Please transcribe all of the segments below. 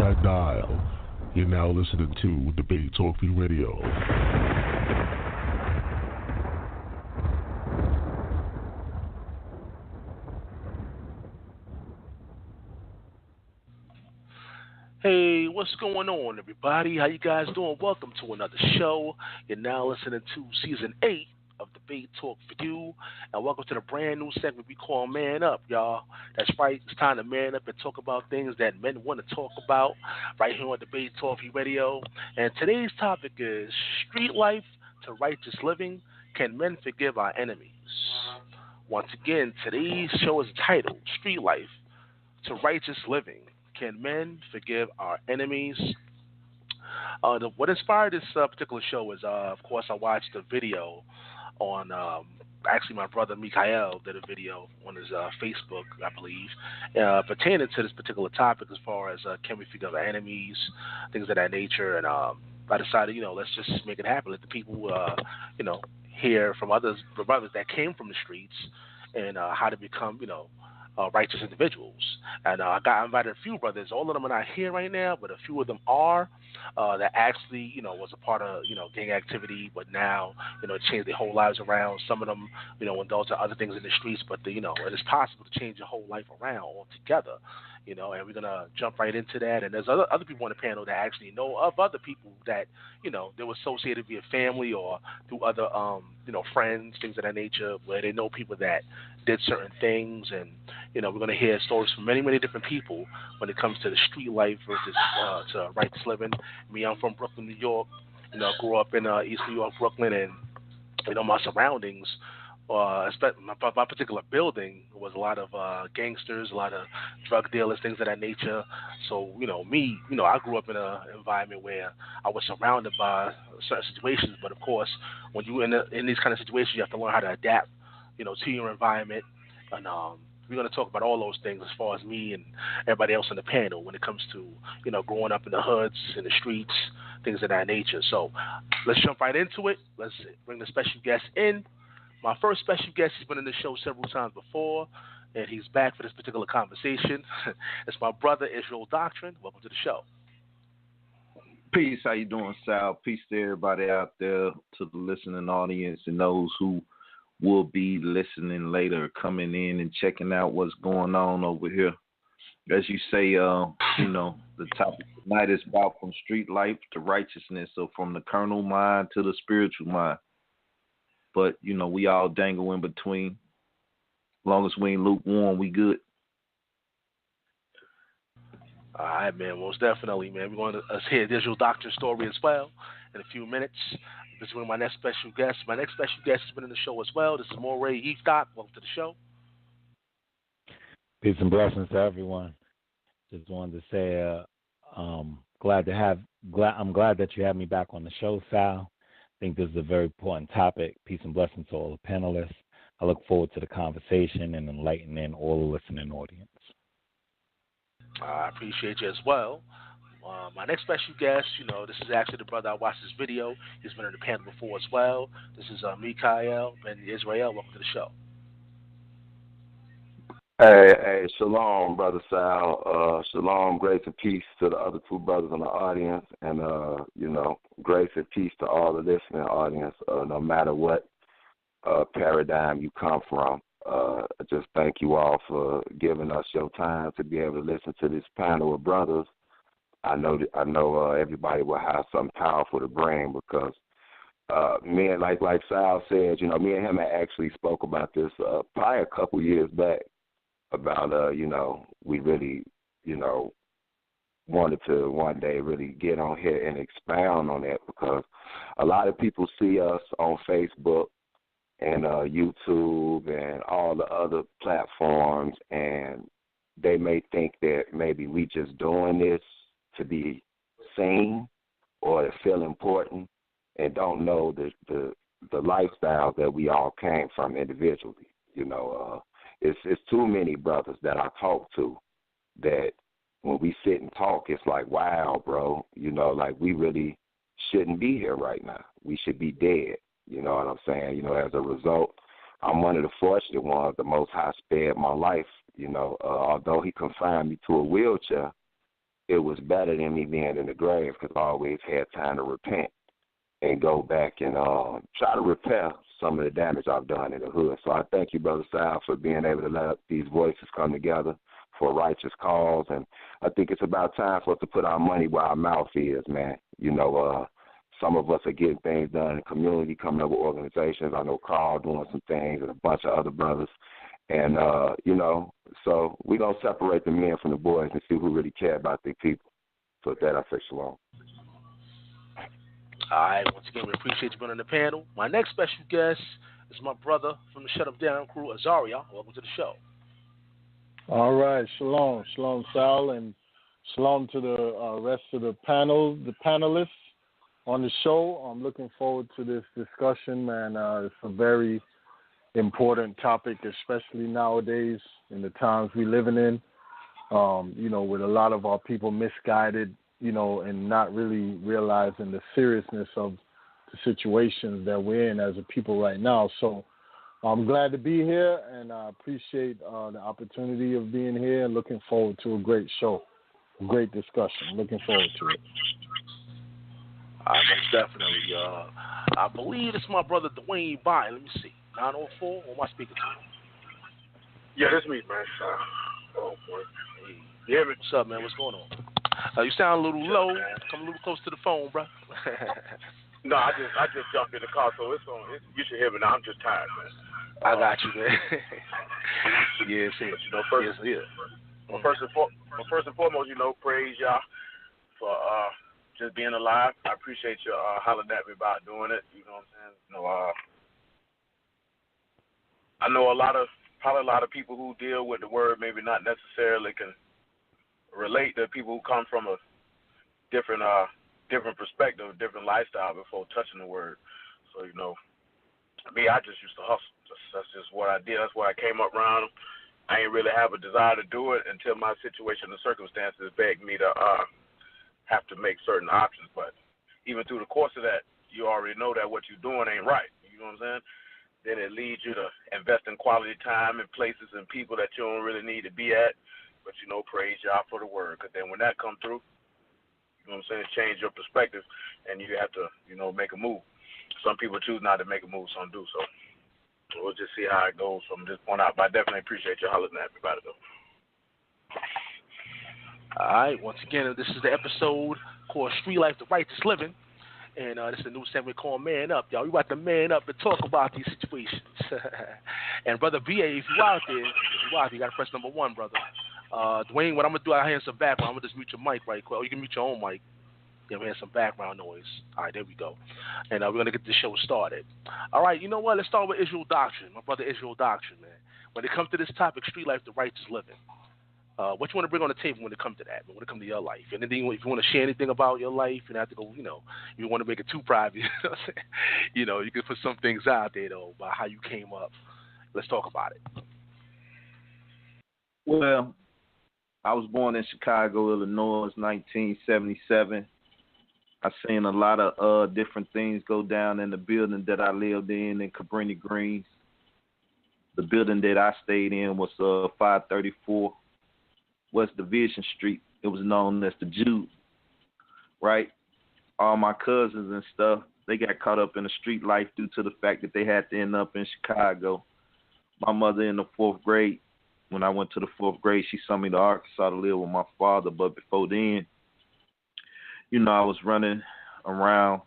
that dial. You're now listening to Debate Talk Free Radio. Hey, what's going on, everybody? How you guys doing? Welcome to another show. You're now listening to Season 8 of Debate Talk for You, and welcome to the brand new segment we call Man Up, y'all. That's right. It's time to man up and talk about things that men want to talk about right here on Debate Talk for You Radio. And today's topic is street life to righteous living. Can men forgive our enemies? Once again, today's show is titled Street Life to Righteous Living. Can men forgive our enemies? What inspired this particular show is, of course, I watched a video on, actually my brother Mikael did a video on his Facebook, I believe, pertaining to this particular topic as far as can we forgive our enemies, things of that nature. And I decided, let's just make it happen. Let the people, hear from others, the brothers that came from the streets and how to become, righteous individuals. And I invited a few brothers. All of them are not here right now, but a few of them are that actually, was a part of, gang activity, but now, changed their whole lives around. Some of them, indulge in other things in the streets, but, it is possible to change your whole life around altogether. And we're going to jump right into that. And there's other people on the panel that actually know of other people that, they were associated via family or through other, friends, things of that nature, where they know people that did certain things. And, we're going to hear stories from many, many different people when it comes to the street life versus to righteous living. Me, I'm from Brooklyn, New York. Grew up in East New York, Brooklyn, and, my surroundings, my particular building was a lot of gangsters, a lot of drug dealers, things of that nature. So, me, I grew up in an environment where I was surrounded by certain situations. But, of course, when you're in these kind of situations, you have to learn how to adapt, to your environment. And we're going to talk about all those things as far as me and everybody else on the panel when it comes to, growing up in the hoods, in the streets, things of that nature. So let's jump right into it. Let's bring the special guest in. My first special guest has been in the show several times before, and he's back for this particular conversation. It's my brother, Israel Doctrine. Welcome to the show. Peace. How you doing, Sal? Peace to everybody out there, to the listening audience and those who will be listening later, coming in and checking out what's going on over here. As you say, the topic tonight is about from street life to righteousness, so from the carnal mind to the spiritual mind. But, we all dangle in between. As long as we ain't lukewarm, we good. All right, man. Most definitely, man. We're going to hear the Israel Doctrine story as well in a few minutes. This is one of my next special guests. My next special guest has been in the show as well. This is Moray Evestock. Welcome to the show. Peace and blessings to everyone. Just wanted to say, I'm glad that you have me back on the show, Sal. I think this is a very important topic. Peace and blessings to all the panelists. I look forward to the conversation and enlightening all the listening audience. I appreciate you as well. My next special guest, this is actually the brother I watched this video. He's been on the panel before as well. This is Mikael Ben Israel. Welcome to the show. Hey, shalom, Brother Sal. Shalom, grace and peace to the other two brothers in the audience. And, grace and peace to all the listening audience, no matter what paradigm you come from. I just thank you all for giving us your time to be able to listen to this panel of brothers. I know everybody will have something powerful to bring because me and like Sal said, me and him had actually spoke about this probably a couple years back about we really wanted to one day really get on here and expound on that because a lot of people see us on Facebook and YouTube and all the other platforms, and they may think that maybe we just doing this to be seen or to feel important and don't know the lifestyle that we all came from individually. It's too many brothers that I talk to that when we sit and talk, it's like, wow, bro, like we really shouldn't be here right now. We should be dead. You know what I'm saying? As a result, I'm one of the fortunate ones. The Most High spared my life. Although He confined me to a wheelchair, it was better than me being in the grave because I always had time to repent and go back and try to repair some of the damage I've done in the hood. So I thank you, Brother Sal, for being able to let these voices come together for a righteous cause. And I think it's about time for us to put our money where our mouth is, man. Some of us are getting things done in the community, coming up with organizations. I know Carl doing some things and a bunch of other brothers. And, so we're going to separate the men from the boys and see who really care about their people. So with that, I say shalom. All right, once again, we appreciate you being on the panel. My next special guest is my brother from the Shut Up Down crew, Azaria. Welcome to the show. All right, shalom. Shalom, Sal, and shalom to the rest of the panel, the panelists on the show. I'm looking forward to this discussion, man. It's a very important topic, especially nowadays in the times we're living in, with a lot of our people misguided, and not really realizing the seriousness of the situations that we're in as a people right now. So I'm glad to be here, and I appreciate the opportunity of being here and looking forward to a great show, a great discussion. Looking forward to it. Most definitely. I believe it's my brother Dwayne Bynum. Let me see. 904, who am I speaking to? Yeah, that's me, man. Oh, boy. Hey. You hear me? What's up, man? What's going on? You sound a little low. Come a little close to the phone, bro. No, I just jumped in the car, so it's on. You should hear me now. I'm just tired, man. I got you, man. Yes, but, first and foremost, praise y'all for just being alive. I appreciate you hollering at me about doing it. You know what I'm saying? I know probably a lot of people who deal with the word maybe not necessarily can relate to people who come from a different perspective, different lifestyle before touching the word. So, me, I just used to hustle. That's just what I did. That's why I came up around them. I ain't really have a desire to do it until my situation and circumstances begged me to have to make certain options. But even through the course of that, you already know that what you're doing ain't right. You know what I'm saying? Then it leads you to invest in quality time and places and people that you don't really need to be at. But, praise y'all for the word. Because then when that come through, you know what I'm saying, change your perspective, and you have to, make a move. Some people choose not to make a move, some do. So we'll just see how it goes from this point out. But I definitely appreciate you hollering at everybody, though. All right, once again, this is the episode called Street Life, the Righteous Living. And this is a new segment called Man Up, y'all. We about to man up and talk about these situations. And Brother BA, if you out there, you got to press number 1, brother. Dwayne, what I'm going to do, I hear some background. I'm going to just mute your mic right quick. Or you can mute your own mic. Yeah, we have some background noise. All right, there we go. And we're going to get the show started. All right, you know what? Let's start with Israel Doctrine. My brother Israel Doctrine, man. When it comes to this topic, Street Life, the Righteous Living, what you want to bring on the table when it comes to that, when it comes to your life? Anything, if you want to share anything about your life, you don't have to go, you want to make it too private. You know what I'm saying? You can put some things out there, though, about how you came up. Let's talk about it. Well, I was born in Chicago, Illinois, 1977. I seen a lot of different things go down in the building that I lived in Cabrini Greens. The building that I stayed in was 534 West Division Street. It was known as the Jude, right? All my cousins and stuff, they got caught up in the street life due to the fact that they had to end up in Chicago. My mother in the 4th grade, when I went to the 4th grade, she sent me to Arkansas to live with my father. But before then, I was running around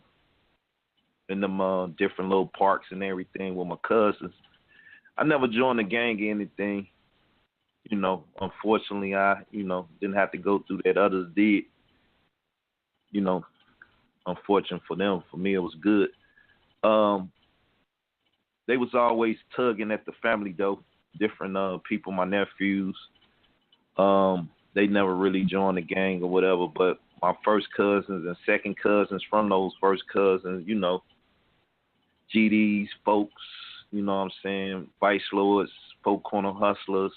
in them different little parks and everything with my cousins. I never joined a gang or anything. Unfortunately, I, didn't have to go through that. Others did. Unfortunate for them. For me, it was good. They was always tugging at the family, though. Different people, my nephews. They never really joined the gang or whatever, but my first cousins and second cousins from those first cousins, GDs, folks, Vice Lords, Folk Corner Hustlers,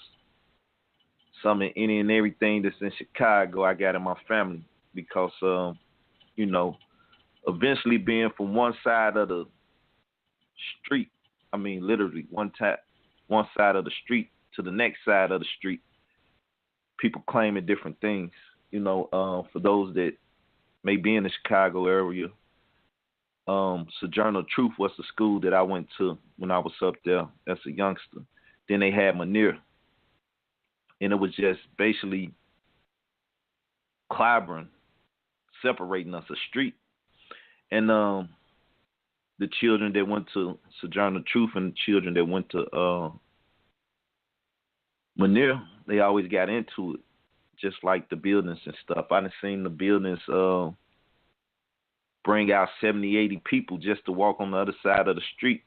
any and everything that's in Chicago, I got in my family because, eventually being from one side of the street, literally one side of the street to the next side of the street, people claiming different things. For those that may be in the Chicago area, Sojourner Truth was the school that I went to when I was up there as a youngster. Then they had Manir, and it was just basically clobbering, separating us, a street. And the children that went to Sojourner Truth and the children that went to Manir, they always got into it, just like the buildings and stuff. I done seen the buildings bring out 70, 80 people just to walk on the other side of the street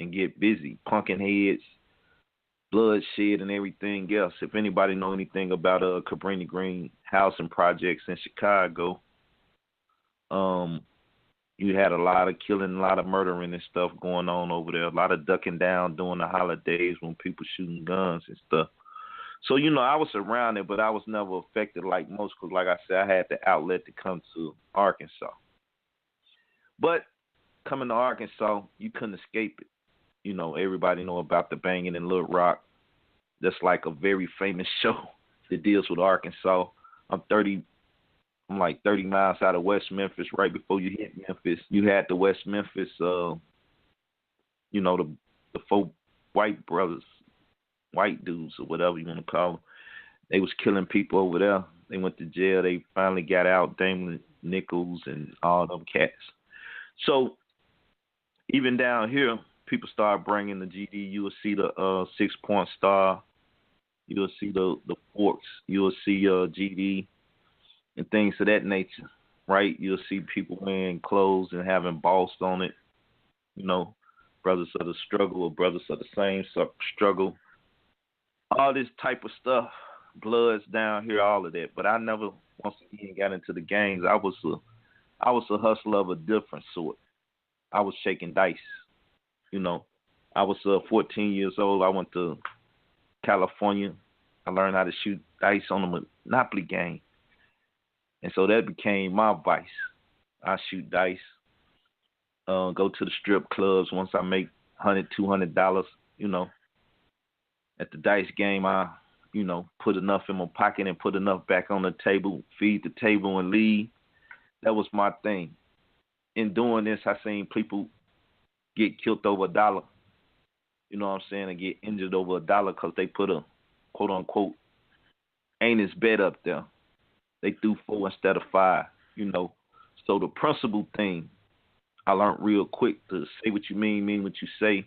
and get busy, punking heads, bloodshed, and everything else. If anybody know anything about Cabrini Green housing projects in Chicago, you had a lot of killing, a lot of murdering and stuff going on over there, a lot of ducking down during the holidays when people shooting guns and stuff. So, I was around it, but I was never affected like most because, like I said, I had the outlet to come to Arkansas. But coming to Arkansas, you couldn't escape it. Everybody know about the banging in Little Rock. That's like a very famous show that deals with Arkansas. I'm like 30 miles out of West Memphis. Right before you hit Memphis, you had the West Memphis, the four white brothers, white dudes or whatever you want to call them. They was killing people over there. They went to jail. They finally got out, Damon Nichols and all them cats. So even down here, people start bringing the GD. You will see the 6-point star. You will see the forks. You will see GD and things of that nature, right? You'll see people wearing clothes and having boss on it. Brothers of the struggle or brothers of the same struggle. All this type of stuff, Bloods down here, all of that. But I never once again got into the gangs. I was a hustler of a different sort. I was shaking dice. I was 14 years old. I went to California. I learned how to shoot dice on a Monopoly game. And so that became my vice. I shoot dice, go to the strip clubs once I make $100, $200, At the dice game, I, put enough in my pocket and put enough back on the table, feed the table and leave. That was my thing. In doing this, I seen people get killed over $1. You know what I'm saying? And get injured over $1 because they put a quote unquote anus bet up there. They threw 4 instead of 5. So the principal thing I learned real quick, to say what you mean what you say.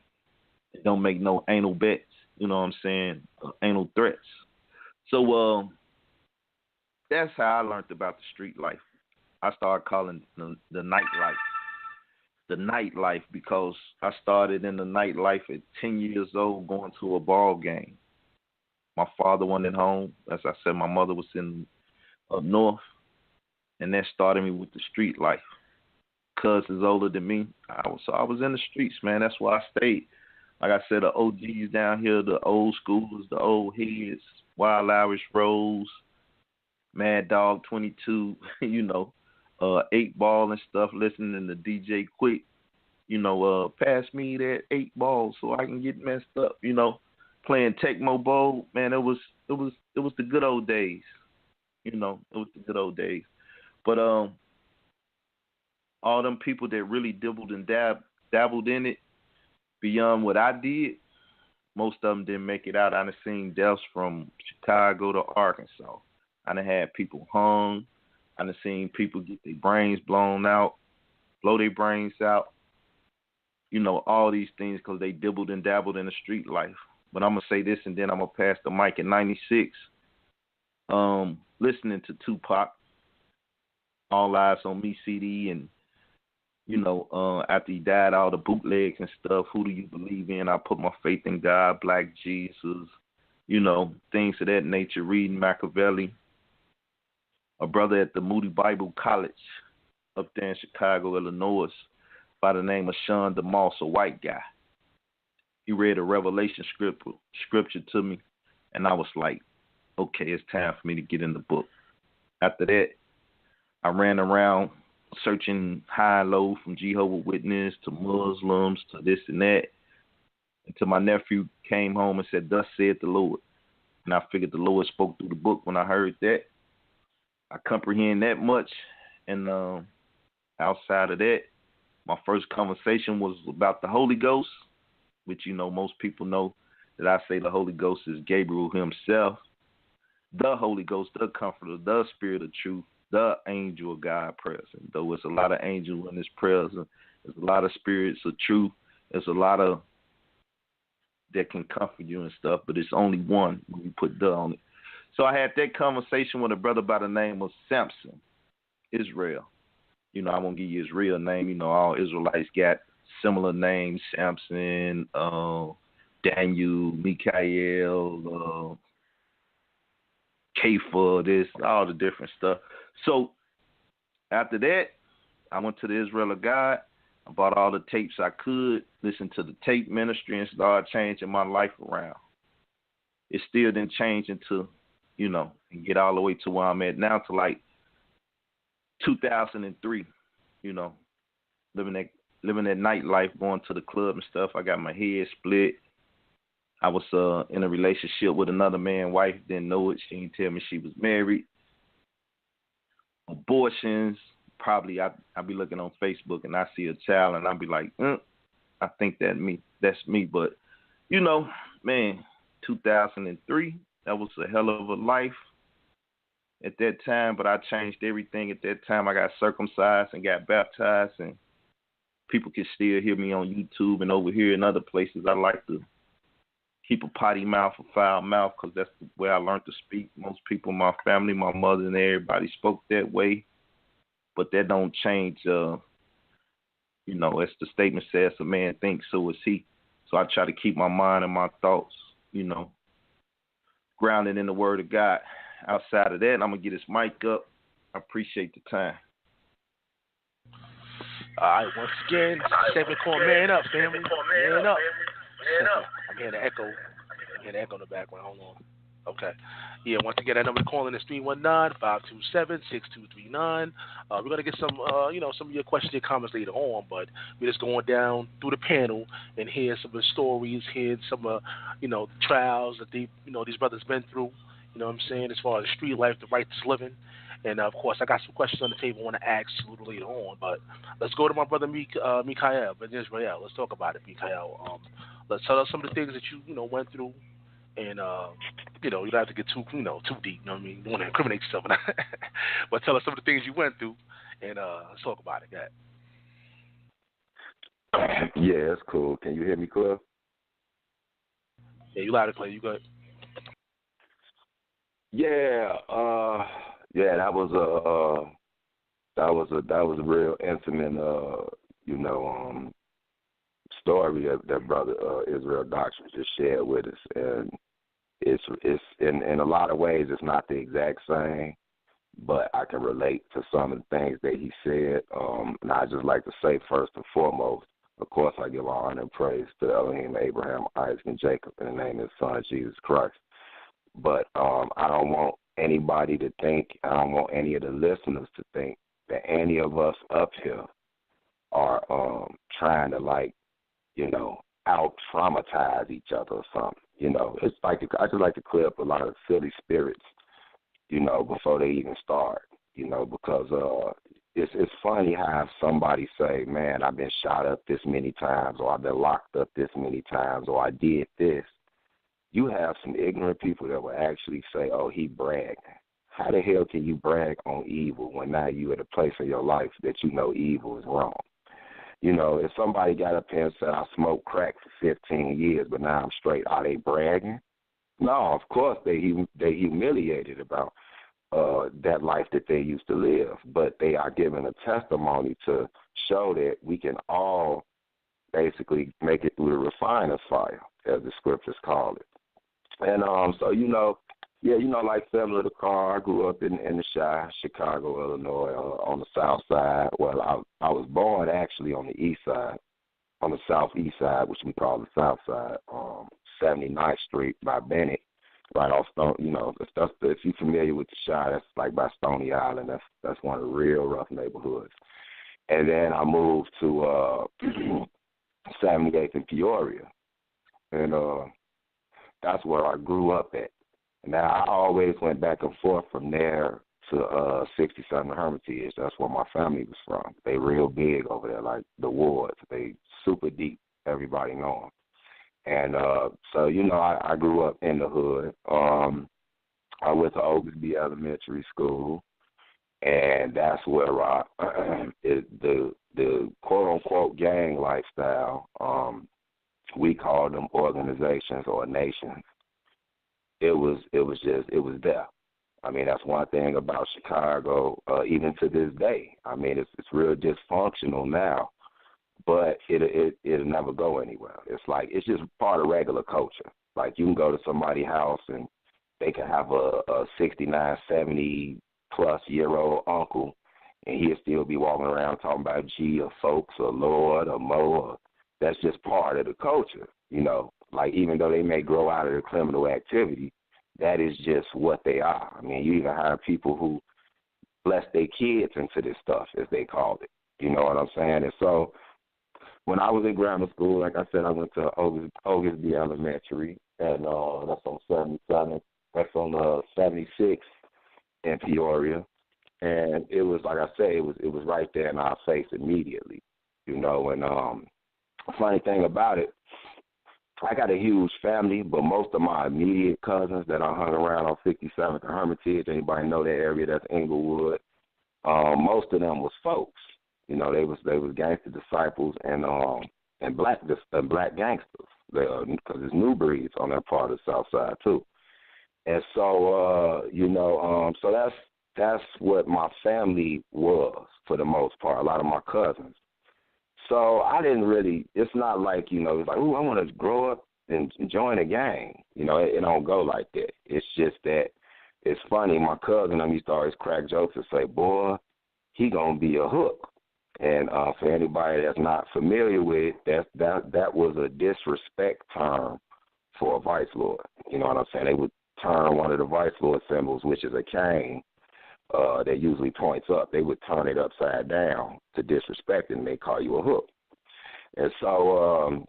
Don't make no anal bets. You know what I'm saying? Anal threats. So that's how I learned about the street life. I started calling the nightlife. The nightlife, because I started in the nightlife at 10 years old going to a ball game. My father wasn't at home. As I said, my mother was up north, and that started me with the street life. Cousins older than me, I was in the streets, man. That's why I stayed. Like I said, the OGs down here, the old schoolers, the old heads, Wild Irish Rose, Mad Dog 22, 8 Ball and stuff, listening to DJ Quick, pass me that 8 Ball so I can get messed up, playing Tecmo Bowl, man. It was the good old days, it was the good old days. But all them people that really dabbled in it beyond what I did, most of them didn't make it out. I done seen deaths from Chicago to Arkansas. I done had people hung. I done seen people get their brains blown out, blow their brains out. All these things because they dabbled in the street life. But I'm going to say this, and then I'm going to pass the mic. In 96, listening to Tupac, All Eyes on Me CD, and, after he died, all the bootlegs and stuff, Who Do You Believe In? I Put My Faith in God, Black Jesus, things of that nature, reading Machiavelli. A brother at the Moody Bible College up there in Chicago, Illinois, by the name of Sean DeMoss, a white guy. He read a Revelation scripture to me, and I was like, okay, it's time for me to get in the book. After that, I ran around searching high and low, from Jehovah's Witness to Muslims to this and that, until my nephew came home and said, "Thus saith the Lord." And I figured the Lord spoke through the book when I heard that. I comprehend that much. And outside of that, my first conversation was about the Holy Ghost, which, most people know that I say the Holy Ghost is Gabriel himself, the Holy Ghost, the Comforter, the Spirit of Truth, the angel of God present. Though it's a lot of angels in this present, there's a lot of spirits of truth. There's a lot of that can comfort you and stuff, but it's only one when you put the on it. So I had that conversation with a brother by the name of Samson, Israel. I won't give you his real name. All Israelites got similar names: Samson, Daniel, Mikael, Kepha, this, all the different stuff. So after that, I went to the Israel of God. I bought all the tapes I could, listened to the tape ministry, and started changing my life around. It still didn't change until, and get all the way to where I'm at now, to like 2003, living that nightlife, going to the club and stuff. I got my head split. I was in a relationship with another man's wife, didn't know it. She didn't tell me she was married. Abortions. Probably I be looking on Facebook and I see a child and I be like, I think that's me. But, man, 2003, that was a hell of a life at that time, but I changed everything at that time. I got circumcised and got baptized, and people can still hear me on YouTube and over here in other places. I like to keep a potty mouth, a foul mouth, because that's the way I learned to speak. Most people in my family, my mother and everybody spoke that way, but that don't change, as the statement says, a man thinks, so is he. So I try to keep my mind and my thoughts, grounded in the word of God. Outside of that, I'm going to get this mic up. I appreciate the time. All right, once again, segment called Man Up, family. Man Up. I'm hearing the echo. In the background. Hold on. Okay. Yeah, once again, that number to call in is 319-527-6239. We're going to get some, some of your questions and comments later on, but we're just going down through the panel and hear some of the stories, hear some of, the trials that these brothers been through, you know what I'm saying, as far as street life, the righteous living. And, of course, I got some questions on the table I want to ask a little later on, but let's go to my brother Mikael in Israel. Let's talk about it, Mikael. Let's tell us some of the things that you went through. And, you don't have to get too deep, you know what I mean? You don't want to incriminate yourself. But tell us some of the things you went through, and let's talk about it. Go ahead. Yeah, it's cool. Can you hear me, Cliff? Yeah, you loud and clear. You good? Yeah, that was a real intimate, story that brother Israel Doctrine just shared with us, and it's in a lot of ways it's not the exact same, but I can relate to some of the things that he said. And I just like to say first and foremost, of course, I give honor and praise to Elohim, Abraham, Isaac, and Jacob in the name of His Son Jesus Christ. But I don't want anybody to think, I don't want any of the listeners to think that any of us up here are trying to out traumatize each other or something. It's like I just like to clear up a lot of silly spirits, before they even start. Because it's funny how somebody say, "Man, I've been shot up this many times, or I've been locked up this many times, or I did this." You have some ignorant people that will actually say, "Oh, he bragged." How the hell can you brag on evil when now you at a place in your life that evil is wrong? If somebody got up here and said, I smoked crack for 15 years, but now I'm straight, are they bragging? No, of course they humiliated about that life that they used to live, but they are giving a testimony to show that we can all basically make it through the refiner's fire, as the scriptures call it. And like Settler the Car, I grew up in the Chi, Chicago, Illinois, on the south side. Well, I was born actually on the east side, on the southeast side, which we call the south side, 79th Street by Bennett, right off Stone. If you're familiar with the Chi, that's like by Stony Island. That's one of the real rough neighborhoods. And then I moved to 78th in Peoria, and that's where I grew up at. Now, I always went back and forth from there to 67 Hermitage. That's where my family was from. They real big over there, like the Wards. They super deep. Everybody know them. And so, I grew up in the hood. I went to Oglesby Elementary School, and that's where the quote-unquote gang lifestyle, we call them organizations or nations. It was there. I mean, that's one thing about Chicago, even to this day. I mean, it's real dysfunctional now, but it'll never go anywhere. It's just part of regular culture. Like, you can go to somebody's house and they can have a 69, 70-plus year old uncle, and he'll still be walking around talking about G or folks or Lord or Mo. Or, that's just part of the culture, Like, even though they may grow out of the criminal activity, that is just what they are. I mean, you even have people who bless their kids into this stuff, as they called it. You know what I'm saying? And so when I was in grammar school, like I said, I went to Oglesby Elementary, and that's on 77. That's on 76 in Peoria. And it was, like I say, it was right there in our face immediately, And funny thing about it, I got a huge family, but most of my immediate cousins that I hung around on 67th and Hermitage, anybody know that area, that's Inglewood, most of them was folks. They was gangster disciples and black gangsters, because there's new breeds on that part of the South Side too. And so, so that's what my family was for the most part, a lot of my cousins. So I didn't really, it's not like, it's like, ooh, I want to grow up and join a gang. It don't go like that. It's just that it's funny. My cousin, used to always crack jokes and say, boy, he going to be a hook. And for anybody that's not familiar with it, that was a disrespect term for a vice lord. You know what I'm saying? They would turn one of the vice lord symbols, which is a cane, that usually points up, they would turn it upside down to disrespect it, and they call you a hook. And so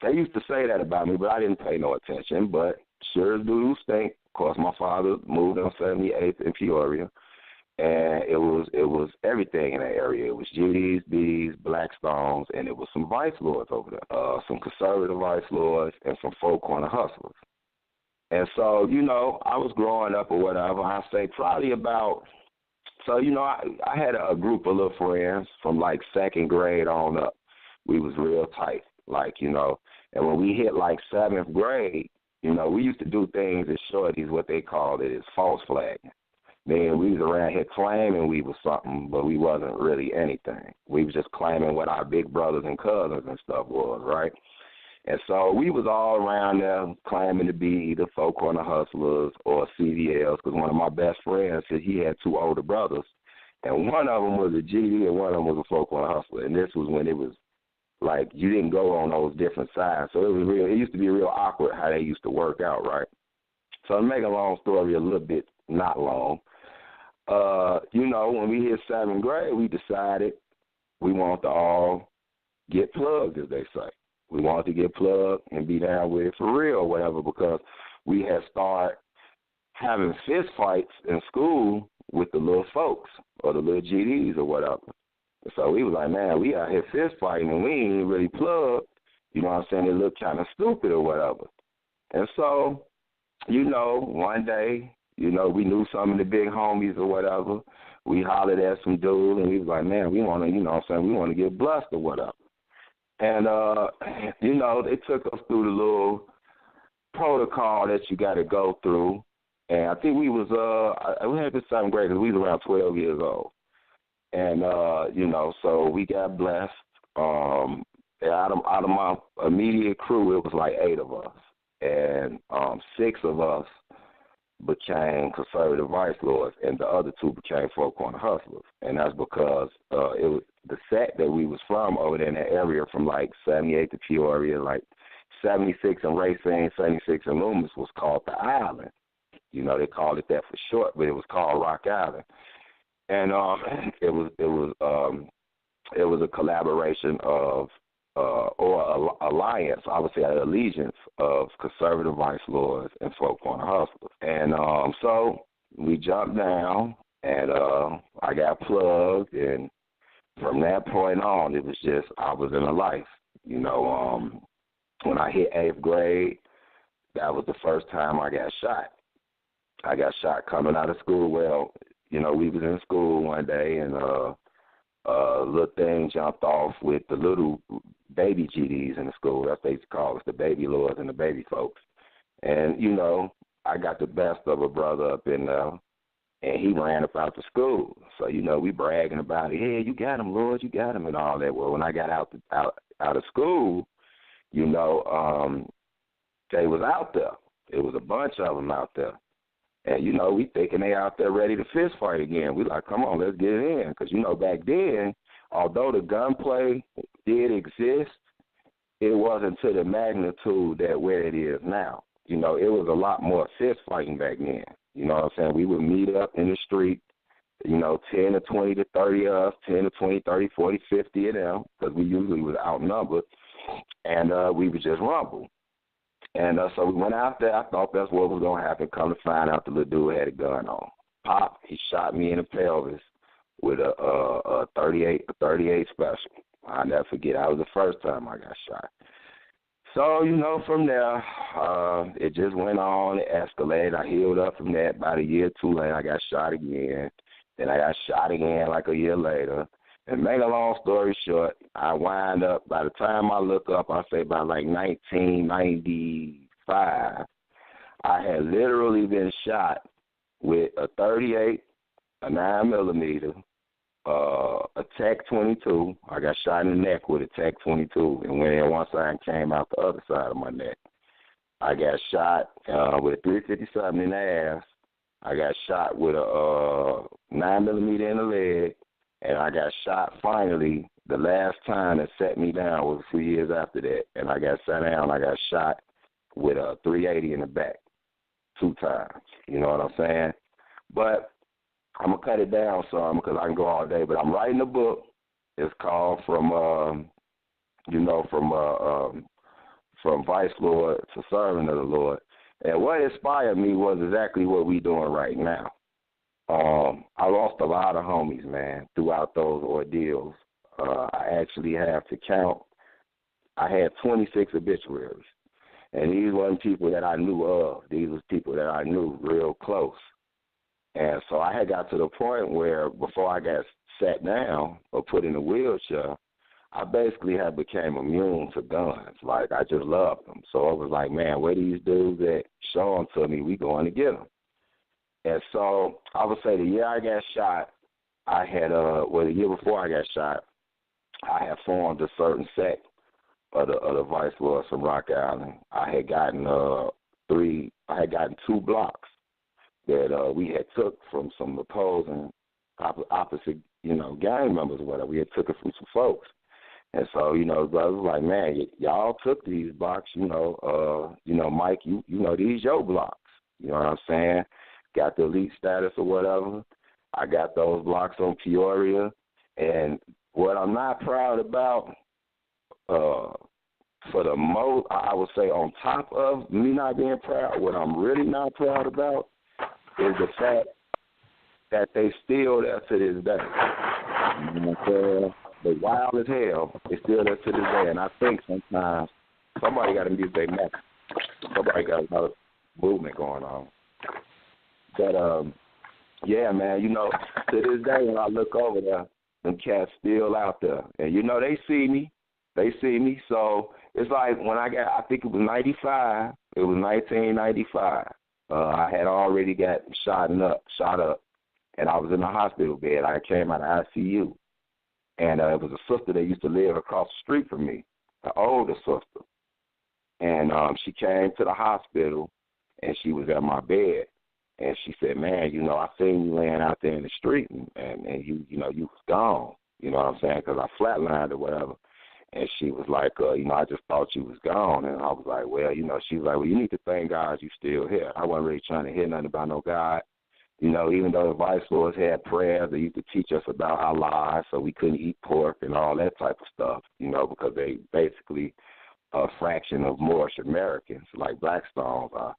they used to say that about me, but I didn't pay no attention. But sure do stink. Of course, my father moved on 78th in Peoria, and it was everything in that area. It was GDs, Bs, Blackstones, and it was some vice lords over there, some conservative vice lords, and some four corner hustlers. And so, I was growing up or whatever, I say probably about, so, I had a group of little friends from like second grade on up. We was real tight, and when we hit like seventh grade, we used to do things as shorties, what they called it is false flagging. Man, we was around here claiming we was something, but we wasn't really anything. We was just claiming what our big brothers and cousins and stuff was, right? And so we was all around there claiming to be the four corner hustlers or CVLs, because one of my best friends said he had two older brothers, and one of them was a GD and one of them was a four corner hustler. And this was when it was like you didn't go on those different sides. So it used to be real awkward how they used to work out, right? So to make a long story a little bit not long, when we hit seventh grade, we decided we wanted to all get plugged, as they say. We wanted to get plugged and be down with it for real or whatever, because we had started having fist fights in school with the little folks or the little GDs or whatever. So we was like, man, we out here fist fighting and we ain't even really plugged. You know what I'm saying? It looked kind of stupid or whatever. And so, one day, we knew some of the big homies or whatever. We hollered at some dude and we was like, man, we want to, we want to get blessed or whatever. And, they took us through the little protocol that you got to go through. And I think we was, we had this seventh grade because we was around 12 years old. And, so we got blessed. Out of my immediate crew, it was like 8 of us. And 6 of us became conservative vice lords, and the other 2 became four corner hustlers. And that's because it was the set that we was from over there in that area, from like 78 to Peoria, like 76 in Racine, 76 in Loomis, was called the Island. They called it that for short, but it was called Rock Island. And it was a collaboration of or alliance, I would say an allegiance of conservative vice lords and four corner hustlers. And so we jumped down And I got plugged, and from that point on, it was just I was in a life. You know, when I hit 8th grade, that was the first time I got shot. I got shot coming out of school. Well, you know, we was in school one day, and little thing jumped off with the little baby GDs in the school. That's what they used to call us, the baby lords and the baby folks. And, you know, I got the best of a brother up in there, and he ran up out the school. So, you know, we bragging about it. Hey, you got him, Lord, you got him, and all that. Well, when I got out of school, you know, they was out there. It was a bunch of them out there. And, you know, we thinking they out there ready to fist fight again. We like, come on, let's get it in. Because, you know, back then, although the gunplay did exist, it wasn't to the magnitude that where it is now. You know, it was a lot more fist fighting back then. You know what I'm saying? We would meet up in the street, you know, 10 to 20 to 30 of us, 10 to 20, 30, 40, 50 of them, because we usually was outnumbered, and we would just rumble. And so we went out there. I thought that's what was going to happen. Come to find out the little dude had a gun on. Pop, he shot me in the pelvis with a 38 special. I'll never forget. That was the first time I got shot. So, you know, from there, it just went on. It escalated. I healed up from that. About a year or two later, I got shot again. Then I got shot again like a year later. And make a long story short, I wind up, by the time I look up, I say about like 1995, I had literally been shot with a 38, a 9mm, a TAC-22. I got shot in the neck with a TAC-22 and went in one side and came out the other side of my neck. I got shot with a 357 in the ass. I got shot with a 9mm in the leg. And I got shot finally. The last time that set me down was a few years after that. And I got sat down. I got shot with a 380 in the back 2 times. You know what I'm saying? But I'm going to cut it down some because I can go all day. But I'm writing a book. It's called From Vice Lord to Servant of the Lord. And what inspired me was exactly what we're doing right now. I lost a lot of homies, man, throughout those ordeals. I actually have to count. I had 26 obituaries, and these weren't people that I knew of. These was people that I knew real close. And so I had got to the point where before I got sat down or put in a wheelchair, I basically had became immune to guns. Like, I just loved them. So it was like, man, where these dudes that show them to me, we going to get them. And so I would say the year I got shot, I had, the year before I got shot, I had formed a certain sect of the Vice Lords from Rock Island. I had gotten 2 blocks that we had took from some opposing opposite, you know, gang members or whatever. We had took it from some folks. And so, you know, brothers was like, man, y'all took these blocks, Mike, you know, these your blocks. You know what I'm saying? Got the elite status or whatever. I got those blocks on Peoria. And what I'm not proud about, for the most, I would say on top of me not being proud, what I'm really not proud about is the fact that they still there to this day. You know what I'm saying? The wild as hell is still there to this day. And I think sometimes somebody got to mute their neck. Somebody got another movement going on. But, yeah, man, you know, to this day when I look over there, them cats still out there. And, you know, they see me. So it's like when I think it was 95. It was 1995. I had already got shot up, and I was in the hospital bed. I came out of ICU. And it was a sister that used to live across the street from me, the older sister. And she came to the hospital, and she was at my bed. And she said, man, you know, I seen you laying out there in the street, and you know, you was gone. You know what I'm saying? Because I flatlined or whatever. And she was like, you know, I just thought you was gone. And I was like, well, you know, she was like, well, you need to thank God you still here. I wasn't really trying to hear nothing about no God. You know, even though the Vice Lords had prayers, they used to teach us about Allah, so we couldn't eat pork and all that type of stuff, you know, because they basically a fraction of Moorish Americans, like Blackstones are.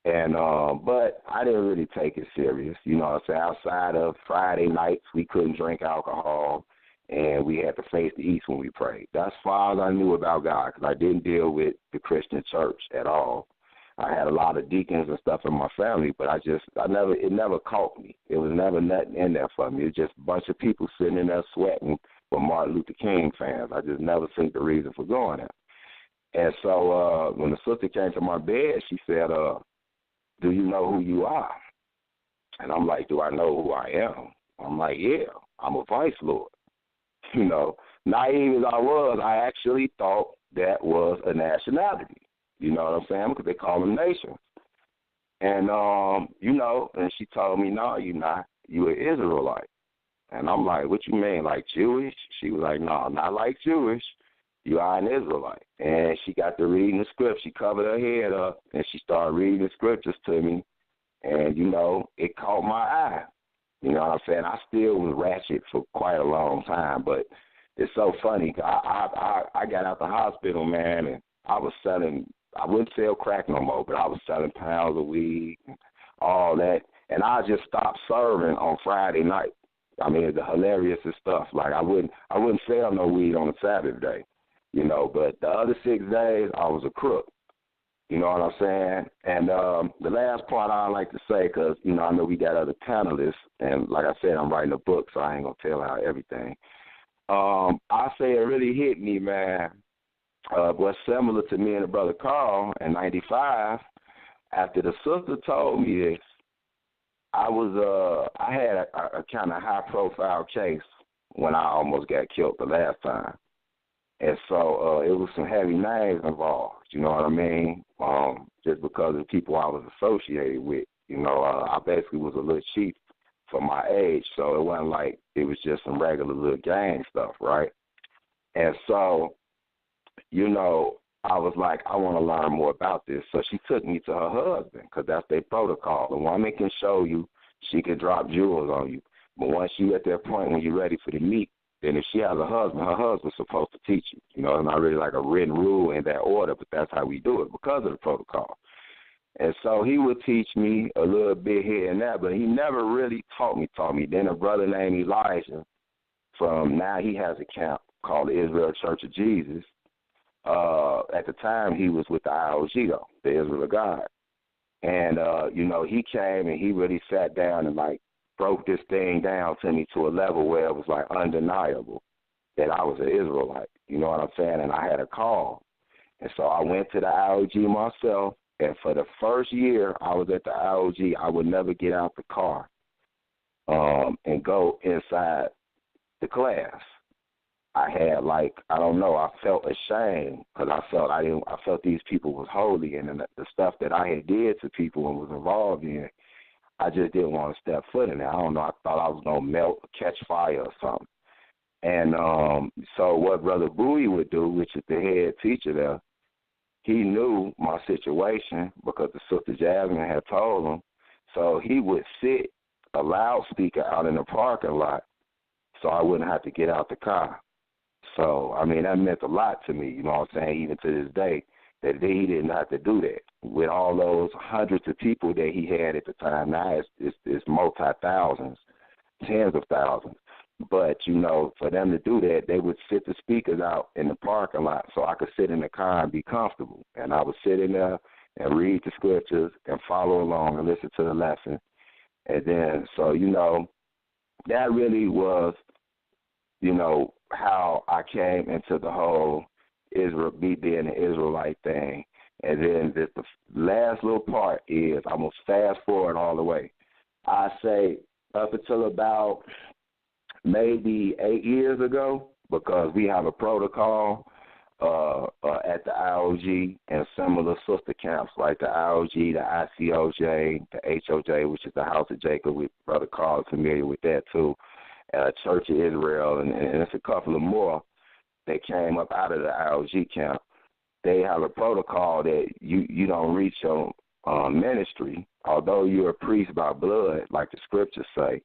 And but I didn't really take it serious. You know what I'm saying? Outside of Friday nights, we couldn't drink alcohol, and we had to face the east when we prayed. That's as far as I knew about God, because I didn't deal with the Christian church at all. I had a lot of deacons and stuff in my family, but it never caught me. It was never nothing in there for me. It was just a bunch of people sitting in there sweating with Martin Luther King fans. I just never seen the reason for going there. And so when the sister came to my bed, she said, do you know who you are? And I'm like, do I know who I am? I'm like, yeah, I'm a vice lord. You know, naive as I was, I actually thought that was a nationality. You know what I'm saying? Because they call them nations. And, you know, and she told me, no, you're not. You're an Israelite. And I'm like, what you mean, like Jewish? She was like, no, not like Jewish. You are an Israelite. And she got to reading the script. She covered her head up, and she started reading the scriptures to me. And, you know, it caught my eye. You know what I'm saying? I still was ratchet for quite a long time, but it's so funny. I got out the hospital, man, and I wouldn't sell crack no more, but I was selling pounds of weed, all that. And I just stopped serving on Friday night. I mean, the hilarious stuff. Like I wouldn't sell no weed on a Sabbath day, you know. But the other 6 days, I was a crook. You know what I'm saying? And the last part I like to say, because, you know, I know we got other panelists, and like I said, I'm writing a book, so I ain't going to tell out everything. I say it really hit me, man. Was similar to me and the brother Carl in '95. After the sister told me this, I had a kind of high profile case when I almost got killed the last time, and so it was some heavy names involved. You know what I mean? Just because of the people I was associated with. You know, I basically was a little cheap for my age, so it wasn't like it was just some regular little gang stuff, right? And so, you know, I was like, I want to learn more about this. So she took me to her husband, because that's their protocol. A woman can show you, she can drop jewels on you. But once you at that point when you're ready for the meat, then if she has a husband, her husband's supposed to teach you. You know, it's not really like a written rule in that order, but that's how we do it because of the protocol. And so he would teach me a little bit here and there, but he never really taught me. Then a brother named Elijah, now he has a camp called the Israel Church of Jesus. At the time, he was with the IOG, though, the Israel of God. And, you know, he came and he really sat down and, like, broke this thing down to me to a level where it was, like, undeniable that I was an Israelite. You know what I'm saying? And I had a call. And so I went to the IOG myself, and for the first year I was at the IOG, I would never get out the car and go inside the class. I had, like, I don't know, I felt ashamed because I felt these people was holy, and the stuff that I had did to people and was involved in, I just didn't want to step foot in there. I don't know, I thought I was going to melt or catch fire or something. And so what Brother Bowie would do, which is the head teacher there, he knew my situation because the Sister Jasmine had told him. So he would sit a loudspeaker out in the parking lot so I wouldn't have to get out the car. So, I mean, that meant a lot to me, you know what I'm saying, even to this day, that he didn't have to do that. With all those hundreds of people that he had at the time, now it's multi-thousands, tens of thousands. But, you know, for them to do that, they would sit the speakers out in the parking lot so I could sit in the car and be comfortable. And I would sit in there and read the scriptures and follow along and listen to the lesson. And then, so, you know, that really was, you know, how I came into the whole me being an Israelite thing. And then the last little part is, I'm going to fast forward all the way. I say up until about maybe 8 years ago, because we have a protocol at the IOG and similar sister camps like the IOG, the ICOJ, the HOJ, which is the House of Jacob. With Brother Carl is familiar with that too. Church of Israel, and it's a couple of more that came up out of the IOG camp. They have a protocol that you don't reach your ministry, although you're a priest by blood, like the scriptures say.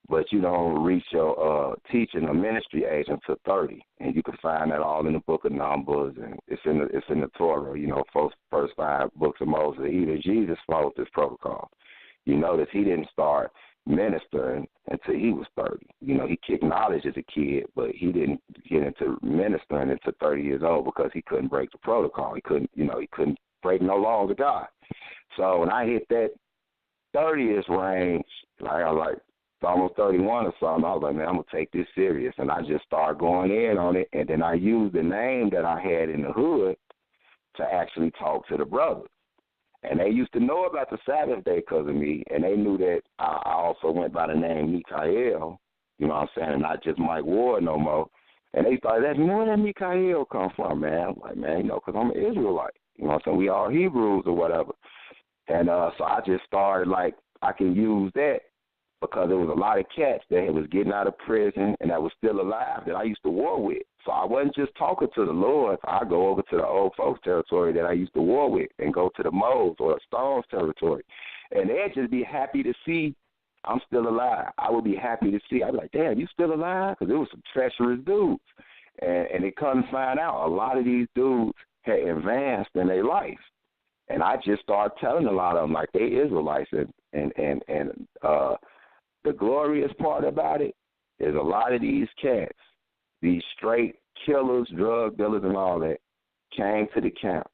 but you don't reach your teaching or ministry age until 30, and you can find that all in the Book of Numbers, and it's in the Torah. First 5 books of Moses. Even Jesus followed this protocol. You notice he didn't start ministering until he was 30. He kicked knowledge as a kid, but he didn't get into ministering until 30 years old because he couldn't break the protocol. He couldn't break no laws of God. So when I hit that 30th range, I was like almost 31 or something, I was like, man, I'm going to take this serious. And I just started going in on it, and then I used the name that I had in the hood to actually talk to the brothers. And they used to know about the Sabbath day because of me, and they knew that I also went by the name Mikael, and not just Mike Ward no more. And they started asking me, where did Mikael come from, man? I'm like, man, because I'm an Israelite. We all Hebrews or whatever. And so I just started, I can use that because there was a lot of cats that was getting out of prison and that was still alive that I used to war with. So I wasn't just talking to the Lord. I go over to the old folks territory that I used to war with and go to the Moles or the Stones territory. And they'd just be happy to see I'm still alive. I would be happy to see. I'd be like, damn, you still alive? Because there was some treacherous dudes. And they come to find out a lot of these dudes had advanced in their life. And I just started telling a lot of them, like, they Israelites. And the glorious part about it is a lot of these cats, these straight killers, drug dealers and all that, came to the camp.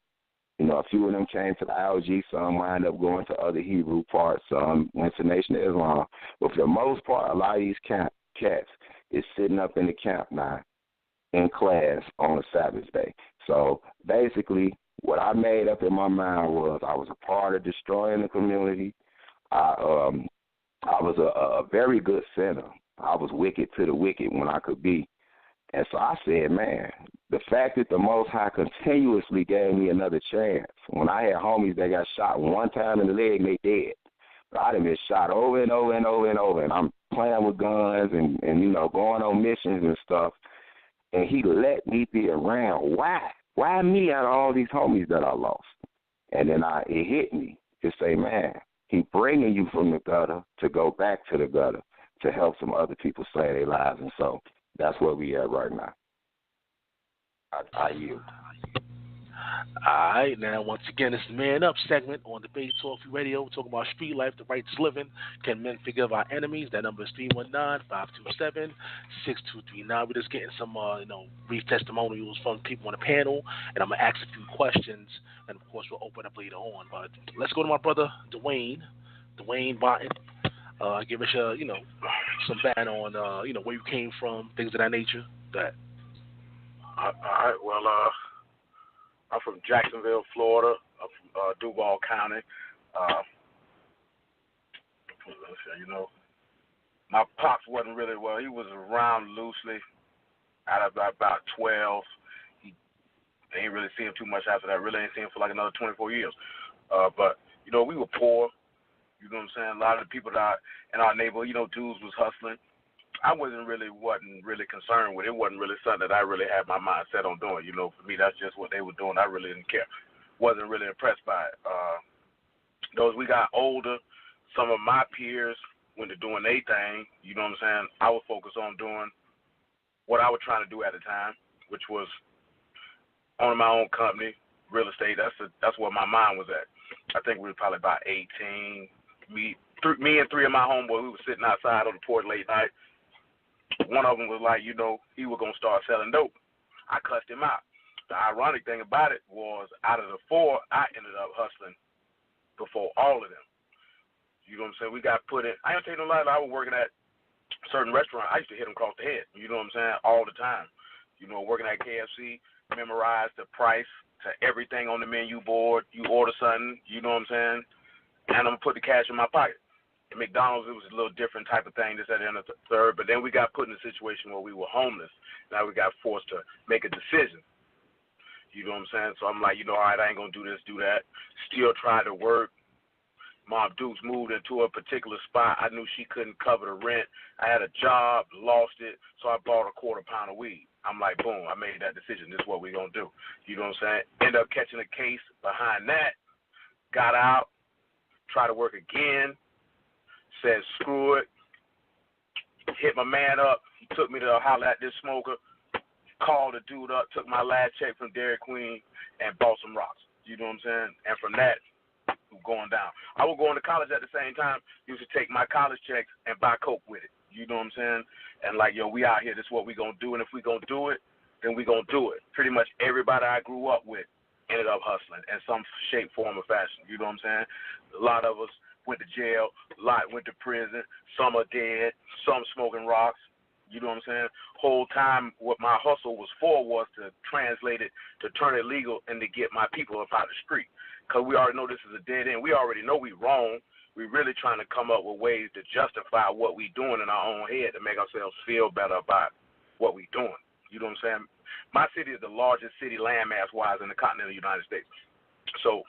A few of them came to the IOG. Some wound up going to other Hebrew parts. Some went to Nation of Islam. But for the most part, a lot of these cats is sitting up in the camp now in class on a Sabbath day. So basically, what I made up in my mind was I was a part of destroying the community. I was a very good sinner. I was wicked to the wicked when I could be. And so I said, man, the fact that the Most High continuously gave me another chance. When I had homies that got shot one time in the leg and they dead. I done been shot over and over and over and over. And I'm playing with guns and going on missions and stuff. And he let me be around. Why? Why me out of all these homies that I lost? And then it hit me to say, man, he bringing you from the gutter to go back to the gutter to help some other people save their lives. And so that's where we at right now. I yield. All right, now once again, it's the Man Up segment on Debate Talk Radio. We're talking about street life, the righteous living. Can men forgive our enemies? That number is 319-527-6239. We're just getting some, brief testimonials from people on the panel, and I'm gonna ask a few questions, and of course we'll open up later on. But let's go to my brother Dwayne Barton. Give us some ban on where you came from, things of that nature. That. All right. Well, I'm from Jacksonville, Florida. I'm from Duval County. My pops wasn't really well. He was around loosely out of about 12. They ain't really see him too much after that. Really ain't seen him for like another 24 years. But we were poor. You know what I'm saying? A lot of the people that in our neighborhood, dudes was hustling. I wasn't really concerned with it. It wasn't really something that I really had my mind set on doing. For me, that's just what they were doing. I really didn't care. Wasn't really impressed by it. As we got older, some of my peers went to doing their thing. You know what I'm saying? I was focused on doing what I was trying to do at the time, which was owning my own company, real estate. That's where my mind was at. I think we were probably about 18. Me and three of my homeboys, we were sitting outside on the porch late night. One of them was like, he was going to start selling dope. I cussed him out. The ironic thing about it was out of the four, I ended up hustling before all of them. You know what I'm saying? We got put in. I ain't tell you no lie. I was working at a certain restaurant. I used to hit them across the head. You know what I'm saying? All the time. Working at KFC, memorize the price to everything on the menu board. You order something, you know what I'm saying? And I'm going to put the cash in my pocket. At McDonald's, it was a little different type of thing, this, that, and the third. But then we got put in a situation where we were homeless. Now we got forced to make a decision. You know what I'm saying? So I'm like, all right, I ain't going to do this, do that. Still tried to work. Mom Dukes moved into a particular spot. I knew she couldn't cover the rent. I had a job, lost it, so I bought a quarter pound of weed. I'm like, boom, I made that decision. This is what we're going to do. You know what I'm saying? End up catching a case behind that. Got out, tried to work again. Said, screw it. hit my man up. He took me to holler at this smoker, called the dude up, took my last check from Dairy Queen, and bought some rocks. You know what I'm saying? And from that, going down. I was going to college at the same time. Used to take my college checks and buy coke with it. You know what I'm saying? And like, yo, we out here. This is what we gonna do. And if we gonna do it, then we gonna do it. Pretty much everybody I grew up with ended up hustling in some shape, form, or fashion. You know what I'm saying? A lot of us went to jail. A lot went to prison. Some are dead. Some smoking rocks. You know what I'm saying? Whole time, what my hustle was for was to translate it, to turn it legal, and to get my people up out of the street. Because we already know this is a dead end. We already know we wrong. We're really trying to come up with ways to justify what we doing in our own head to make ourselves feel better about what we doing. You know what I'm saying? My city is the largest city landmass-wise in the continental United States. So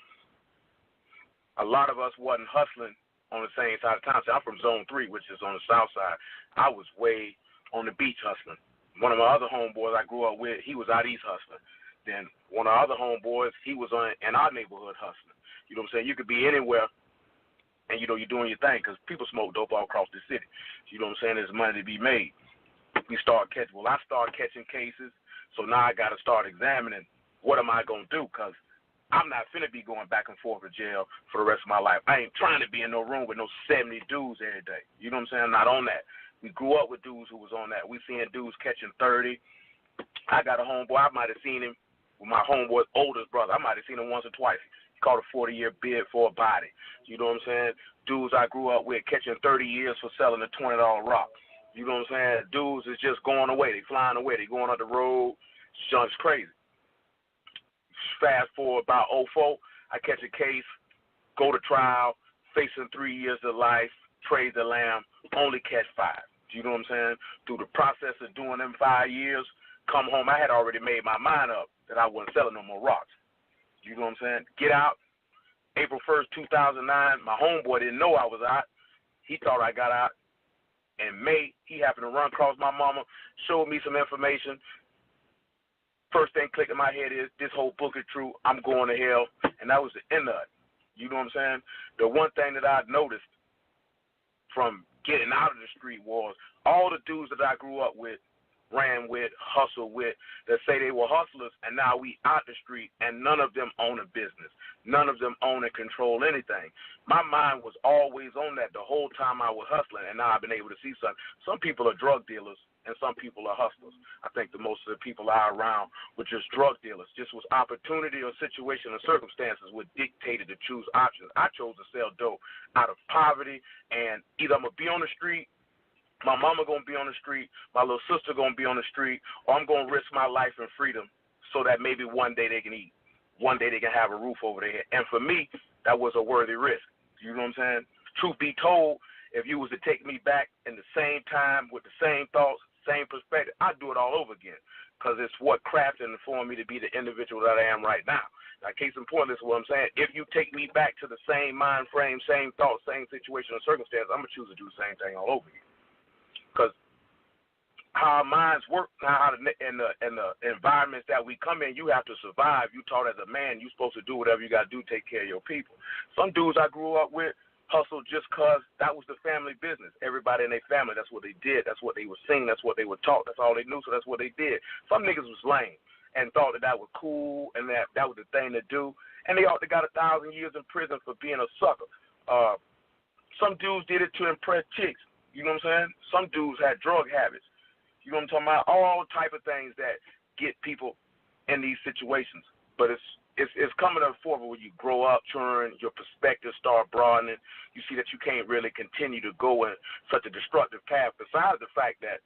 a lot of us wasn't hustling on the same side of town. So I'm from Zone 3, which is on the south side. I was way on the beach hustling. One of my other homeboys I grew up with, he was out east hustling. Then one of our other homeboys, he was in our neighborhood hustling. You know what I'm saying? You could be anywhere, and, you know, you're doing your thing because people smoke dope all across the city. You know what I'm saying? There's money to be made. I started catching cases, so now I got to start examining what am I going to do, because I'm not finna be going back and forth to jail for the rest of my life. I ain't trying to be in no room with no 70 dudes every day. You know what I'm saying? I'm not on that. We grew up with dudes who was on that. We seeing dudes catching 30. I got a homeboy. I might have seen him with my homeboy's oldest brother. I might have seen him once or twice. He caught a 40-year bid for a body. You know what I'm saying? Dudes I grew up with catching 30 years for selling a $20 rock. You know what I'm saying? Dudes is just going away. They flying away. They going up the road. It's crazy. Fast forward about 04, I catch a case, go to trial, facing 3 years of life, trade the lamb, only catch 5. You know what I'm saying? Through the process of doing them 5 years, come home, I had already made my mind up that I wasn't selling no more rocks. You know what I'm saying? Get out. April 1st, 2009, my homeboy didn't know I was out. He thought I got out. In May, he happened to run across my mama, showed me some information. First thing clicked in my head is, this whole book is true. I'm going to hell. And that was the end of it. You know what I'm saying? The one thing that I noticed from getting out of the street was all the dudes that I grew up with, ran with, hustled with, that say they were hustlers, and now we out the street, and none of them own a business. None of them own and control anything. My mind was always on that the whole time I was hustling, and now I've been able to see something. Some people are drug dealers, and some people are hustlers. I think the most of the people I around were just drug dealers. Just was opportunity or situation or circumstances would dictated to choose options. I chose to sell dope out of poverty, and either I'm going to be on the street, my mama going to be on the street, my little sister going to be on the street, or I'm going to risk my life and freedom so that maybe one day they can eat. One day they can have a roof over their head. And for me, that was a worthy risk. You know what I'm saying? Truth be told, if you was to take me back in the same time with the same thoughts, same perspective, I'd do it all over again, because it's what crafted and formed me to be the individual that I am right now. Now, case in point, this is what I'm saying. If you take me back to the same mind frame, same thoughts, same situation or circumstance, I'm going to choose to do the same thing all over again. Because how our minds work, how in the environments that we come in, you have to survive. You taught as a man, you're supposed to do whatever you got to do, take care of your people. Some dudes I grew up with hustled just because that was the family business. Everybody in their family, that's what they did. That's what they were singing. That's what they were taught. That's all they knew, so that's what they did. Some niggas was lame and thought that was cool and that was the thing to do, and they ought to got 1,000 years in prison for being a sucker. Some dudes did it to impress chicks. You know what I'm saying? Some dudes had drug habits. You know what I'm talking about? All type of things that get people in these situations. But it's coming up forward when you grow up, churn, your perspective start broadening. You see that you can't really continue to go in such a destructive path, besides the fact that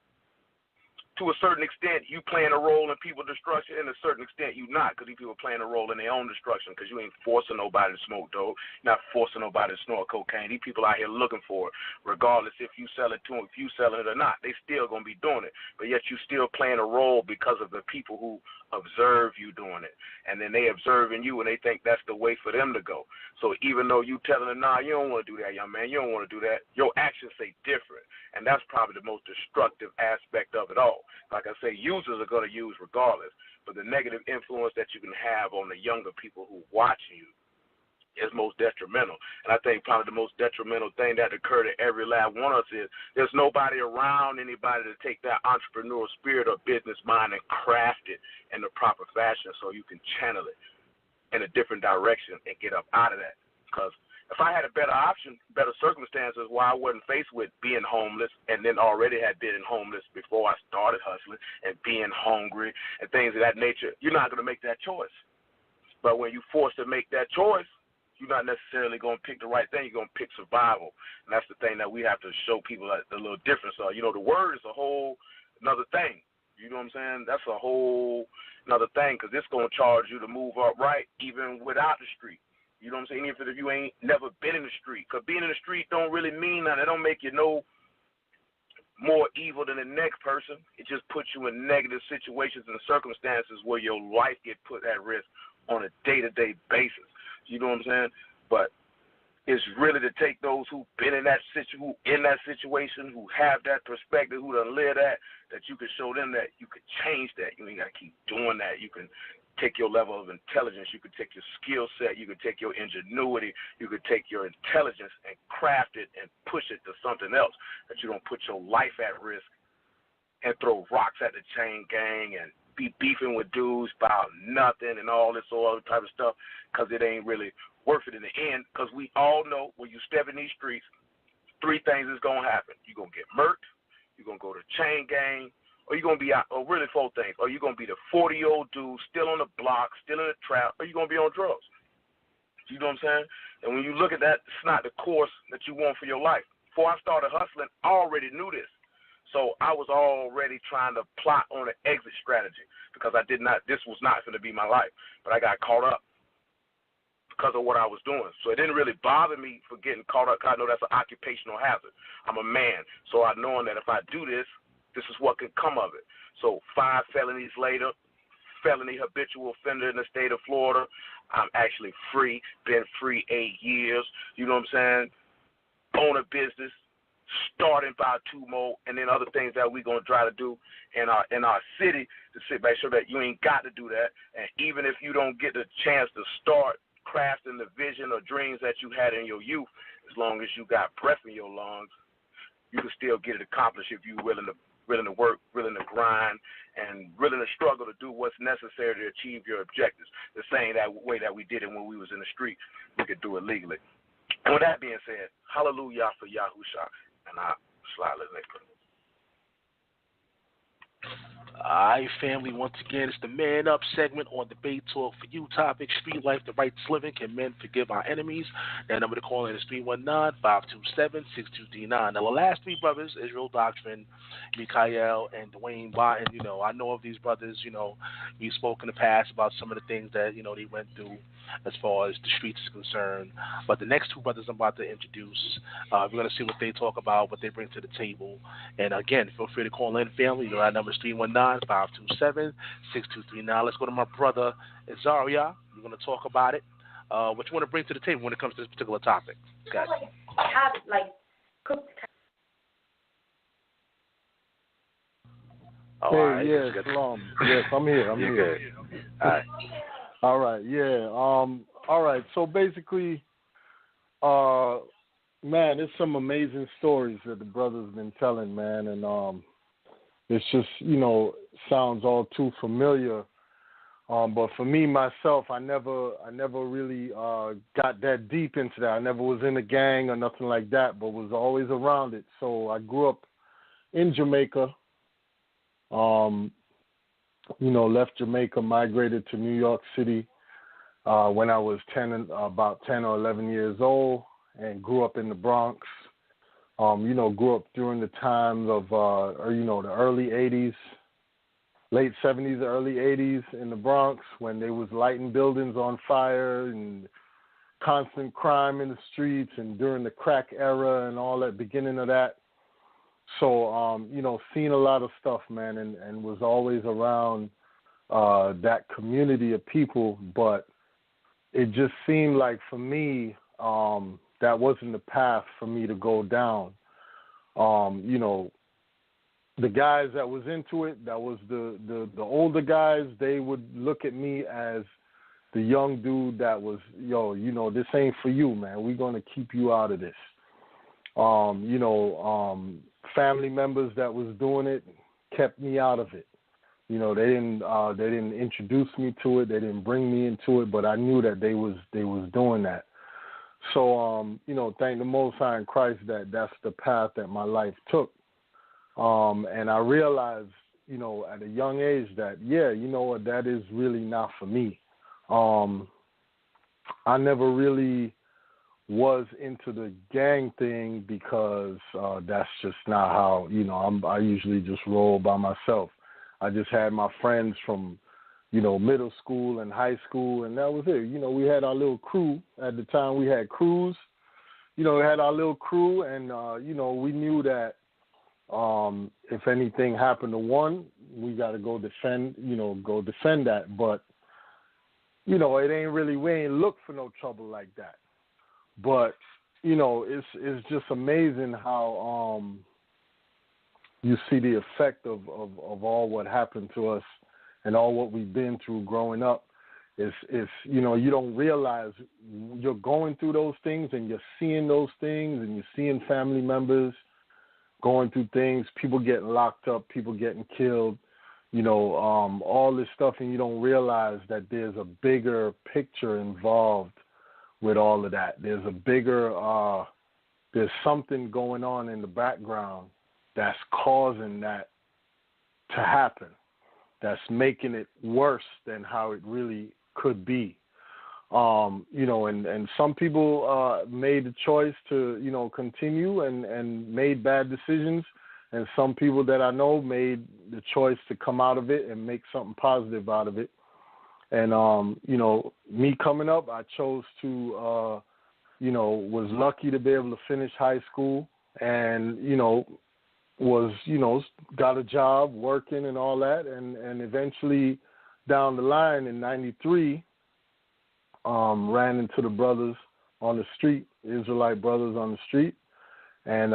to a certain extent, you playing a role in people's destruction, and to a certain extent, you not, because these people are playing a role in their own destruction, because you ain't forcing nobody to smoke dope, not forcing nobody to snort cocaine. These people out here looking for it, regardless if you sell it to them, if you selling it or not. They still going to be doing it, but yet you still playing a role because of the people who observe you doing it, and then they observing you, and they think that's the way for them to go. So even though you telling them, nah, you don't want to do that, young man, you don't want to do that, your actions say different, and that's probably the most destructive aspect of it all. Like I say, users are going to use regardless, but the negative influence that you can have on the younger people who watch you is most detrimental. And I think probably the most detrimental thing that occurred to every last one of us is there's nobody around anybody to take that entrepreneurial spirit or business mind and craft it in the proper fashion so you can channel it in a different direction and get up out of that. Because if I had a better option, better circumstances where I wasn't faced with being homeless and then already had been homeless before I started hustling and being hungry and things of that nature, you're not going to make that choice. But when you're forced to make that choice, you're not necessarily going to pick the right thing. You're going to pick survival. And that's the thing that we have to show people the little difference. The word is a whole another thing. You know what I'm saying? That's a whole another thing because it's going to charge you to move upright even without the street. You know what I'm saying? Even if you ain't never been in the street. Because being in the street don't really mean nothing. It don't make you no more evil than the next person. It just puts you in negative situations and circumstances where your life get put at risk on a day-to-day basis. You know what I'm saying? But it's really to take those who've been in that situation, who have that perspective, who done lived that you can show them that you could change that. You ain't got to keep doing that. You can take your level of intelligence, you could take your skill set, you could take your ingenuity, you could take your intelligence and craft it and push it to something else that you don't put your life at risk and throw rocks at the chain gang and be beefing with dudes about nothing and all this other type of stuff because it ain't really worth it in the end because we all know when you step in these streets, three things is going to happen. You're going to get murked, you're going to go to chain gang, or you're going to be out, or really four things. Or you're going to be the 40-year-old dude still on the block, still in the trap, or you're going to be on drugs. You know what I'm saying? And when you look at that, it's not the course that you want for your life. Before I started hustling, I already knew this. So I was already trying to plot on an exit strategy because this was not going to be my life. But I got caught up because of what I was doing. So it didn't really bother me for getting caught up because I know that's an occupational hazard. I'm a man. So I knowing that if I do this is what could come of it. So 5 felonies later, felony habitual offender in the state of Florida. I'm actually free, been free 8 years. You know what I'm saying? Own a business, starting by 2 more, and then other things that we're going to try to do in our city to make sure that you ain't got to do that. And even if you don't get the chance to start crafting the vision or dreams that you had in your youth, as long as you got breath in your lungs, you can still get it accomplished if you're willing to work, willing to grind, and willing to struggle to do what's necessary to achieve your objectives. The same way that we did it when we was in the street, we could do it legally. And with that being said, hallelujah for Yahusha, and I slide the next one. All right, family, once again, it's the Man Up segment on Debate Talk for You topic, Street Life, the Righteous Living, Can Men Forgive Our Enemies? That number to call in is 319-527-6239. Now, the last 3 brothers, Israel Doctrine, Mikael, and Dwayne Barton, I know of these brothers, we spoke in the past about some of the things that, they went through as far as the streets is concerned. But the next 2 brothers I'm about to introduce, we're going to see what they talk about, what they bring to the table. And again, feel free to call in, family. Our number is 319-527-6239. Let's go to my brother, Azaria. We're going to talk about it. What you want to bring to the table when it comes to this particular topic? Okay. Hey, right. Yes, Shalom. Yes, I'm here. You're here. Good. All right. All right, yeah. All right, so basically, man, there's some amazing stories that the brother's been telling, man, and it's just, sounds all too familiar. But for me, myself, I never really got that deep into that. I never was in a gang or nothing like that, but was always around it. So I grew up in Jamaica. Left Jamaica, migrated to New York City when I was about 10 or 11 years old, and grew up in the Bronx. Grew up during the times of, the early 80s, late 70s, early 80s in the Bronx when they was lighting buildings on fire and constant crime in the streets, and during the crack era and all that, beginning of that. So, seen a lot of stuff, man, and was always around that community of people. But it just seemed like for me, that wasn't the path for me to go down. The guys that was into it, that was the older guys, they would look at me as the young dude that was, this ain't for you, man. We're going to keep you out of this. Family members that was doing it kept me out of it. They didn't introduce me to it. They didn't bring me into it, but I knew that they was doing that. So, thank the Most High in Christ that that's the path that my life took. And I realized, at a young age that, that is really not for me. I never really was into the gang thing because that's just not how, I usually just roll by myself. I just had my friends from, middle school and high school, and that was it. We had our little crew. At the time, we had crews. We had our little crew, and, we knew that if anything happened to one, we got to go defend that. But, it ain't really, we ain't look for no trouble like that. But, it's just amazing how you see the effect of all what happened to us and all what we've been through growing up. It's you don't realize you're going through those things and you're seeing those things and you're seeing family members going through things, people getting locked up, people getting killed, all this stuff, and you don't realize that there's a bigger picture involved with all of that. There's a bigger, there's something going on in the background that's causing that to happen, that's making it worse than how it really could be. And some people made the choice to, continue and made bad decisions. And some people that I know made the choice to come out of it and make something positive out of it. And, me coming up, I chose to, was lucky to be able to finish high school and, got a job working and all that. And eventually down the line in 93, ran into the brothers on the street, Israelite brothers on the street, and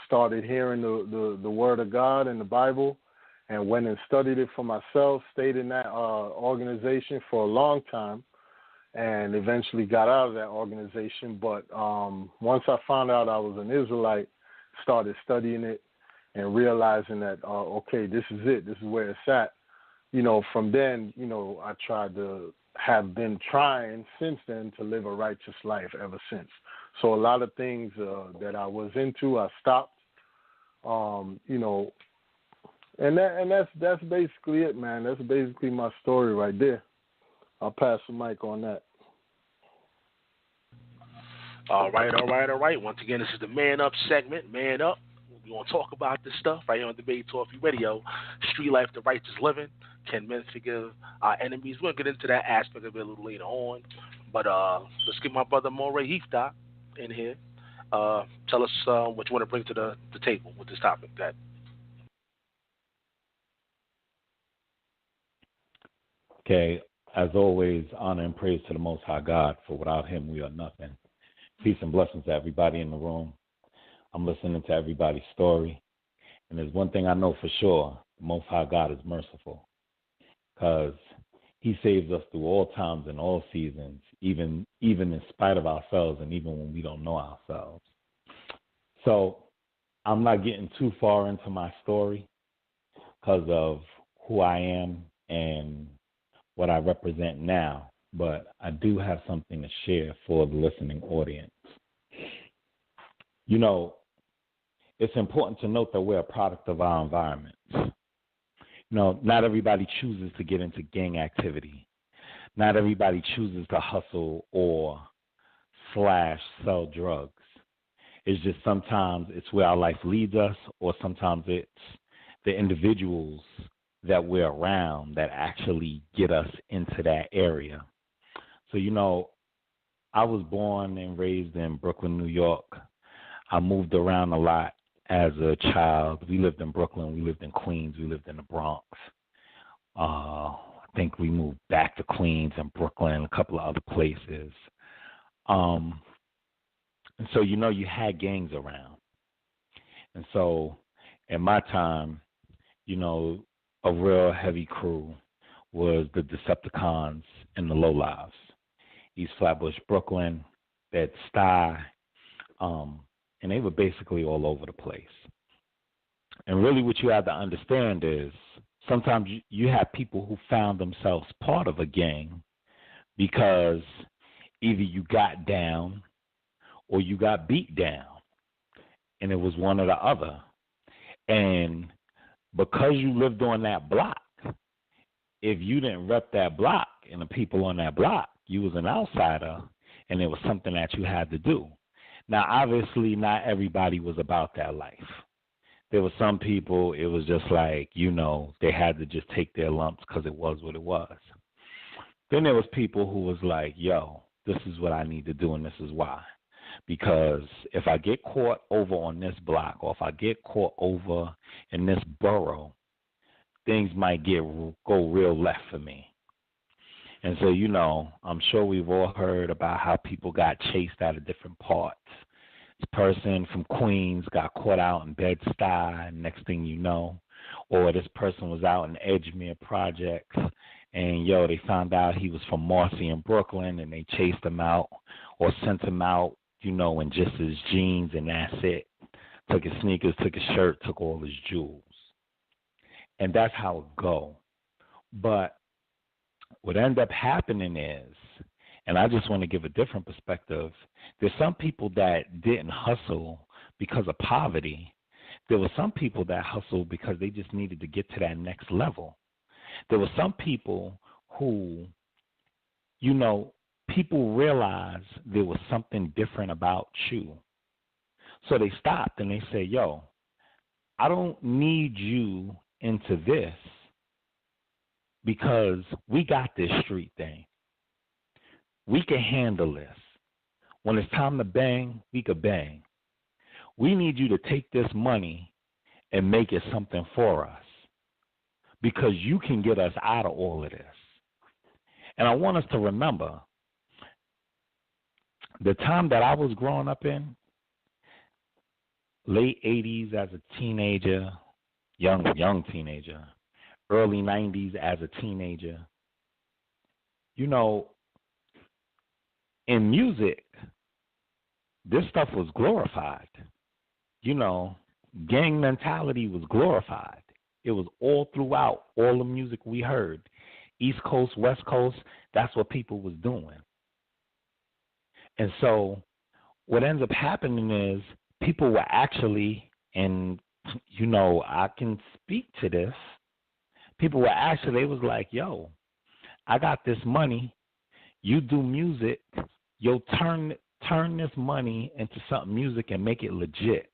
started hearing the word of God and the Bible, and went and studied it for myself, stayed in that organization for a long time, and eventually got out of that organization. But once I found out I was an Israelite, started studying it and realizing that, okay, this is it. This is where it's at. From then, I have been trying since then to live a righteous life ever since. So a lot of things that I was into, I stopped. And that's basically it, man. That's basically my story right there. I'll pass the mic on that. All right. Once again, this is the Man Up segment. Man Up. We're going to talk about this stuff right here on Debate Talk Radio. Street life, the righteous living. Can men forgive our enemies? We'll get into that aspect of it a little later on. But let's get my brother Moray Heath in here. Tell us what you want to bring to the table with this topic. That Okay, as always, honor and praise to the Most High God, for without him we are nothing. Peace and blessings to everybody in the room. I'm listening to everybody's story. And there's one thing I know for sure, the Most High God is merciful, because he saves us through all times and all seasons, even in spite of ourselves and even when we don't know ourselves. So I'm not getting too far into my story because of who I am and what I represent now, but I do have something to share for the listening audience. It's important to note that we're a product of our environment. Not everybody chooses to get into gang activity. Not everybody chooses to hustle or sell drugs. It's just sometimes it's where our life leads us, or sometimes it's the individuals that we're around that actually get us into that area. So, I was born and raised in Brooklyn, New York. I moved around a lot as a child. We lived in Brooklyn. We lived in Queens. We lived in the Bronx. I think we moved back to Queens and Brooklyn and a couple of other places. And so, you had gangs around. And so in my time, a real heavy crew was the Decepticons and the Lowlives. East Flatbush, Brooklyn, Bed-Stuy, and they were basically all over the place. And really what you have to understand is sometimes you have people who found themselves part of a gang because either you got down or you got beat down, and it was one or the other. And because you lived on that block, if you didn't rep that block and the people on that block, you was an outsider, and it was something that you had to do. Now, obviously, not everybody was about that life. There were some people, it was just like, they had to just take their lumps because it was what it was. Then there was people who was like, yo, this is what I need to do, and this is why. Because if I get caught over on this block, or if I get caught over in this borough, things might go real left for me. And so, I'm sure we've all heard about how people got chased out of different parts. This person from Queens got caught out in Bed-Stuy, and next thing you know, or this person was out in Edgemere Projects, and, they found out he was from Marcy in Brooklyn, and they chased him out or sent him out, in just his jeans, and that's it. Took his sneakers, took his shirt, took all his jewels. And that's how it go. But what ended up happening is, and I just want to give a different perspective, there's some people that didn't hustle because of poverty. There were some people that hustled because they just needed to get to that next level. There were some people who, people realized there was something different about you. So they stopped and they said, yo, I don't need you into this because we got this street thing. We can handle this. When it's time to bang, we could bang. We need you to take this money and make it something for us because you can get us out of all of this. And I want us to remember the time that I was growing up in, late 80s as a teenager, young teenager, early 90s as a teenager, in music, this stuff was glorified. Gang mentality was glorified. It was all throughout all the music we heard. East Coast, West Coast, that's what people was doing. And so what ends up happening is people were actually, and, I can speak to this, people were actually, they was like, yo, I got this money. You do music. Yo, turn this money into something music and make it legit.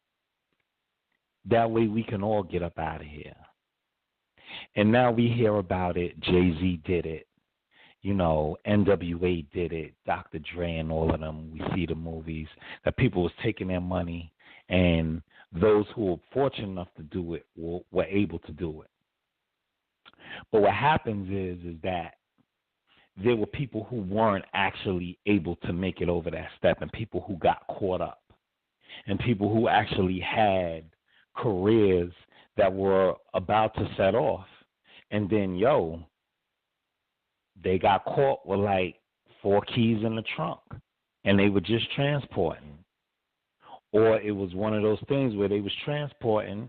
That way we can all get up out of here. And now we hear about it. Jay-Z did it. NWA did it. Dr. Dre and all of them. We see the movies that people was taking their money, and those who were fortunate enough to do it were able to do it. But what happens is that there were people who weren't actually able to make it over that step, and people who got caught up, and people who actually had careers that were about to set off. And then, they got caught with like 4 keys in the trunk, and they were just transporting. Or it was one of those things where they was transporting,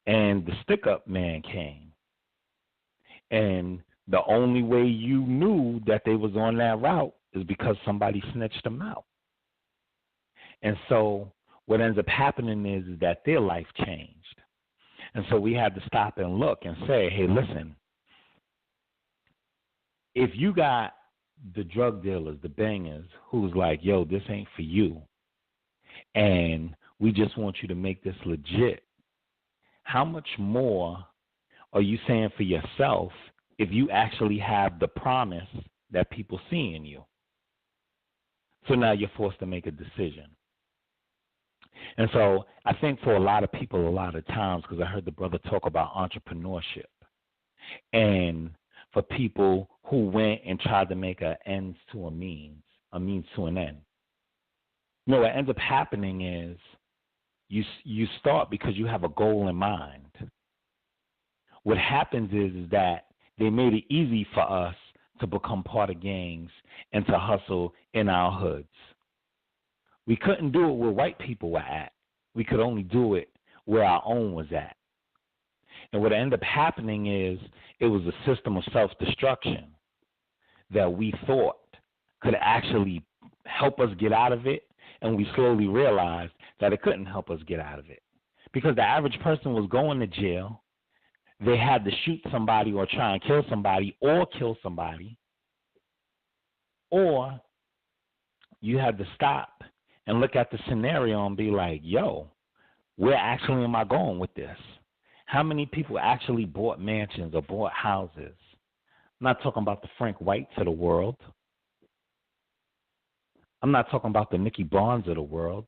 and the stick-up man came. And the only way you knew that they was on that route is because somebody snitched them out. And so what ends up happening is that their life changed. And so we had to stop and look and say, hey, listen, if you got the drug dealers, the bangers, who's like, yo, this ain't for you, and we just want you to make this legit, how much more are you saying for yourself if you actually have the promise that people see in you? So now you're forced to make a decision. And so I think for a lot of people, a lot of times, because I heard the brother talk about entrepreneurship, and for people who went and tried to make an ends to a means to an end. What ends up happening is you start because you have a goal in mind. What happens is that they made it easy for us to become part of gangs and to hustle in our hoods. We couldn't do it where white people were at. We could only do it where our own was at. And what ended up happening is it was a system of self-destruction that we thought could actually help us get out of it, and we slowly realized that it couldn't help us get out of it. Because the average person was going to jail. They had to shoot somebody or try and kill somebody or kill somebody. Or you had to stop and look at the scenario and be like, yo, where actually am I going with this? How many people actually bought mansions or bought houses? I'm not talking about the Frank Whites of the world. I'm not talking about the Nicky Barnes of the world.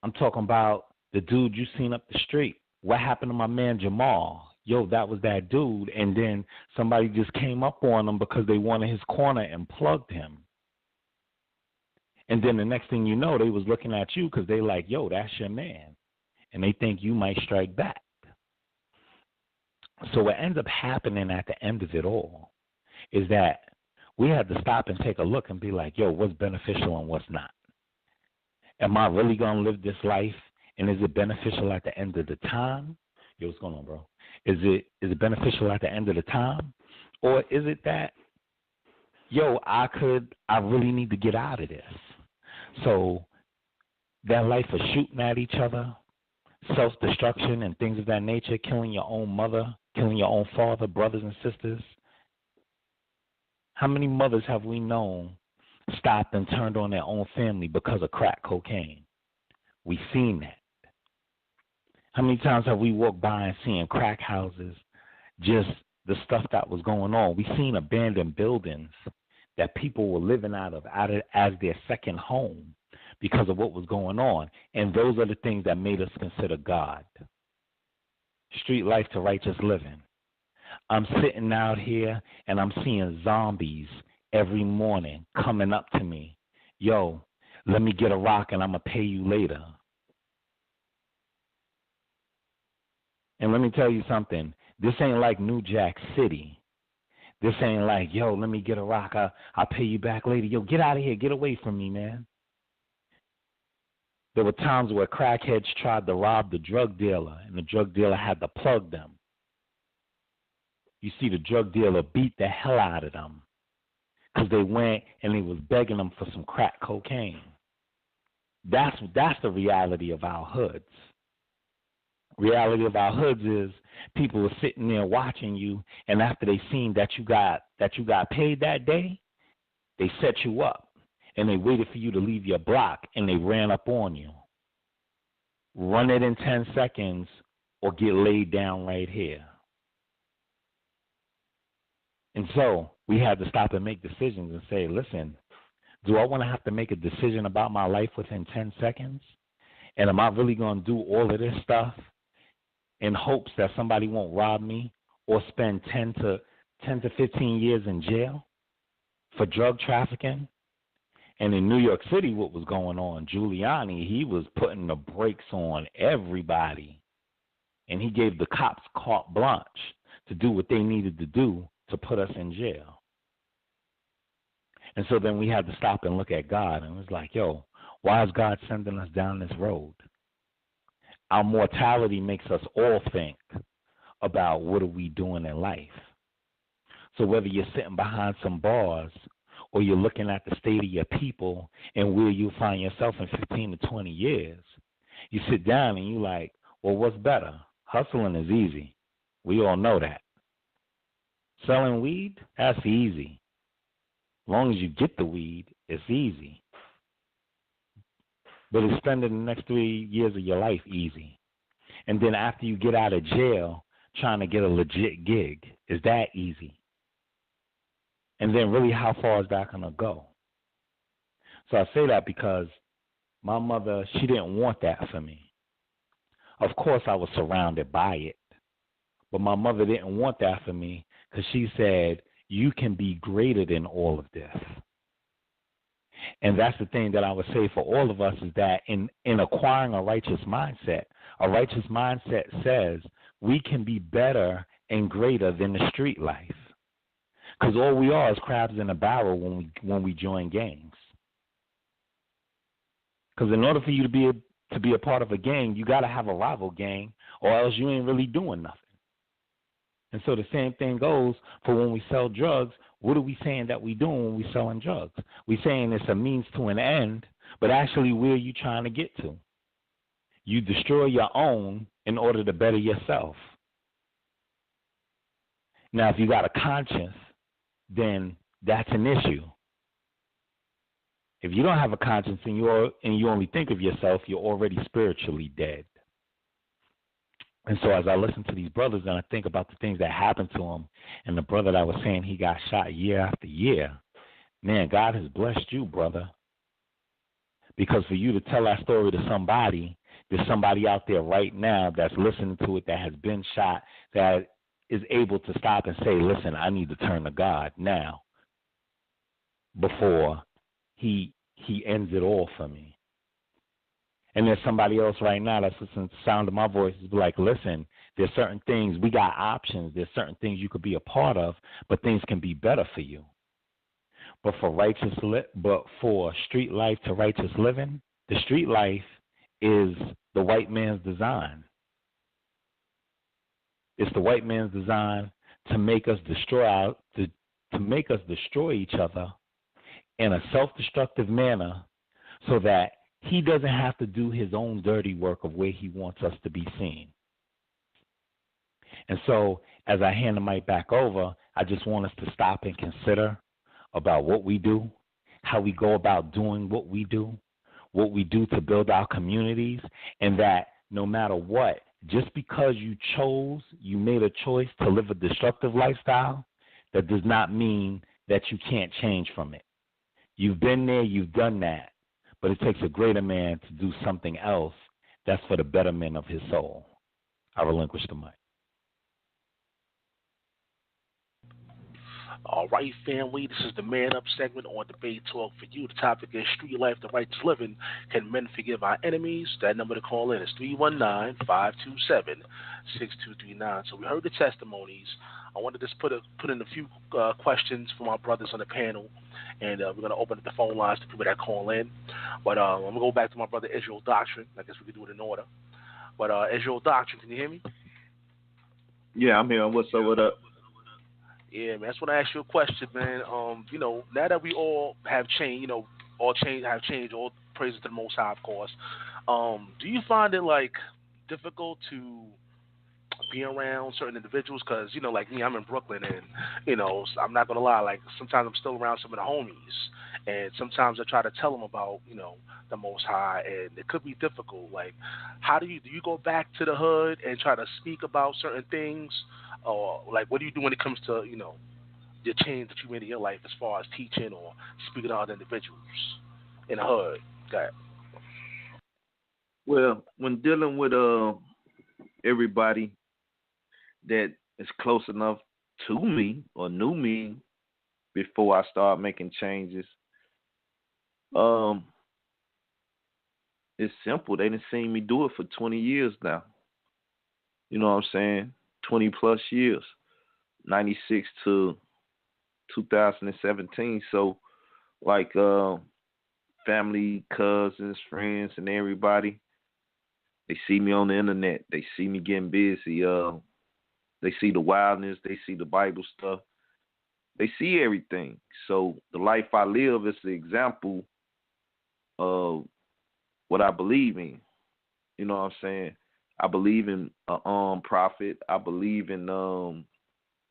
I'm talking about the dude you seen up the street. What happened to my man Jamal? Yo, that was that dude. And then somebody just came up on him because they wanted his corner and plugged him. And then the next thing you know, they was looking at you because they like, yo, that's your man. And they think you might strike back. So what ends up happening at the end of it all is that we had to stop and take a look and be like, yo, what's beneficial and what's not? Am I really going to live this life? And is it beneficial at the end of the time? Yo, what's going on, bro? Is it beneficial at the end of the time? Or is it that, yo, I really need to get out of this? So that life of shooting at each other, self-destruction and things of that nature, killing your own mother, killing your own father, brothers and sisters. How many mothers have we known stopped and turned on their own family because of crack cocaine? We've seen that. How many times have we walked by and seen crack houses, just the stuff that was going on? We've seen abandoned buildings that people were living out of as their second home because of what was going on. And those are the things that made us consider God. Street life to righteous living. I'm sitting out here and I'm seeing zombies every morning coming up to me. Yo, let me get a rock and I'm going to pay you later. And let me tell you something. This ain't like New Jack City. This ain't like, yo, let me get a rock. I'll pay you back later. Yo, get out of here. Get away from me, man. There were times where crackheads tried to rob the drug dealer, and the drug dealer had to plug them. You see the drug dealer beat the hell out of them because they went and they was begging them for some crack cocaine. That's the reality of our hoods. Reality of our hoods is people were sitting there watching you, and after they seen that you got paid that day, they set you up. And they waited for you to leave your block, and they ran up on you. Run it in 10 seconds or get laid down right here. And so we had to stop and make decisions and say, listen, do I want to have to make a decision about my life within 10 seconds? And am I really going to do all of this stuff in hopes that somebody won't rob me or spend 10 to 15 years in jail for drug trafficking? And in New York City, what was going on? Giuliani, he was putting the brakes on everybody. And he gave the cops carte blanche to do what they needed to do to put us in jail. And so then we had to stop and look at God. And it was like, yo, why is God sending us down this road? Our mortality makes us all think about what are we doing in life. So whether you're sitting behind some bars or you're looking at the state of your people and where you find yourself in 15 to 20 years, you sit down and you're like, well, what's better? Hustling is easy. We all know that. Selling weed, that's easy. As long as you get the weed, it's easy. But it's spending the next 3 years of your life easy. And then after you get out of jail, trying to get a legit gig, is that easy? And then really, how far is that going to go? So I say that because my mother, she didn't want that for me. Of course, I was surrounded by it. But my mother didn't want that for me because she said, you can be greater than all of this. And that's the thing that I would say for all of us is that in acquiring a righteous mindset says we can be better and greater than the street life. Because all we are is crabs in a barrel when we join gangs. Because in order for you to be a part of a gang, you got to have a rival gang, or else you ain't really doing nothing. And so the same thing goes for when we sell drugs. What are we saying that we doing when we selling drugs? We saying it's a means to an end, but actually where are you trying to get to? You destroy your own in order to better yourself. Now, if you got a conscience, then that's an issue. If you don't have a conscience and you only think of yourself, you're already spiritually dead. And so as I listen to these brothers and I think about the things that happened to them, and the brother that was saying he got shot year after year, man, God has blessed you, brother. Because for you to tell that story to somebody, there's somebody out there right now that's listening to it that has been shot, that is able to stop and say, listen, I need to turn to God now before he ends it all for me. And there's somebody else right now that's listening to the sound of my voice is like, listen, there's certain things, we got options. There's certain things you could be a part of, but things can be better for you. But for street life to righteous living, the street life is the white man's design. It's the white man's design to make us destroy each other in a self-destructive manner, so that he doesn't have to do his own dirty work of where he wants us to be seen. And so as I hand the mic back over, I just want us to stop and consider about what we do, how we go about doing what we do to build our communities, and that no matter what, just because you made a choice to live a destructive lifestyle, that does not mean that you can't change from it. You've been there, you've done that. But it takes a greater man to do something else that's for the betterment of his soul. I relinquish the mic. All right, family, this is the Man Up segment on Debate Talk for You. The topic is Street Life, the Righteous Living. Can men forgive our enemies? That number to call in is 319-527-6239. So we heard the testimonies. I wanted to just put in a few questions for my brothers on the panel, and we're going to open up the phone lines to people that call in. But I'm going to go back to my brother Israel Doctrine. I guess we could do it in order. But Israel Doctrine, can you hear me? Yeah, I'm here. What's up? What up? Yeah, man. That's when I asked you a question, man. Now that we all have changed, all praises to the Most High, of course. Do you find it difficult to be around certain individuals? Because like me, I'm in Brooklyn, and I'm not gonna lie. Sometimes I'm still around some of the homies, and sometimes I try to tell them about the Most High, and it could be difficult. How do you go back to the hood and try to speak about certain things? Or what do you do when it comes to the change that you made in your life as far as teaching or speaking to other individuals in the hood? Okay. Well, when dealing with everybody that is close enough to me or knew me before I start making changes, it's simple. They done seen me do it for 20 years now. You know what I'm saying? 20 plus years, 96 to 2017. So family, cousins, friends, and everybody, they see me on the internet. They see me getting busy. They see the wildness. They see the Bible stuff. They see everything. So the life I live is the example of what I believe in. You know what I'm saying? I believe in prophet. I believe in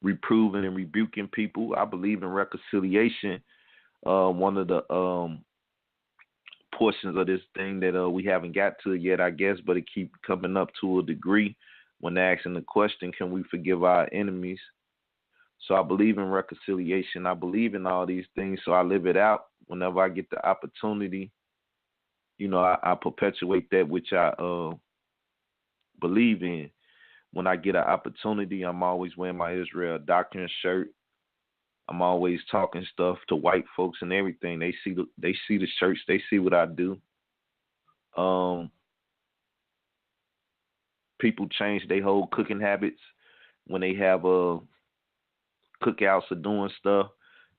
reproving and rebuking people. I believe in reconciliation. One of the portions of this thing that we haven't got to yet, I guess, but it keeps coming up to a degree when they're asking the question, can we forgive our enemies? So I believe in reconciliation. I believe in all these things, so I live it out whenever I get the opportunity. I perpetuate that which I believe in. When I get an opportunity, I'm always wearing my Israel Doctrine shirt. I'm always talking stuff to white folks and everything. They see the shirts. They see what I do. People change their whole cooking habits when they have cookouts or doing stuff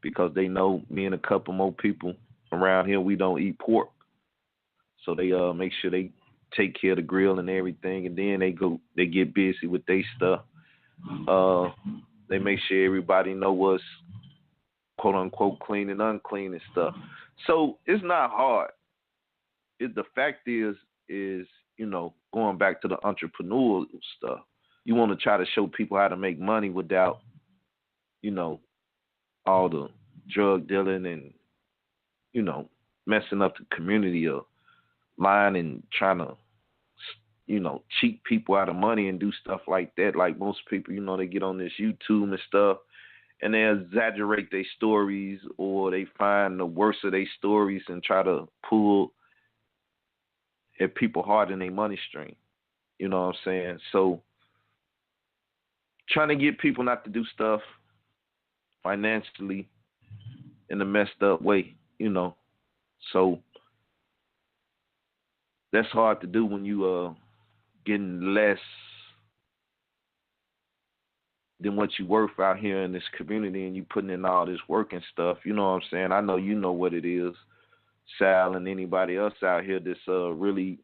because they know me and a couple more people around here, we don't eat pork. So they make sure they take care of the grill and everything, and then they get busy with their stuff. They make sure everybody know what's quote unquote clean and unclean and stuff. So it's not hard. The fact is going back to the entrepreneurial stuff. You want to try to show people how to make money without, all the drug dealing and, messing up the community or lying and trying to, cheat people out of money and do stuff like that. Like most people, they get on this YouTube and stuff and they exaggerate their stories, or they find the worst of their stories and try to pull at people hard in their money stream. You know what I'm saying? So trying to get people not to do stuff financially in a messed up way, So that's hard to do when you getting less than what you worth out here in this community and you putting in all this work and stuff. You know what I'm saying? I know you know what it is, Sal, and anybody else out here that's really,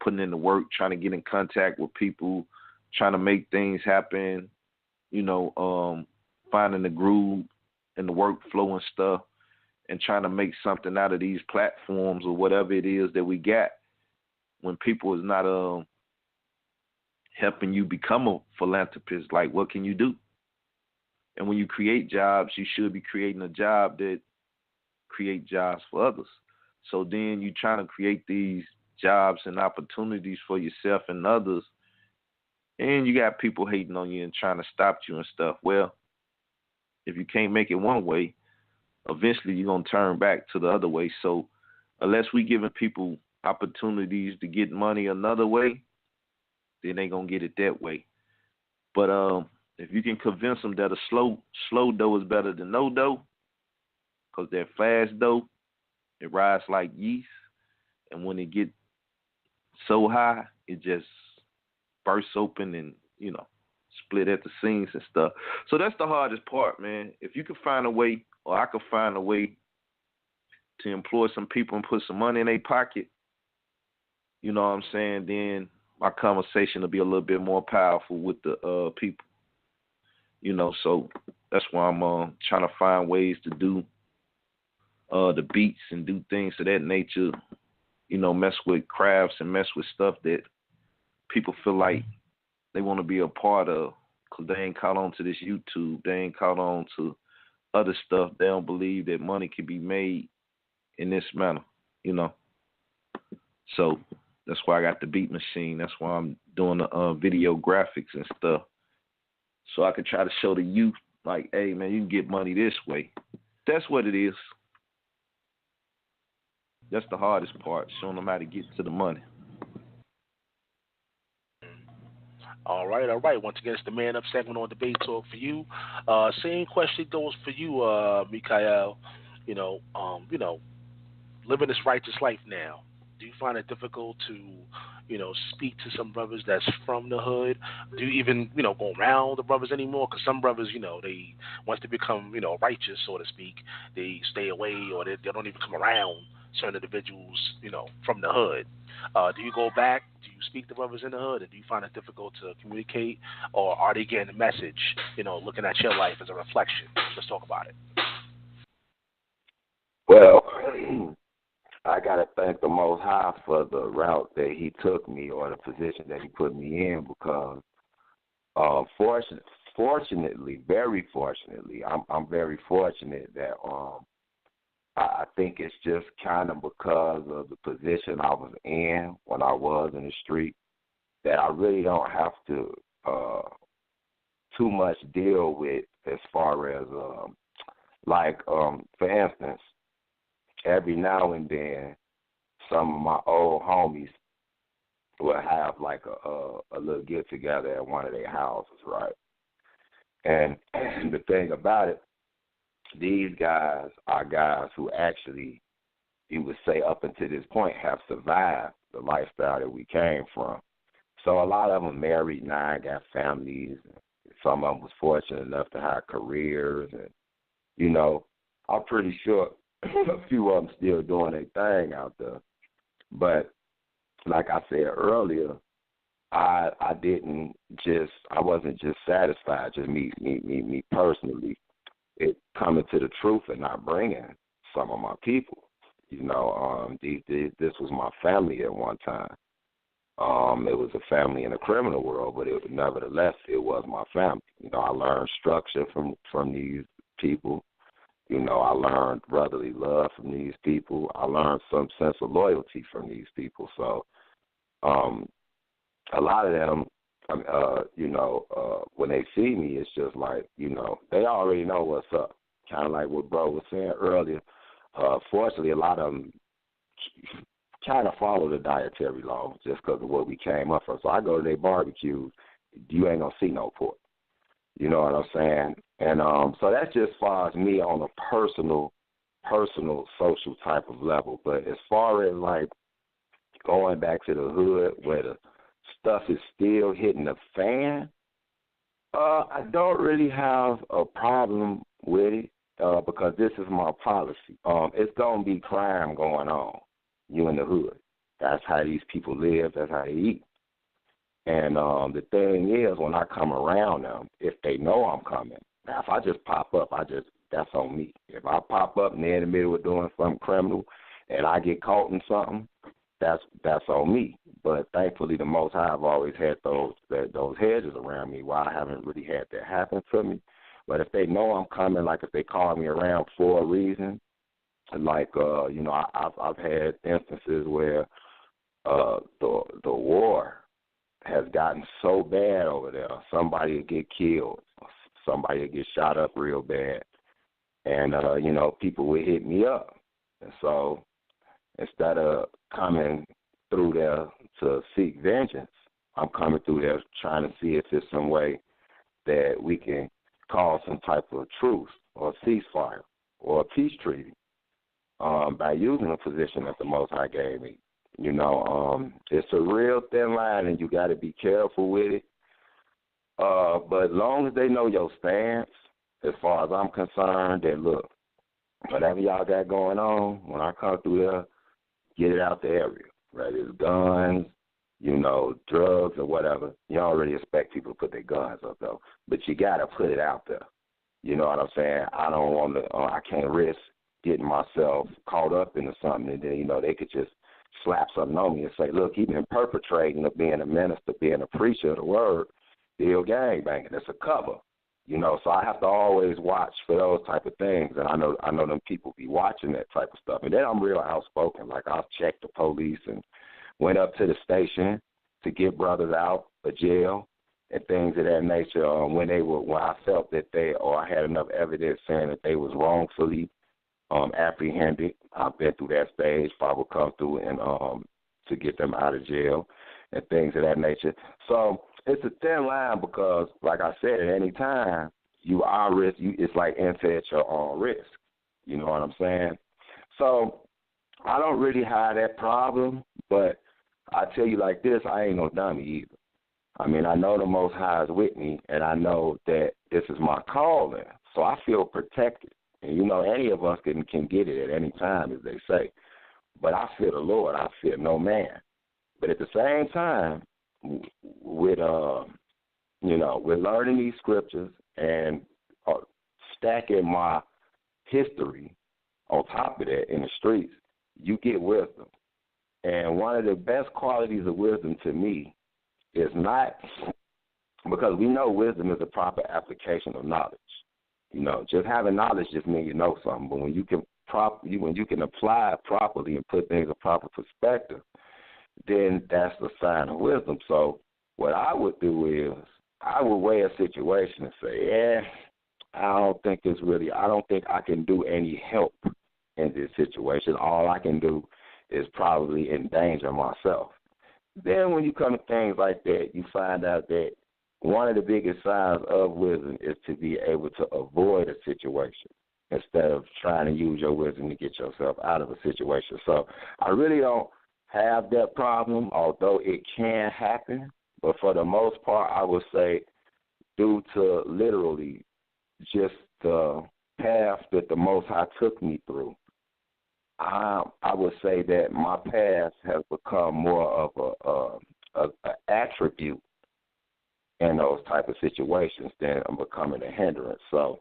putting in the work, trying to get in contact with people, trying to make things happen, finding the groove and the workflow and stuff, and trying to make something out of these platforms or whatever it is that we got. When people is not helping you become a philanthropist, like what can you do? And when you create jobs, you should be creating a job that create jobs for others. So then you trying to create these jobs and opportunities for yourself and others, and you got people hating on you and trying to stop you and stuff. Well, if you can't make it one way, eventually you're going to turn back to the other way. So unless we giving people opportunities to get money another way, then they going to get it that way. But if you can convince them that a slow dough is better than no dough, because that fast dough, it rises like yeast, and when it get so high, it just bursts open and, split at the seams and stuff. So that's the hardest part, man. If you can find a way, or I could find a way to employ some people and put some money in their pocket, you know what I'm saying, then my conversation will be a little bit more powerful with the people. So that's why I'm trying to find ways to do the beats and do things of that nature, mess with crafts and mess with stuff that people feel like they want to be a part of, because they ain't caught on to this YouTube. They ain't caught on to other stuff. They don't believe that money can be made in this manner, So that's why I got the beat machine. That's why I'm doing the video graphics and stuff. So I can try to show the youth, like, hey, man, you can get money this way. That's what it is. That's the hardest part, showing them how to get to the money. All right. Once again, it's the Man Up segment on Debate Talk for you. Same question goes for you, Mikael. Living this righteous life now. Do you find it difficult to, speak to some brothers that's from the hood? Do you even, go around the brothers anymore? Because some brothers, they once they become, righteous, so to speak, they stay away, or they don't even come around certain individuals, from the hood. Do you go back? Do you speak to brothers in the hood? And do you find it difficult to communicate? Or are they getting the message, looking at your life as a reflection? Let's talk about it. Well, I got to thank the Most High for the route that he took me, or the position that he put me in, because fortunately, very fortunately, I'm very fortunate that I think it's just kind of because of the position I was in when I was in the street, that I really don't have to too much deal with, as far as for instance, every now and then some of my old homies will have like a little get together at one of their houses, right? And the thing about it, these guys are guys who actually, you would say up until this point, have survived the lifestyle that we came from. So a lot of them married now, got families, some of them was fortunate enough to have careers, and I'm pretty sure a few of them still doing their thing out there. But like I said earlier, I wasn't just satisfied, just me personally, it coming to the truth and not bringing some of my people. This was my family at one time. It was a family in the criminal world, but nevertheless, it was my family. I learned structure from these people. I learned brotherly love from these people. I learned some sense of loyalty from these people. So, a lot of them, when they see me, it's just like, they already know what's up. Kind of like what bro was saying earlier. Fortunately, a lot of them kind of follow the dietary law just because of what we came up from. So I go to their barbecues, you ain't going to see no pork. You know what I'm saying? And so that's just as far as me on a personal, social type of level. But as far as, like, going back to the hood where the stuff is still hitting the fan, I don't really have a problem with it because this is my policy. It's going to be crime going on, you in the hood. That's how these people live. That's how they eat. And the thing is, when I come around them, if they know I'm coming, now if I just pop up, that's on me. If I pop up and they're in the middle of doing something criminal and I get caught in something, that's on me. But thankfully, the Most High, I've always had those hedges around me where I haven't really had that happen to me. But if they know I'm coming, like if they call me around for a reason, like I've had instances where the war has gotten so bad over there, somebody will get killed, somebody will get shot up real bad, and people will hit me up, and so instead of coming through there to seek vengeance, I'm coming through there trying to see if there's some way that we can cause some type of truce or ceasefire or a peace treaty by using a position that the Most High gave me. It's a real thin line, and you got to be careful with it. But as long as they know your stance, as far as I'm concerned, that look, whatever y'all got going on, when I come through there, get it out the area. Whether it's guns, drugs or whatever. You already expect people to put their guns up, though. But you got to put it out there. You know what I'm saying? I don't want to, I can't risk getting myself caught up into something, and then, they could just slap something on me and say, look, he been perpetrating of being a minister, being a preacher of the word, still gangbanging. It's a cover. So I have to always watch for those type of things, and I know them people be watching that type of stuff. And then I'm real outspoken. Like, I'll check the police and went up to the station to get brothers out of jail and things of that nature when I felt that I had enough evidence saying that they was wrongfully apprehended. I've been through that stage. I would come through and to get them out of jail and things of that nature. So it's a thin line because, like I said, at any time you are risk. It's like enter at your own risk. You know what I'm saying? So I don't really have that problem, but I tell you like this, I ain't no dummy either. I mean, I know the Most High is with me, and I know that this is my calling, so I feel protected. And, any of us can get it at any time, as they say. But I fear the Lord. I fear no man. But at the same time, with learning these scriptures and stacking my history on top of that in the streets, you get wisdom. And one of the best qualities of wisdom to me is not, because we know wisdom is a proper application of knowledge. Just having knowledge just means you know something. But when you can apply it properly and put things in proper perspective, then that's the sign of wisdom. So what I would do is I would weigh a situation and say, I don't think I can do any help in this situation. All I can do is probably endanger myself. Then when you come to things like that, you find out that one of the biggest signs of wisdom is to be able to avoid a situation instead of trying to use your wisdom to get yourself out of a situation. So I really don't have that problem, although it can happen. But for the most part, I would say due to literally just the path that the Most High took me through. I would say that my past has become more of a attribute in those type of situations than I'm becoming a hindrance. So,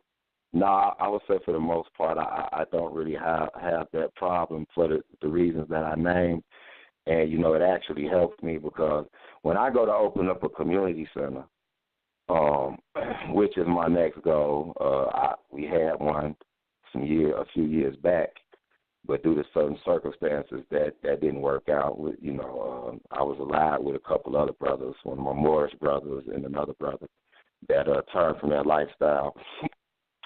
no, I would say for the most part, I don't really have that problem for the reasons that I named. And, it actually helps me because when I go to open up a community center, which is my next goal, we had one a few years back, but due to certain circumstances that didn't work out. I was allied with a couple other brothers, one of my Moorish brothers and another brother that turned from that lifestyle.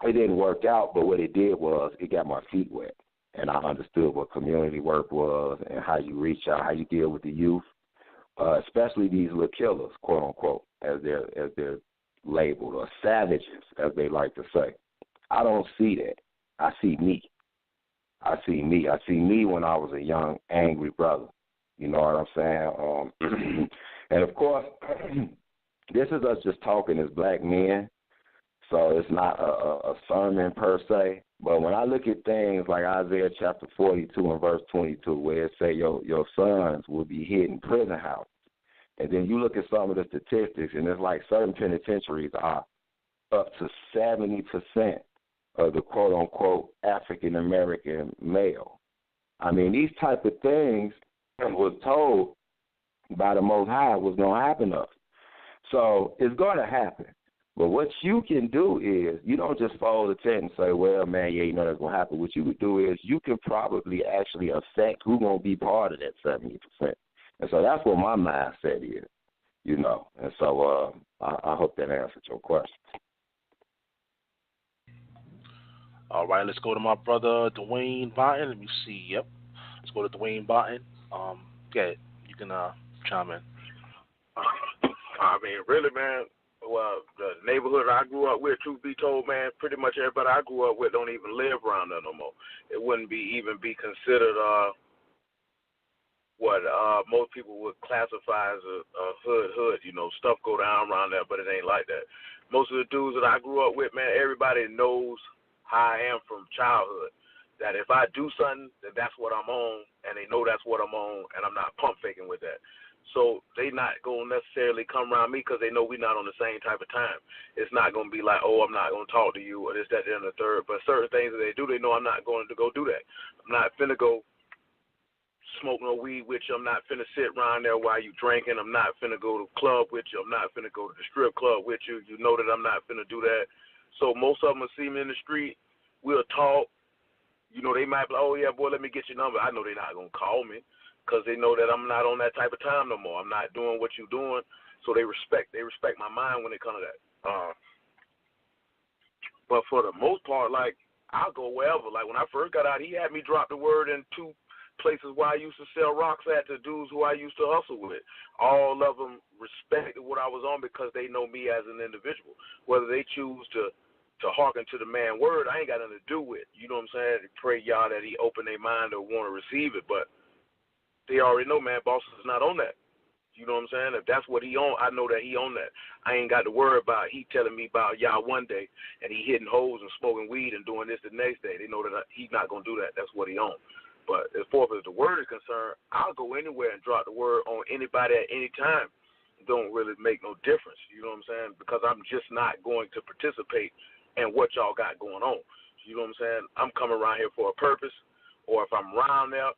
It didn't work out, but what it did was it got my feet wet, and I understood what community work was and how you reach out, how you deal with the youth, especially these little killers, quote unquote, as they're labeled, or savages, as they like to say. I don't see that. I see me. I see me when I was a young, angry brother. You know what I'm saying? And, of course, this is us just talking as black men, so it's not a sermon per se. But when I look at things like Isaiah chapter 42 and verse 22, where it say your sons will be hid in prison houses, and then you look at some of the statistics, and it's like certain penitentiaries are up to 70% of the quote-unquote African-American male. I mean, these type of things was told by the Most High was going to happen to us. So it's going to happen. But what you can do is you don't just fold the tent and say, well, man, yeah, that's going to happen. What you would do is you can probably actually affect who's going to be part of that 70%. And so that's what my mindset is, And so I hope that answered your question. All right, let's go to my brother Dwayne Barton. Let me see. Yep, let's go to Dwayne Barton. Yeah, you can chime in. I mean, really, man. Well, the neighborhood I grew up with, truth be told, man, pretty much everybody I grew up with don't even live around there no more. It wouldn't even be considered what most people would classify as a hood. Stuff go down around there, but it ain't like that. Most of the dudes that I grew up with, man, everybody knows how I am from childhood, that if I do something, then that's what I'm on, and they know that's what I'm on, and I'm not pump faking with that. So they not going to necessarily come around me because they know we're not on the same type of time. It's not going to be like, oh, I'm not going to talk to you or this, that, and the third. But certain things that they do, they know I'm not going to go do that. I'm not finna go smoke no weed with you. I'm not finna sit around there while you drinking. I'm not finna go to the club with you. I'm not finna go to the strip club with you. You know that I'm not finna do that. So most of them will see me in the street. We'll talk. They might be like, oh, yeah, boy, let me get your number. I know they're not going to call me because they know that I'm not on that type of time no more. I'm not doing what you're doing. So they respect my mind when it comes to that. But for the most part, like, I'll go wherever. Like, when I first got out, he had me drop the word in 2 places where I used to sell rocks at to dudes who I used to hustle with. All of them respected what I was on because they know me as an individual. Whether they choose to hearken to the man word, I ain't got nothing to do with. You know what I'm saying? Pray y'all that he open their mind or want to receive it, but they already know, man, boss is not on that. You know what I'm saying? If that's what he on, I know that he on that. I ain't got to worry about he telling me about y'all one day and he hitting hoes and smoking weed and doing this the next day. They know that he's not going to do that. That's what he on. But as far as the word is concerned, I'll go anywhere and drop the word on anybody at any time. It don't really make no difference. You know what I'm saying? Because I'm just not going to participate in what y'all got going on. You know what I'm saying? I'm coming around here for a purpose, or if I'm around there,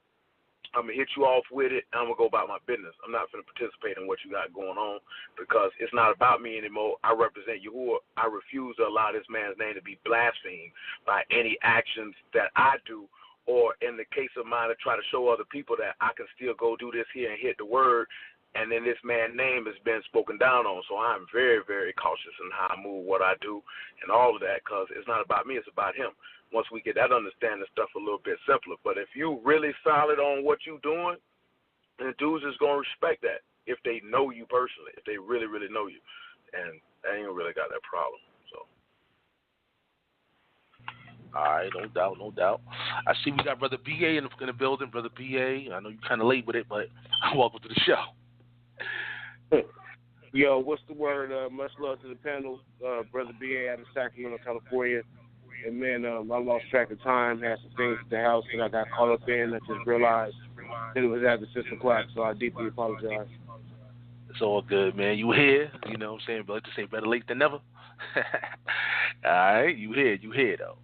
I'm going to hit you off with it, and I'm going to go about my business. I'm not going to participate in what you got going on because it's not about me anymore. I represent Yahuwah. I refuse to allow this man's name to be blasphemed by any actions that I do, or in the case of mine to try to show other people that I can still go do this here and hit the word, and then this man's name has been spoken down on. So I'm very, very cautious in how I move, what I do, and all of that, because it's not about me, it's about him. Once we get that understanding, stuff a little bit simpler. But if you really solid on what you doing, then dudes is going to respect that if they know you personally, if they really, really know you. And I ain't really got that problem. So. All right, no doubt. I see we got Brother B.A. in the building. Brother B.A., I know you're kind of late with it, but welcome to the show. Yo, what's the word? Much love to the panel. Brother B.A. out of Sacramento, California. And, man, I lost track of time. Had some things at the house that I got caught up in. I just realized that it was after 6 o'clock, so I deeply apologize. It's all good, man. You here, you know what I'm saying? But like to say, better late than never. All right, you here, though.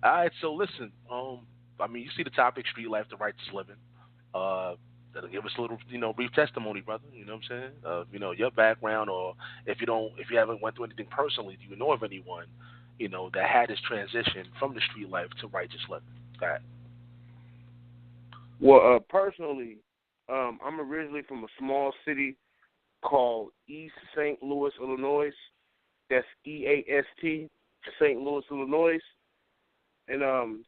All right, so listen, I mean, you see the topic, street life, the righteous living. That'll give us a little, brief testimony, brother. You know what I'm saying? Your background, or if you haven't went through anything personally, do you know of anyone, that had this transition from the street life to righteous living? Go ahead. Well, personally, I'm originally from a small city called East St. Louis, Illinois. That's EAST, St. Louis, Illinois. And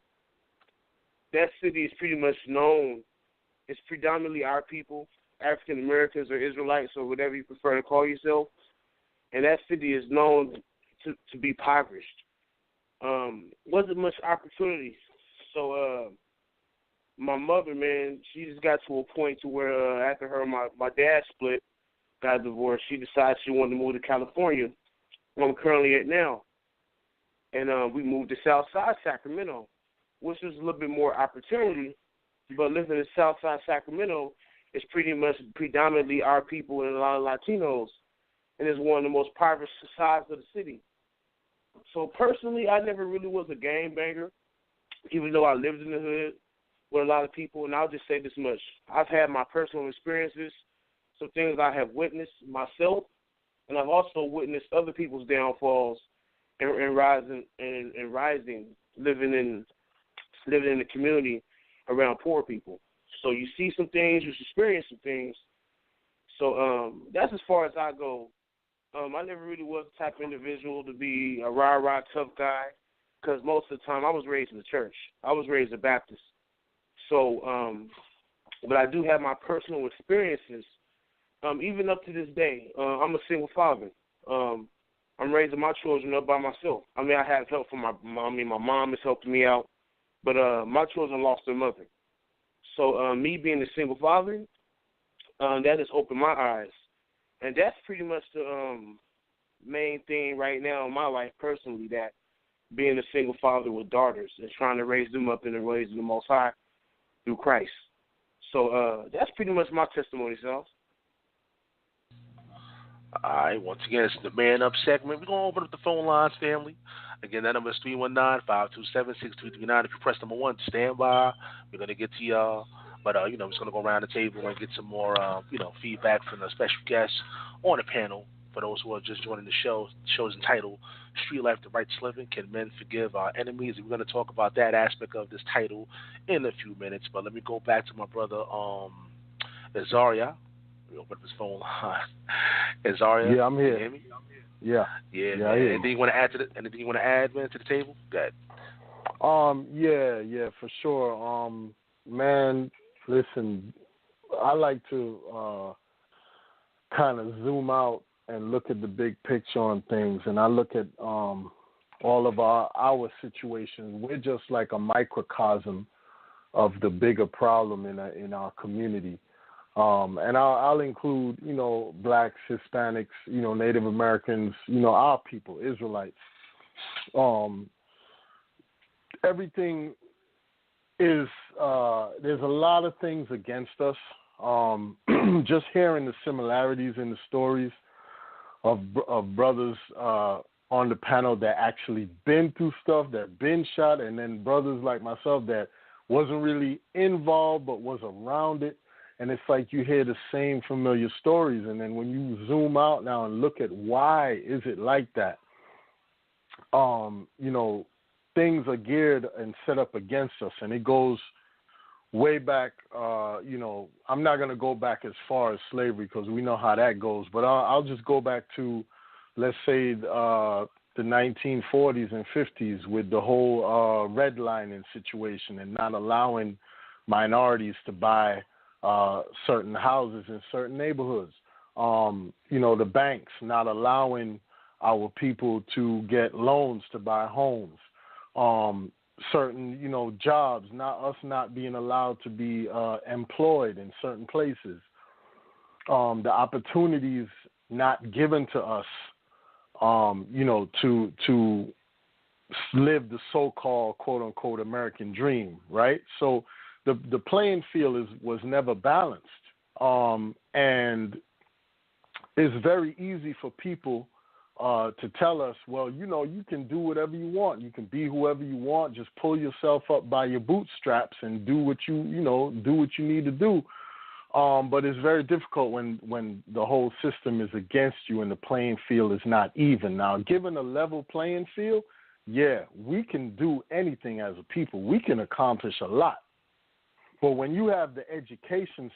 that city is pretty much known. It's predominantly our people, African Americans or Israelites or whatever you prefer to call yourself. And that city is known to be impoverished. Wasn't much opportunity. So my mother, man, she just got to a point to where after her my dad split, got divorced, she decided she wanted to move to California, where I'm currently at now. And we moved to Southside Sacramento, which was a little bit more opportunity. But living in Southside Sacramento is pretty much predominantly our people and a lot of Latinos, and it's one of the most impoverished sides of the city. So personally, I never really was a gangbanger, even though I lived in the hood with a lot of people. And I'll just say this much: I've had my personal experiences, some things I have witnessed myself, and I've also witnessed other people's downfalls and rising, living in the community around poor people. So you see some things, you experience some things. So that's as far as I go. I never really was the type of individual to be a rah-rah tough guy, because most of the time I was raised in the church. I was raised a Baptist. So, but I do have my personal experiences. Even up to this day, I'm a single father. I'm raising my children up by myself. I mean, I have help from my mom. I mean, my mom is helping me out. But my children lost their mother. So me being a single father, that has opened my eyes. And that's pretty much the main thing right now in my life personally, that being a single father with daughters and trying to raise them up in the ways of the Most High through Christ. So that's pretty much my testimony, Sal. All right, once again, it's the Man Up segment. We're going to open up the phone lines, family. Again, that number is 319-527-6239. If you press number 1, stand by. We're going to get to y'all. But, we're just going to go around the table and get some more, feedback from the special guests on the panel. For those who are just joining the show, the show is entitled Street Life, the Righteous Living, Can Men Forgive Our Enemies? And we're going to talk about that aspect of this title in a few minutes. But let me go back to my brother, Azaria. We open up his phone line. Azaria, yeah, I'm here. You hear me? Yeah. Yeah, man. Anything you want to add anything you want to add, man, to the table? Go ahead. Yeah, for sure. Man, listen, I like to kind of zoom out and look at the big picture on things, and I look at all of our situations. We're just like a microcosm of the bigger problem in our community. And I'll include, blacks, Hispanics, Native Americans, our people, Israelites. Everything is, there's a lot of things against us. Just hearing the similarities in the stories of brothers on the panel that actually been through stuff, that been shot, and then brothers like myself that wasn't really involved but was around it. And it's like you hear the same familiar stories. And then when you zoom out now and look at why is it like that, things are geared and set up against us. And it goes way back, I'm not going to go back as far as slavery because we know how that goes. But I'll just go back to, let's say, the 1940s and 50s with the whole redlining situation and not allowing minorities to buy certain houses in certain neighborhoods. The banks not allowing our people to get loans to buy homes. Certain, jobs, not being allowed to be employed in certain places. The opportunities not given to us, to live the so-called quote-unquote American dream, right? So the playing field was never balanced, and it's very easy for people to tell us, well, you can do whatever you want, you can be whoever you want, just pull yourself up by your bootstraps and do what you need to do. But it's very difficult when the whole system is against you and the playing field is not even. Now, given a level playing field, yeah, we can do anything as a people. We can accomplish a lot. But when you have the educational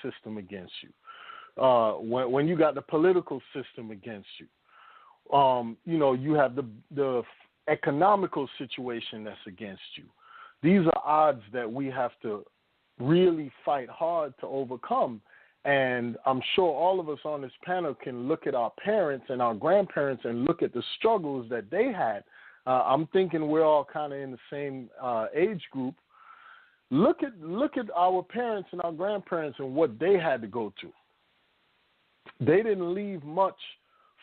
system against you, when you got the political system against you, you have the economical situation that's against you. These are odds that we have to really fight hard to overcome. And I'm sure all of us on this panel can look at our parents and our grandparents and look at the struggles that they had. I'm thinking we're all kind of in the same age group. Look at our parents and our grandparents and what they had to go through. They didn't leave much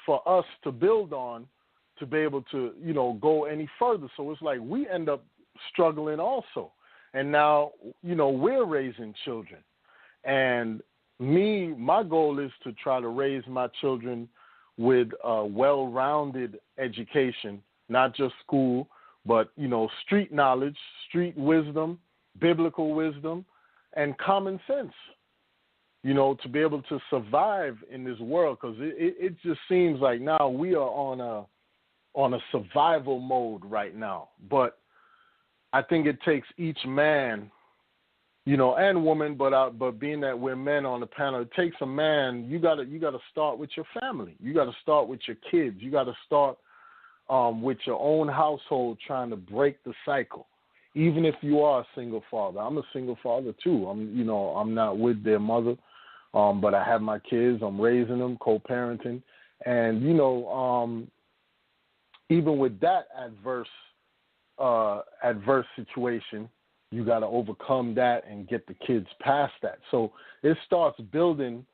for us to build on to be able to, go any further. So it's like we end up struggling also. And now, we're raising children. And my goal is to try to raise my children with a well-rounded education, not just school, but, street knowledge, street wisdom, biblical wisdom, and common sense, to be able to survive in this world. Because it just seems like now we are on a survival mode right now. But I think it takes each man, and woman, but being that we're men on the panel, it takes a man. You gotta start with your family. You gotta start with your kids. You gotta start with your own household, trying to break the cycle. Even if you are a single father, I'm a single father too. I'm not with their mother, but I have my kids. I'm raising them, co-parenting, and even with that adverse situation, you got to overcome that and get the kids past that. So it starts building,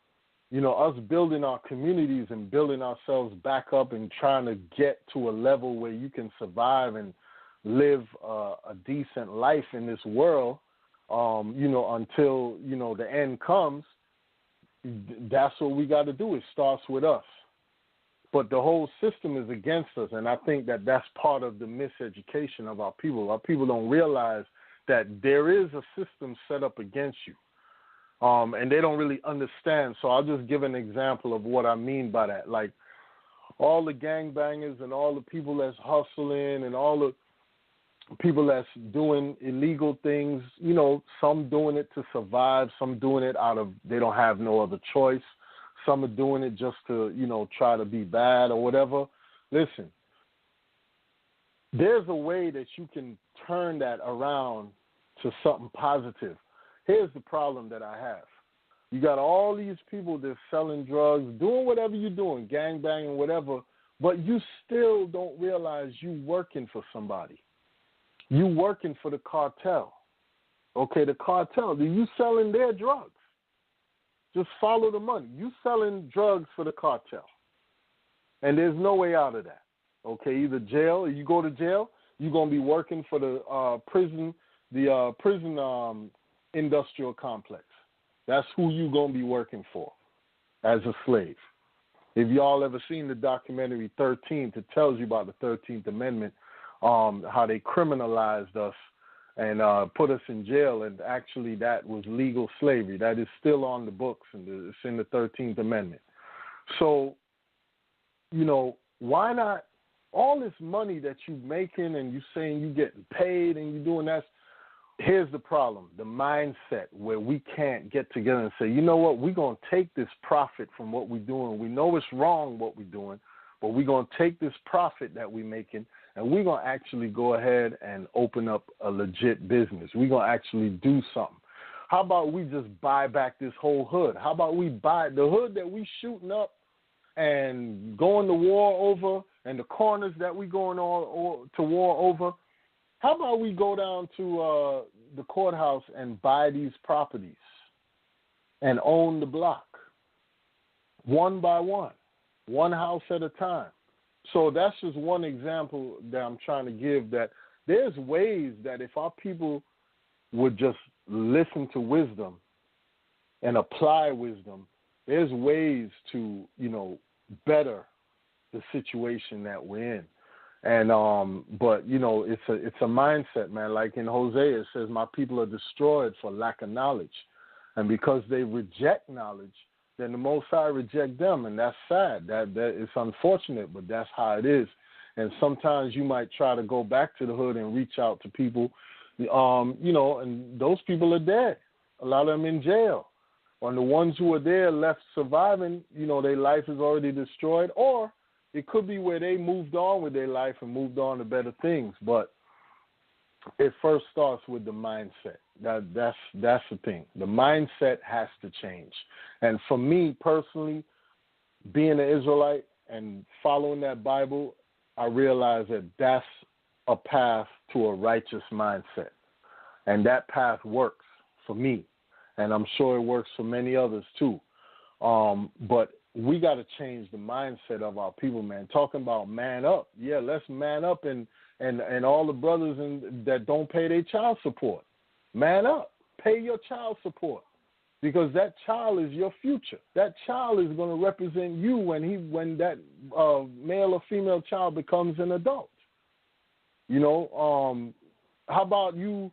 us building our communities and building ourselves back up and trying to get to a level where you can survive and live a decent life in this world, until, the end comes. That's what we got to do. It starts with us. But the whole system is against us, and I think that that's part of the miseducation of our people. Our people don't realize that there is a system set up against you, and they don't really understand. So I'll just give an example of what I mean by that. Like all the gangbangers and all the people that's hustling and all the people that's doing illegal things, some doing it to survive, some doing it out of they don't have no other choice. Some are doing it just to, try to be bad or whatever. Listen, there's a way that you can turn that around to something positive. Here's the problem that I have. You got all these people that's selling drugs, doing whatever you're doing, gangbanging, whatever, but you still don't realize you working for somebody. You working for the cartel. Okay, the cartel, you selling their drugs. Just follow the money. You selling drugs for the cartel. And there's no way out of that. Okay, either jail, you go to jail, you're going to be working for the prison industrial complex. That's who you're going to be working for as a slave. If y'all ever seen the documentary 13th, it tells you about the 13th Amendment, how they criminalized us and put us in jail, and actually that was legal slavery. That is still on the books, and it's in the 13th Amendment. So, why not all this money that you're making and you saying you getting paid and you doing that? Here's the problem, the mindset where we can't get together and say, you know what, we're going to take this profit from what we're doing. We know it's wrong what we're doing, but we're going to take this profit that we're making and we're going to actually go ahead and open up a legit business. We're going to actually do something. How about we just buy back this whole hood? How about we buy the hood that we shooting up and going to war over and the corners that we going on to war over? How about we go down to the courthouse and buy these properties and own the block? one by one house at a time. So that's just one example that I'm trying to give, that there's ways that if our people would just listen to wisdom and apply wisdom, there's ways to, better the situation that we're in. And but it's a mindset, man. Like in Hosea, it says, "My people are destroyed for lack of knowledge," and because they reject knowledge, then the Most High reject them, and that's sad. That it's unfortunate, but that's how it is. And sometimes you might try to go back to the hood and reach out to people, and those people are dead. A lot of them in jail. And the ones who are there left surviving, their life is already destroyed, or it could be where they moved on with their life and moved on to better things. But it first starts with the mindset. That's the thing. The mindset has to change. And for me personally, being an Israelite and following that Bible, I realize that that's a path to a righteous mindset. And that path works for me. And I'm sure it works for many others too. But we got to change the mindset of our people, man. Talking about man up. Yeah, let's man up and all the brothers that don't pay their child support. Man up. Pay your child support. Because that child is your future. That child is going to represent you when that male or female child becomes an adult. How about you,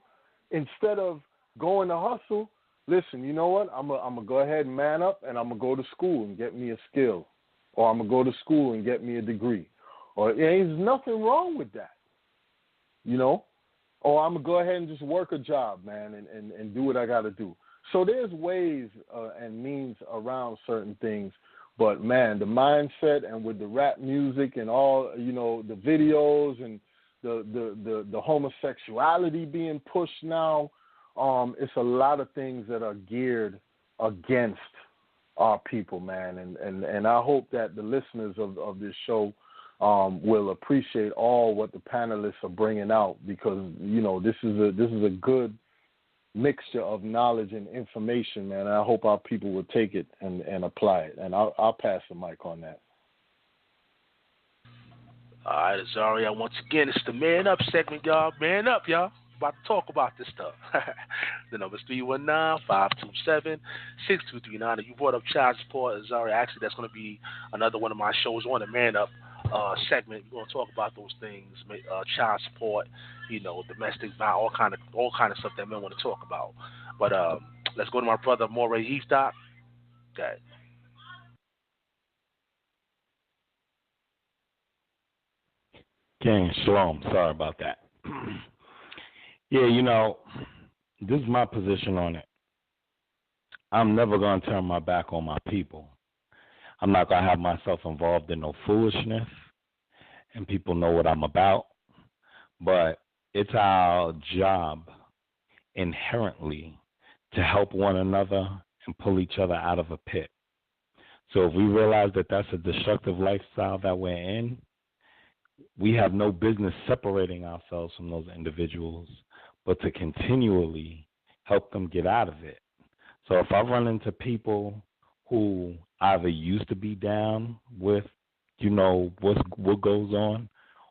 instead of going to hustle, listen, you know what? I'm going to go ahead and man up, and I'm going to go to school and get me a skill. Or I'm going to go to school and get me a degree. Or there's nothing wrong with that, Or I'm going to go ahead and just work a job, man, and do what I got to do. So there's ways and means around certain things. But, man, the mindset and with the rap music and all, the videos and the homosexuality being pushed now, it's a lot of things that are geared against our people, man. And I hope that the listeners of this show will appreciate all what the panelists are bringing out, because, this is a good mixture of knowledge and information, man. And I hope our people will take it and apply it. And I'll pass the mic on that. All right, Azaria, once again, it's the Man Up segment, y'all. Man up, y'all. About to talk about this stuff. The number's 319-527-6239. And you brought up child support, Azaria. Actually, that's going to be another one of my shows on the Man Up segment. We're going to talk about those things, child support, domestic violence, all kind of stuff that men want to talk about. But let's go to my brother, Moray Heathdock. Okay. King Shalom. Sorry about that. Yeah, this is my position on it. I'm never going to turn my back on my people. I'm not going to have myself involved in no foolishness, and people know what I'm about. But it's our job inherently to help one another and pull each other out of a pit. So if we realize that that's a destructive lifestyle that we're in, we have no business separating ourselves from those individuals, but to continually help them get out of it. So if I run into people who either used to be down with, what goes on,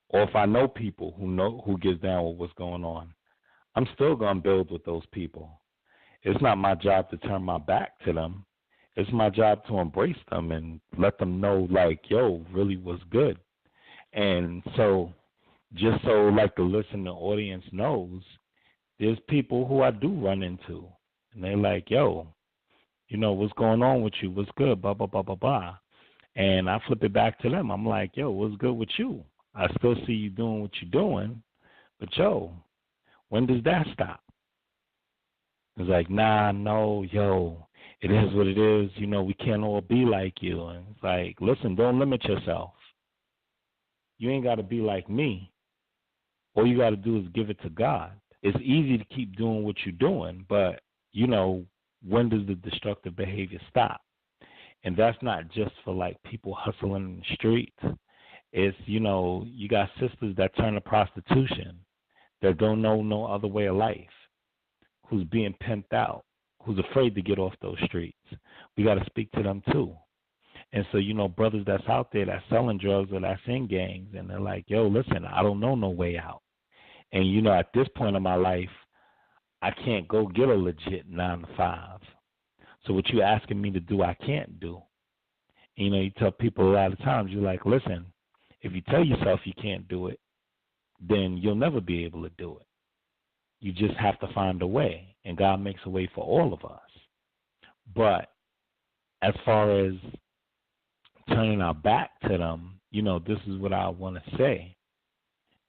or if I know people who gets down with what's going on, I'm still going to build with those people. It's not my job to turn my back to them. It's my job to embrace them and let them know, really what's good. And so, just so the listening audience knows, there's people who I do run into, and they're like, what's going on with you? What's good? Blah, blah, blah, blah, blah. And I flip it back to them. I'm like, what's good with you? I still see you doing what you're doing, but when does that stop? It's like, no, it is what it is. We can't all be like you. And it's like, listen, don't limit yourself. You ain't got to be like me. All you got to do is give it to God. It's easy to keep doing what you're doing, but, when does the destructive behavior stop? And that's not just for, people hustling in the streets. It's, you got sisters that turn to prostitution, that don't know no other way of life, who's being pimped out, who's afraid to get off those streets. We got to speak to them, too. And so, brothers that's out there that's selling drugs or that's in gangs, and they're like, yo, listen, I don't know no way out. And, at this point in my life, I can't go get a legit 9 to 5. So what you asking me to do, I can't do. And, you tell people a lot of times, you're like, listen, if you tell yourself you can't do it, then you'll never be able to do it. You just have to find a way, and God makes a way for all of us. But as far as turning our back to them, this is what I want to say.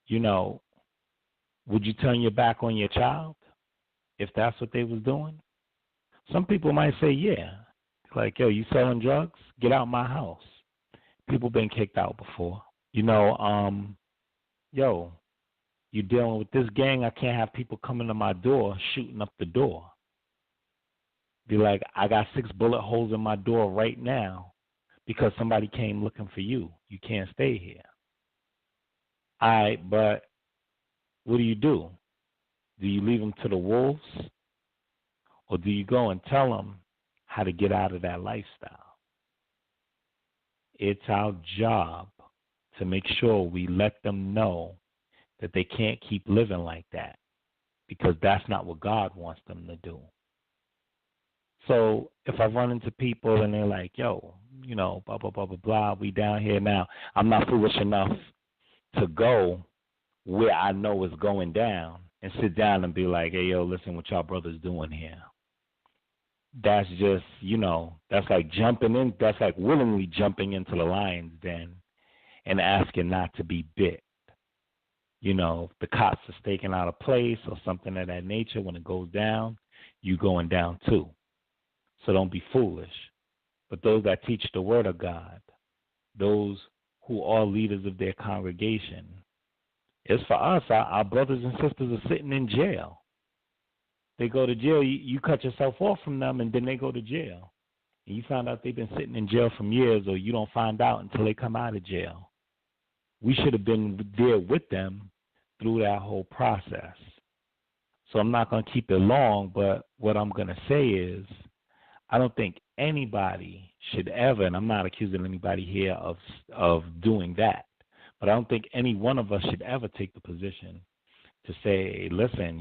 Would you turn your back on your child if that's what they was doing? Some people might say, yeah. Like, yo, you selling drugs? Get out my house. People been kicked out before. Yo, you dealing with this gang, I can't have people coming to my door shooting up the door. Be like, I got 6 bullet holes in my door right now because somebody came looking for you. You can't stay here. All right, but what do? Do you leave them to the wolves, or do you go and tell them how to get out of that lifestyle? It's our job to make sure we let them know that they can't keep living like that, because that's not what God wants them to do. So if I run into people and they're like, yo, blah, blah, blah, blah, blah, we down here now, I'm not foolish enough to go where I know it's going down and sit down and be like, hey, yo, listen, what y'all brothers doing here? That's just, that's like that's like willingly jumping into the lion's den and asking not to be bit. If the cops are staking out a place or something of that nature, when it goes down, you going down too. So don't be foolish. But those that teach the word of God, those who are leaders of their congregation, it's for us. Our brothers and sisters are sitting in jail. They go to jail. You cut yourself off from them, and then they go to jail. And you find out they've been sitting in jail for years, or you don't find out until they come out of jail. We should have been there with them through that whole process. So I'm not going to keep it long, but what I'm going to say is I don't think anybody should ever, and I'm not accusing anybody here of doing that, but I don't think any one of us should ever take the position to say, listen,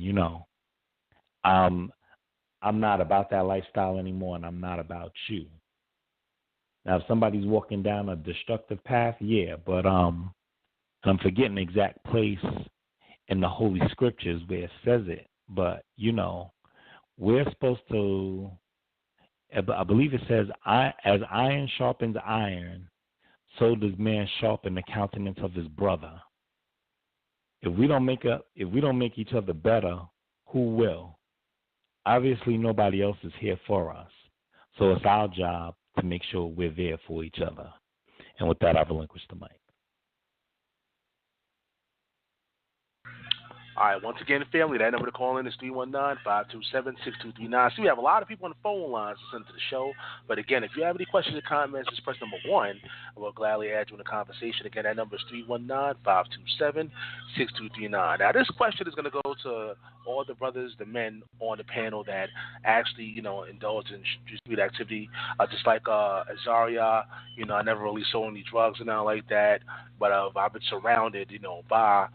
I'm not about that lifestyle anymore, and I'm not about you. Now, if somebody's walking down a destructive path, yeah, but I'm forgetting the exact place in the Holy Scriptures where it says it. But, we're supposed to, I believe it says, as iron sharpens iron, so does man sharpen the countenance of his brother. If we don't make each other better, who will? Obviously, nobody else is here for us. So it's our job to make sure we're there for each other. And with that, I relinquish the mic. All right, once again, family, that number to call in is 319-527-6239. See, we have a lot of people on the phone lines listening to the show. But again, if you have any questions or comments, just press number 1, and we'll gladly add you in the conversation. Again, that number is 319-527-6239. Now, this question is going to go to all the brothers, the men on the panel that actually, indulge in street activity. Just like Azaria, I never really sold any drugs and nothing like that. But I've been surrounded, by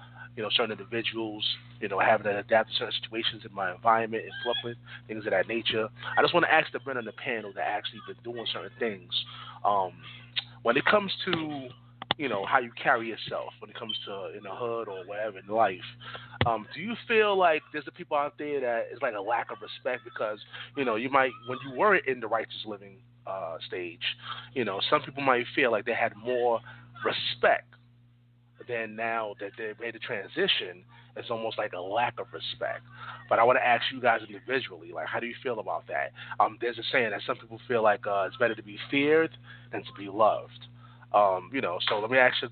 certain individuals, having to adapt to certain situations in my environment in Brooklyn, things of that nature. I just want to ask the men on the panel that actually been doing certain things. When it comes to, how you carry yourself, when it comes to in the hood or wherever in life, do you feel like there's the people out there that is like a lack of respect because, you might, when you were in the righteous living stage, some people might feel like they had more respect. Then now that they've made the transition, it's almost like a lack of respect. But I want to ask you guys individually, like, how do you feel about that? There's a saying that some people feel like it's better to be feared than to be loved. So let me ask the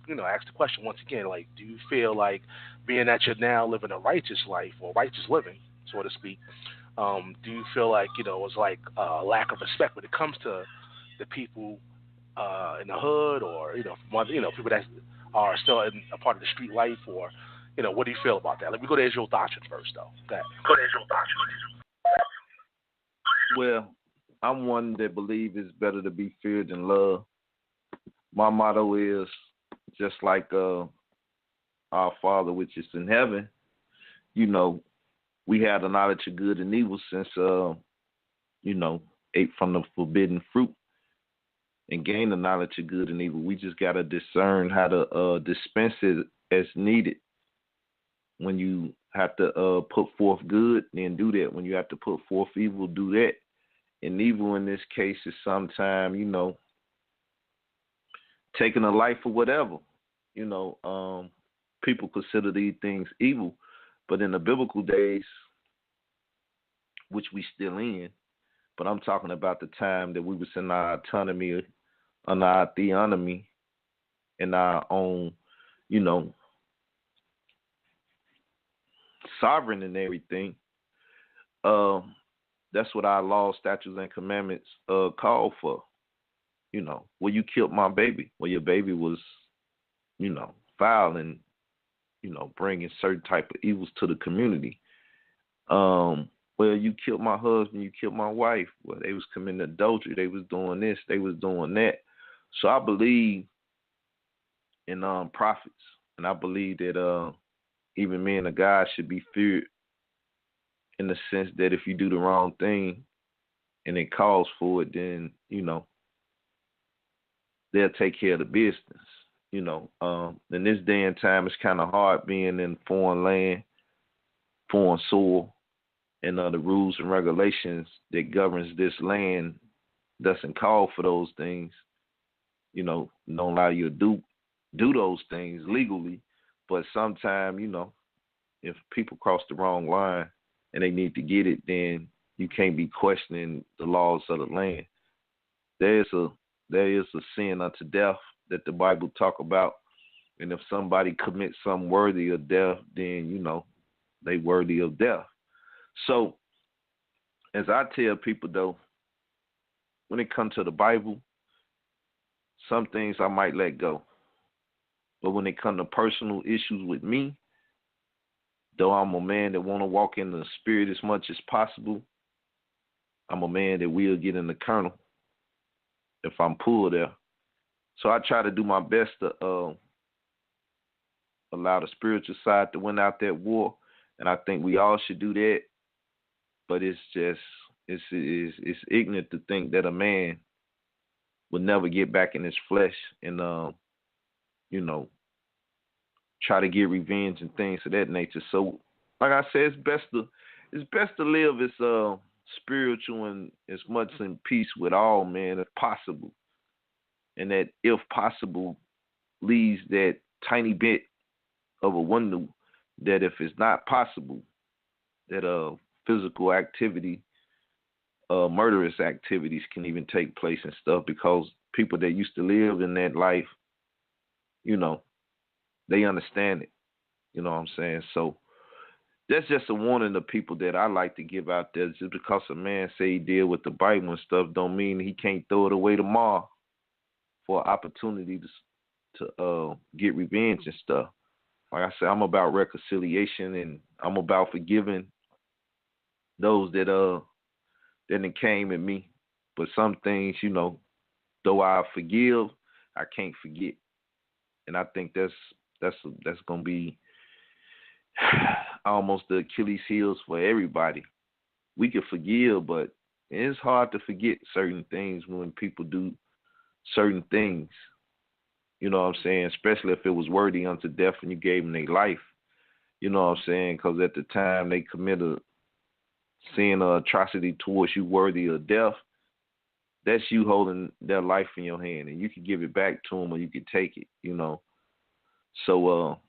question once again, like, do you feel like being that you're now living a righteous life or righteous living, so to speak, do you feel like, it's like a lack of respect when it comes to the people in the hood or, people that are still in a part of the street life, or, what do you feel about that? Let me go to Israel Doctrine first, though. Okay. Go to Israel Doctrine. Well, I'm one that believes it's better to be feared than loved. my motto is just like our Father which is in heaven. You know, we had the knowledge of good and evil since ate from the forbidden fruit and gained the knowledge of good and evil. We just gotta discern how to dispense it as needed. When you have to put forth good, then do that. When you have to put forth evil, do that. And evil in this case is sometimes, taking a life or whatever. People consider these things evil, but in the biblical days, which we still in, but I'm talking about the time that we was in our autonomy, on our theonomy, in our own, sovereign and everything. That's what our laws, statutes, and commandments call for. Well, you killed my baby. Well, your baby was, foul and, bringing certain type of evils to the community. Well, you killed my husband, you killed my wife. Well, they was committing adultery. They was doing this. They was doing that. So I believe in prophets, and I believe that even men of God should be feared in the sense that if you do the wrong thing and it calls for it, then, they'll take care of the business. In this day and time, it's kind of hard being in foreign land, foreign soil, and the rules and regulations that governs this land doesn't call for those things. Don't allow you to do those things legally. But sometimes, if people cross the wrong line and they need to get it, then you can't be questioning the laws of the land. There is a sin unto death that the Bible talk about, and if somebody commits something worthy of death, then they worthy of death. So, as I tell people though, when it comes to the Bible, some things I might let go, but when it comes to personal issues with me, though I'm a man that want to walk in the spirit as much as possible, I'm a man that will get in the kernel if I'm pulled there. So I try to do my best to allow the spiritual side to win out that war, and I think we all should do that. But it's ignorant to think that a man would never get back in his flesh and try to get revenge and things of that nature. So, like I said, it's best to live as spiritual and as much in peace with all men as possible. And that, if possible, leaves that tiny bit of a window that if it's not possible, that physical activity, murderous activities can even take place and stuff, because people that used to live in that life, they understand it. You know what I'm saying? So that's just a warning to people that I like to give out there. Just because a man say he deal with the Bible and stuff don't mean he can't throw it away tomorrow for an opportunity to get revenge and stuff. Like I said, I'm about reconciliation, and I'm about forgiving those that came at me. But some things, though I forgive, I can't forget. And I think that's gonna be almost the Achilles heels for everybody. We can forgive, but it's hard to forget certain things when people do certain things. You know what I'm saying? Especially if it was worthy unto death and you gave them their life. You know what I'm saying? Because at the time they committed sin or atrocity towards you worthy of death, that's you holding their life in your hand, and you can give it back to them or you can take it. So,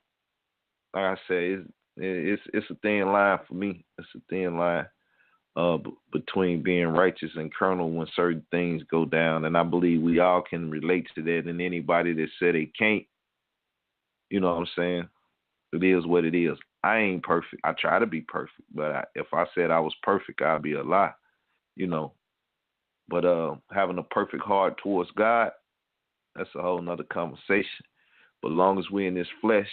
like I said, it's a thin line for me. It's a thin line between being righteous and carnal when certain things go down, and I believe we all can relate to that. And anybody that said they can't, you know what I'm saying? It is what it is. I ain't perfect. I try to be perfect, but if I said I was perfect, I'd be a lie. But having a perfect heart towards God, that's a whole nother conversation. But as long as we're in this flesh,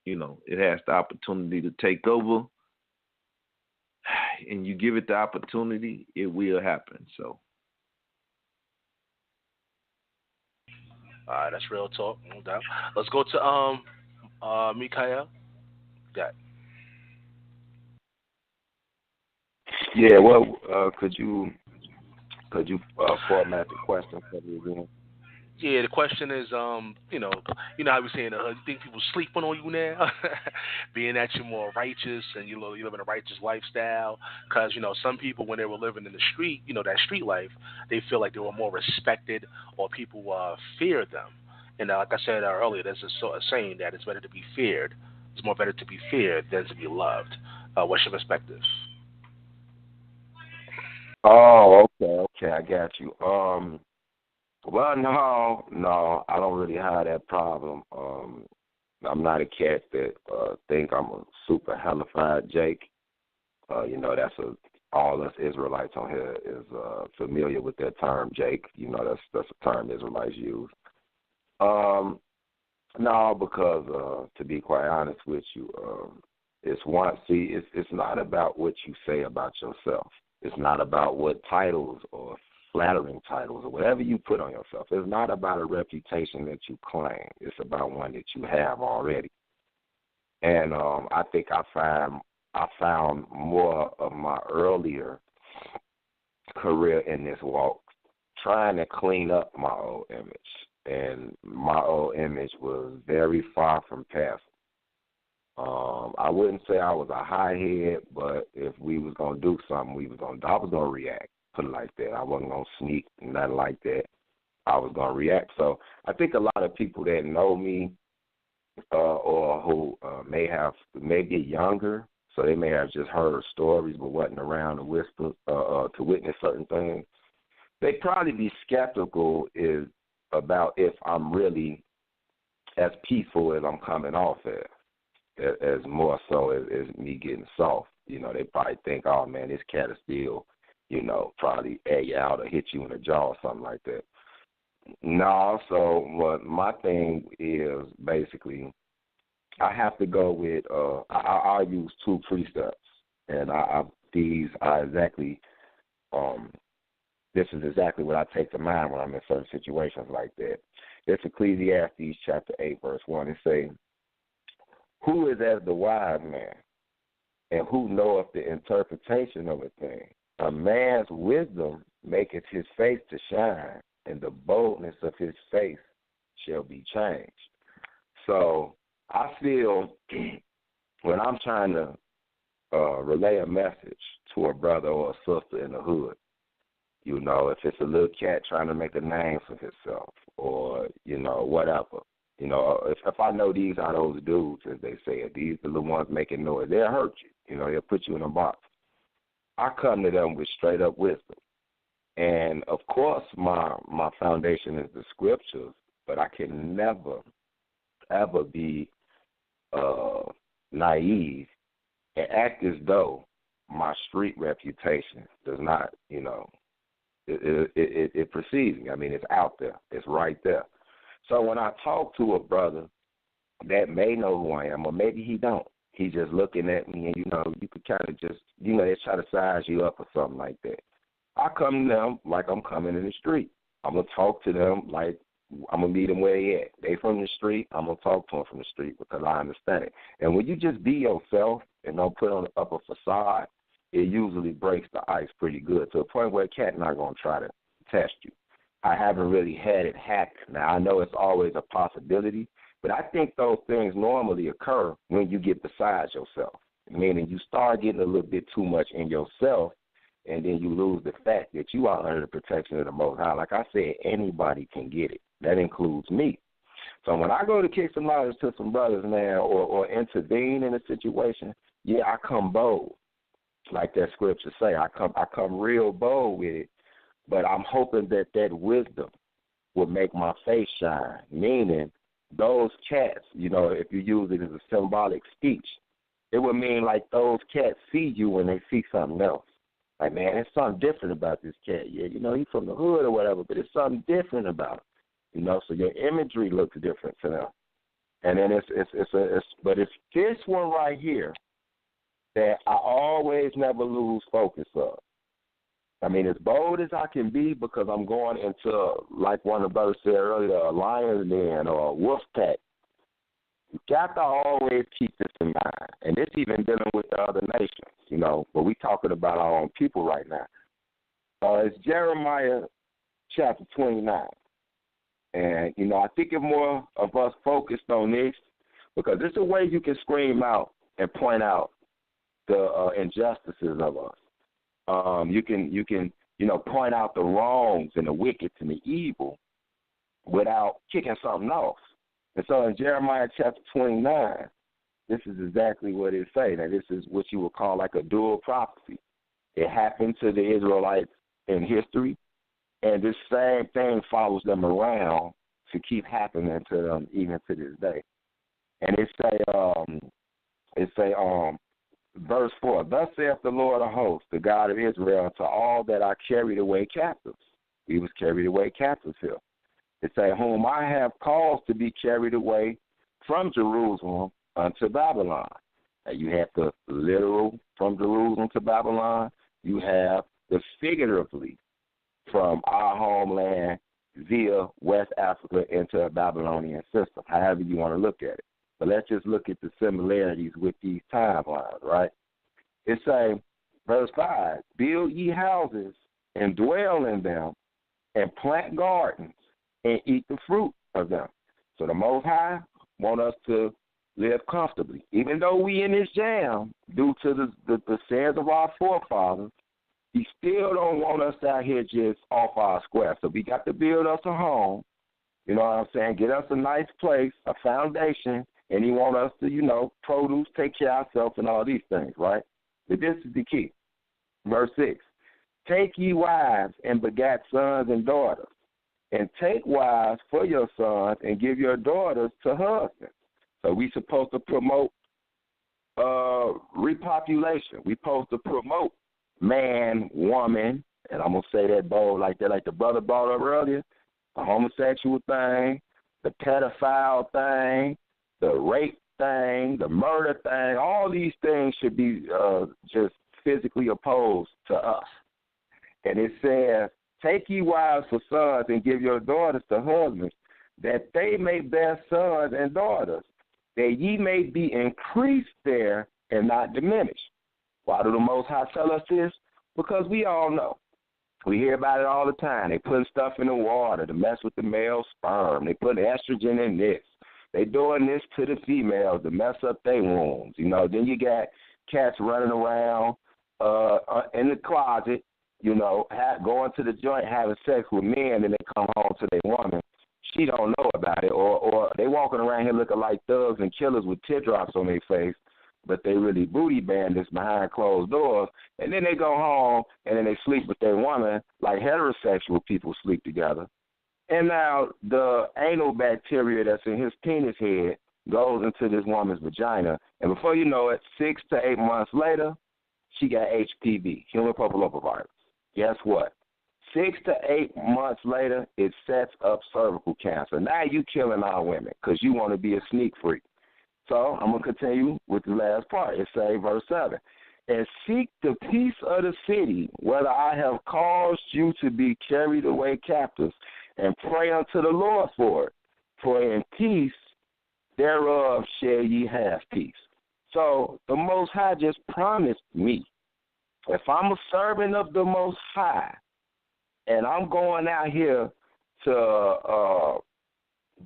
it has the opportunity to take over, and you give it the opportunity, it will happen. So, All right, that's real talk, no doubt. Let's go to Mikael. Got Yeah, well, could you format the question for me again? Yeah, the question is, you know how we say in the hood, you think people sleeping on you now, being that you're more righteous and you live in a righteous lifestyle. Because some people when they were living in the street, that street life, they feel like they were more respected or people feared them. And like I said earlier, there's a saying that it's better to be feared. It's more better to be feared than to be loved. What's your perspective? Oh, okay, I got you. Well, no, I don't really have that problem. I'm not a cat that think I'm a super hellified Jake. That's all us Israelites on here is familiar with that term, Jake. That's a term Israelites use. Um, no, because to be quite honest with you, it's not about what you say about yourself. It's not about what titles or flattering titles or whatever you put on yourself. It's not about a reputation that you claim. It's about one that you have already. And I think I found more of my earlier career in this walk trying to clean up my old image. And my old image was very far from passing. I wouldn't say I was a high head, but if we was gonna do something, I was gonna react. Put it like that. I wasn't gonna sneak, nothing like that. I was gonna react. So I think a lot of people that know me, or who may be younger, so they may have just heard stories but wasn't around to whisper, to witness certain things. They probably be skeptical about if I'm really as peaceful as I'm coming off as more so as me getting soft. They probably think, oh man, this cat is still, probably egg you out or hit you in the jaw or something like that. No, so what my thing is basically I have to go with I'll use two precepts, and these are exactly this is exactly what I take to mind when I'm in certain situations like that. It's Ecclesiastes chapter 8 verse 1. It says, "Who is as the wise man, and who knoweth the interpretation of a thing? A man's wisdom maketh his face to shine, and the boldness of his face shall be changed." So I feel when I'm trying to relay a message to a brother or a sister in the hood, if it's a little cat trying to make a name for himself or, whatever, if I know these are those dudes, as they say, if these are the ones making noise, they'll hurt you, they'll put you in a box. I come to them with straight up wisdom. And, of course, my foundation is the scriptures, but I can never, ever be naive and act as though my street reputation does not, it precedes me. I mean, it's out there. It's right there. So when I talk to a brother that may know who I am, or maybe he don't, he's just looking at me and, you could kind of just, they try to size you up or something like that. I come to them like I'm coming in the street. I'm going to talk to them like I'm going to meet them where they at. They from the street, I'm going to talk to them from the street because I understand it. And when you just be yourself and don't put on up a facade, it usually breaks the ice pretty good to a point where a cat not going to try to test you. I haven't really had it happen. Now, I know it's always a possibility, but I think those things normally occur when you get beside yourself, meaning you start getting a little bit too much in yourself, and then you lose the fact that you are under the protection of the Most High. Like I said, anybody can get it. That includes me. So when I go to kick some knowledge to some brothers, man, or intervene in a situation, yeah, I come bold, like that scripture say. I come real bold with it, but I'm hoping that wisdom will make my face shine, meaning those cats, if you use it as a symbolic speech, it would mean like those cats see you when they see something else. Like, man, there's something different about this cat. Yeah, he's from the hood or whatever, but there's something different about him. So your imagery looks different to them. And then but it's this one right here that I always never lose focus of. I mean, as bold as I can be because I'm going into, like one of the brothers said earlier, a lion's den or a wolf pack. You got to always keep this in mind. And this even dealing with the other nations, but we talking about our own people right now. It's Jeremiah chapter 29. And, I think if more of us focused on this, because it's a way you can scream out and point out the injustices of us. You can point out the wrongs and the wicked and the evil without kicking something off. And so in Jeremiah chapter 29, this is exactly what it says. Now, this is what you would call like a dual prophecy. It happened to the Israelites in history, and this same thing follows them around to keep happening to them even to this day. And it say, verse 4, thus saith the Lord of hosts, the God of Israel, to all that are carried away captives. We was carried away captives here. It say, whom I have caused to be carried away from Jerusalem unto Babylon. Now you have the literal from Jerusalem to Babylon. You have the figuratively from our homeland via West Africa into a Babylonian system, however you want to look at it. But let's just look at the similarities with these timelines, right? It say, verse 5, build ye houses and dwell in them and plant gardens and eat the fruit of them. So the Most High want us to live comfortably. Even though we in this jam due to the sins of our forefathers, he still don't want us out here just off our square. So we got to build us a home, you know what I'm saying, get us a nice place, a foundation, and he want us to, produce, take care of ourselves and all these things, right? But this is the key. Verse 6, take ye wives and begat sons and daughters, and take wives for your sons and give your daughters to husbands. So we supposed to promote repopulation. We supposed to promote man, woman, and I'm going to say that bold like that, like the brother brought up earlier, the homosexual thing, the pedophile thing, the rape thing, the murder thing, all these things should be just physically opposed to us. And it says, take ye wives for sons and give your daughters to husbands, that they may bear sons and daughters, that ye may be increased there and not diminished. Why do the Most High tell us this? Because we all know. We hear about it all the time. They putting stuff in the water to mess with the male sperm. They putting estrogen in this. They doing this to the females to mess up their wombs. Then you got cats running around in the closet, going to the joint, having sex with men, and they come home to their woman. She don't know about it. Or they walking around here looking like thugs and killers with teardrops on their face, but they really booty bandits behind closed doors, and then they go home, and then they sleep with their woman like heterosexual people sleep together. And now the anal bacteria that's in his penis head goes into this woman's vagina, and before you know it, 6 to 8 months later, she got HPV, human papillomavirus. Guess what? 6 to 8 months later, it sets up cervical cancer. Now you killing our women because you want to be a sneak freak. So I'm going to continue with the last part. It says, verse 7, and seek the peace of the city, whether I have caused you to be carried away captives, and pray unto the Lord for it. For in peace thereof shall ye have peace. So the Most High just promised me, if I'm a servant of the Most High, and I'm going out here to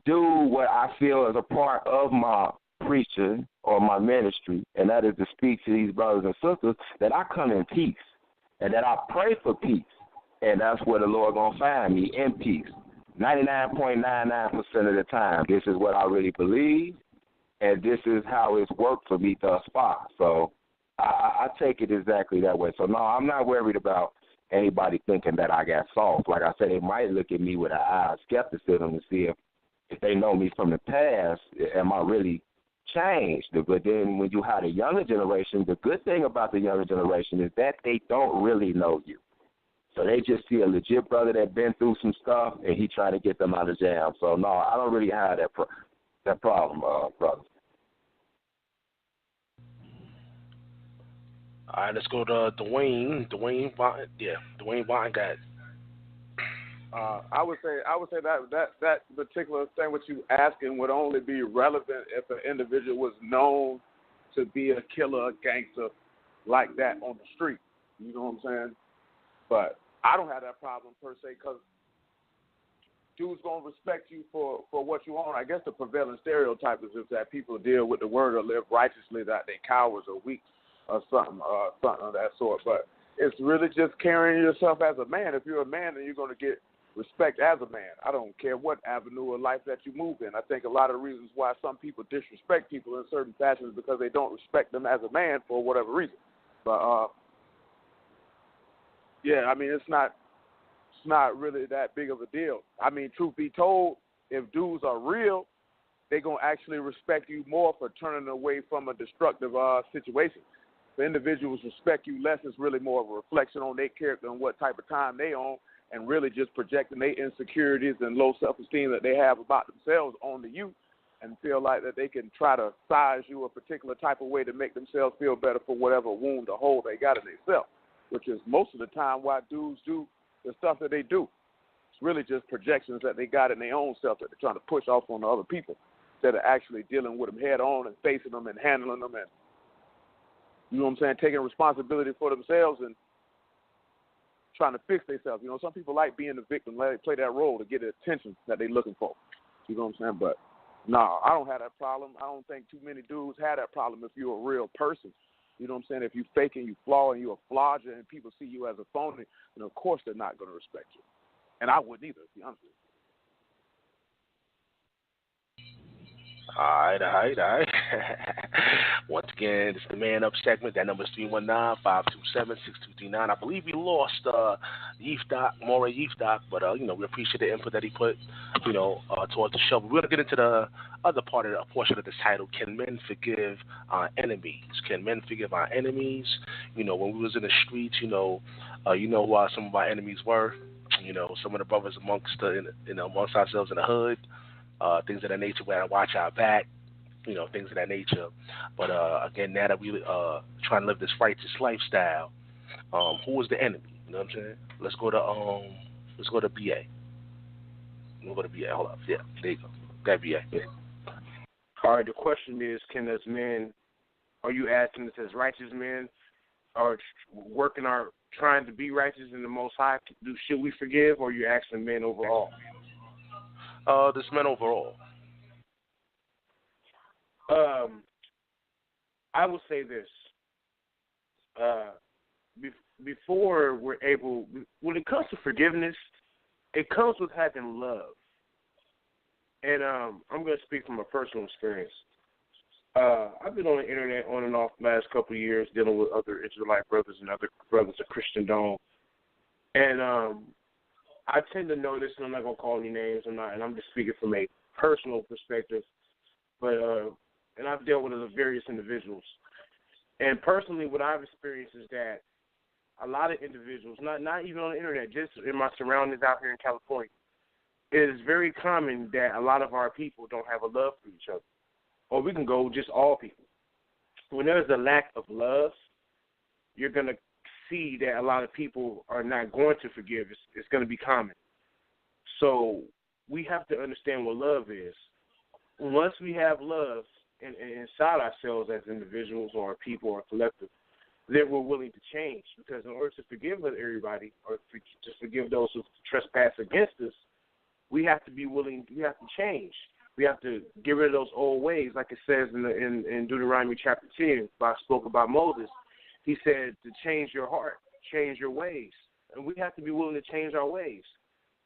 do what I feel is a part of my preaching or my ministry, and that is to speak to these brothers and sisters, that I come in peace and that I pray for peace. And that's where the Lord going to find me, in peace. 99.99% of the time, this is what I really believe, and this is how it's worked for me thus far. So I take it exactly that way. So, no, I'm not worried about anybody thinking that I got soft. Like I said, they might look at me with an eye of skepticism to see if they know me from the past, am I really changed? But then when you have the younger generation, the good thing about the younger generation is that they don't really know you. So they just see a legit brother that been through some stuff, and he trying to get them out of jam. So, no, I don't really have that problem, brother. All right, let's go to Dwayne. Dwayne Vaughn. Yeah, Dwayne Vaughn got it. I would say that particular thing what you asking would only be relevant if an individual was known to be a killer, a gangster like that on the street. You know what I'm saying? But I don't have that problem per se because dudes gonna respect you for what you own. I guess the prevailing stereotype is that people deal with the word or live righteously, that they cowards or weak or something of that sort. But it's really just carrying yourself as a man. If you're a man, then you're gonna get respect as a man. I don't care what avenue of life that you move in. I think a lot of the reasons why some people disrespect people in certain fashions is because they don't respect them as a man for whatever reason. But yeah, I mean it's not really that big of a deal. I mean, truth be told, if dudes are real, they're gonna actually respect you more for turning away from a destructive situation. If individuals respect you less, it's really more of a reflection on their character and what type of time they own, and really just projecting their insecurities and low self-esteem that they have about themselves onto you, and feel like that they can try to size you a particular type of way to make themselves feel better for whatever wound or hole they got in themselves, which is most of the time why dudes do the stuff that they do. It's really just projections that they got in their own self that they're trying to push off on the other people instead of actually dealing with them head on and facing them and handling them and, you know what I'm saying, taking responsibility for themselves and trying to fix themselves. You know, some people like being the victim, let it play that role to get the attention that they're looking for. You know what I'm saying? But no, I don't have that problem. I don't think too many dudes have that problem if you're a real person. You know what I'm saying? If you fake and you flaw and you're a flodger and people see you as a phony, then of course they're not going to respect you. And I wouldn't either, to be honest with you. All right. Once again, it's the Man Up segment. That number is 319-527-6239. I believe we lost Moray Yeefdoc, but, we appreciate the input that he put, towards the show. But we're going to get into the other portion of this title, Can Men Forgive Our Enemies? Can men forgive our enemies? When we was in the streets, who some of our enemies were. Some of the brothers amongst ourselves in the hood. Things of that nature, where I watch our back, things of that nature. But again, now that we trying to live this righteous lifestyle, who is the enemy? You know what I'm saying? Let's go to BA. We'll go to BA. Hold up. Yeah, there you go. Got BA. Yeah. All right. The question is, are you asking us as righteous men, or trying to be righteous in the Most High? Should we forgive, or are you asking men overall? This men overall. I will say this. Before we're able, when it comes to forgiveness, it comes with having love. And I'm going to speak from a personal experience. I've been on the internet on and off the last couple of years dealing with other Israelite brothers and other brothers of Christendom. And I tend to notice, and I'm not going to call any names, and I'm just speaking from a personal perspective, but and I've dealt with various individuals. And personally, what I've experienced is that a lot of individuals, not even on the internet, just in my surroundings out here in California, it is very common that a lot of our people don't have a love for each other. Or we can go just all people. When there's a lack of love, you're going to see that a lot of people are not going to forgive. It's going to be common. So we have to understand what love is. Once we have love inside ourselves as individuals or people or collective, then we're willing to change. Because in order to forgive everybody or to forgive those who trespass against us, we have to be willing. We have to change. We have to get rid of those old ways, like it says in Deuteronomy chapter 10. I spoke about Moses. He said to change your heart, change your ways, and we have to be willing to change our ways.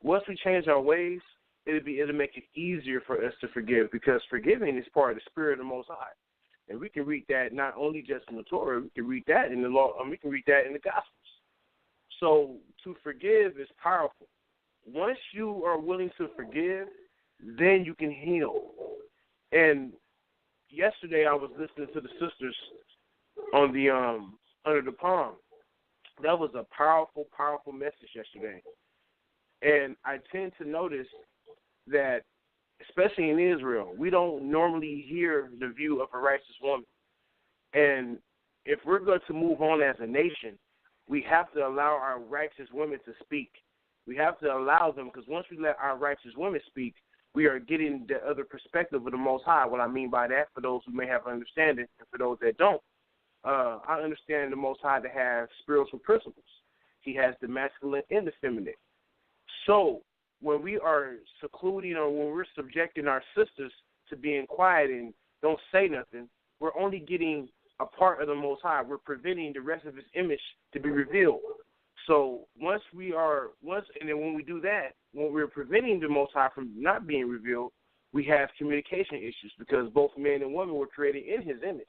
Once we change our ways, it'll make it easier for us to forgive, because forgiving is part of the spirit of the Most High, and we can read that not only just in the Torah, we can read that in the law, and we can read that in the Gospels. So to forgive is powerful. Once you are willing to forgive, then you can heal. And yesterday I was listening to the sisters on the Under the Palm. That was a powerful, powerful message yesterday. And I tend to notice that, especially in Israel, we don't normally hear the view of a righteous woman. And if we're going to move on as a nation, we have to allow our righteous women to speak. We have to allow them, because once we let our righteous women speak, we are getting the other perspective of the Most High. What I mean by that, for those who may have understanding, and for those that don't, I understand the Most High to have spiritual principles. He has the masculine and the feminine. So when we are secluding or when we're subjecting our sisters to being quiet and don't say nothing, we're only getting a part of the Most High. We're preventing the rest of His image to be revealed. So when we do that, when we're preventing the Most High from not being revealed, we have communication issues because both men and women were created in His image.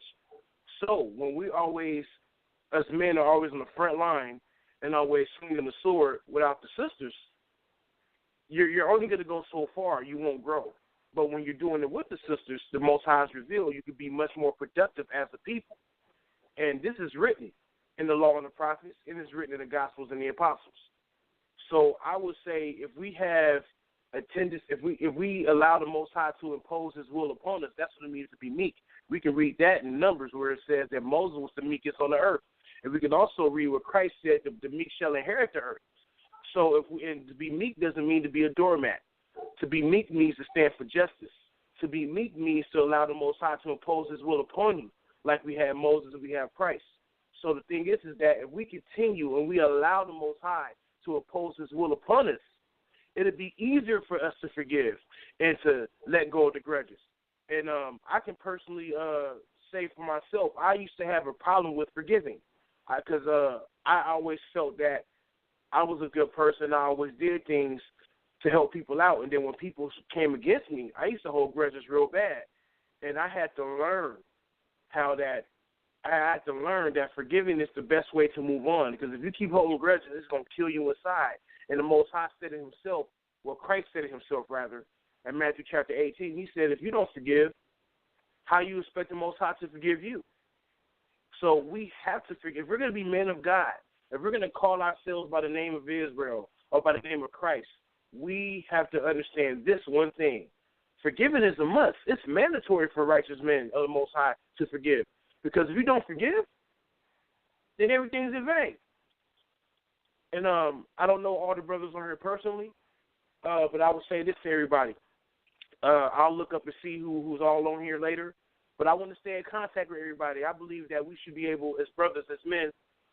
So when we always, as men, are always on the front line and always swinging the sword without the sisters, you're only going to go so far. You won't grow. But when you're doing it with the sisters, the Most High is revealed. You can be much more productive as a people. And this is written in the law and the prophets, and it's written in the Gospels and the Apostles. So I would say if we have attendance, if we allow the Most High to impose His will upon us, that's what it means to be meek. We can read that in Numbers where it says that Moses was the meekest on the earth. And we can also read what Christ said, the meek shall inherit the earth. So and to be meek doesn't mean to be a doormat. To be meek means to stand for justice. To be meek means to allow the Most High to impose His will upon you, like we have Moses and we have Christ. So the thing is that if we continue and we allow the Most High to impose His will upon us, it'll be easier for us to forgive and to let go of the grudges. And I can personally say for myself, I used to have a problem with forgiving because I always felt that I was a good person. I always did things to help people out. And then when people came against me, I used to hold grudges real bad. And I had to learn that forgiving is the best way to move on. Because if you keep holding grudges, it's going to kill you inside. And the Most High said it Himself, well, Christ said it Himself, rather, in Matthew chapter 18. He said, if you don't forgive, how you expect the Most High to forgive you? So we have to forgive. If we're going to be men of God, if we're going to call ourselves by the name of Israel or by the name of Christ, we have to understand this one thing. Forgiving is a must. It's mandatory for righteous men of the Most High to forgive. Because if you don't forgive, then everything's in vain. And I don't know all the brothers on here personally, but I will say this to everybody. I'll look up and see who's all on here later. But I want to stay in contact with everybody. I believe that we should be able, as brothers, as men,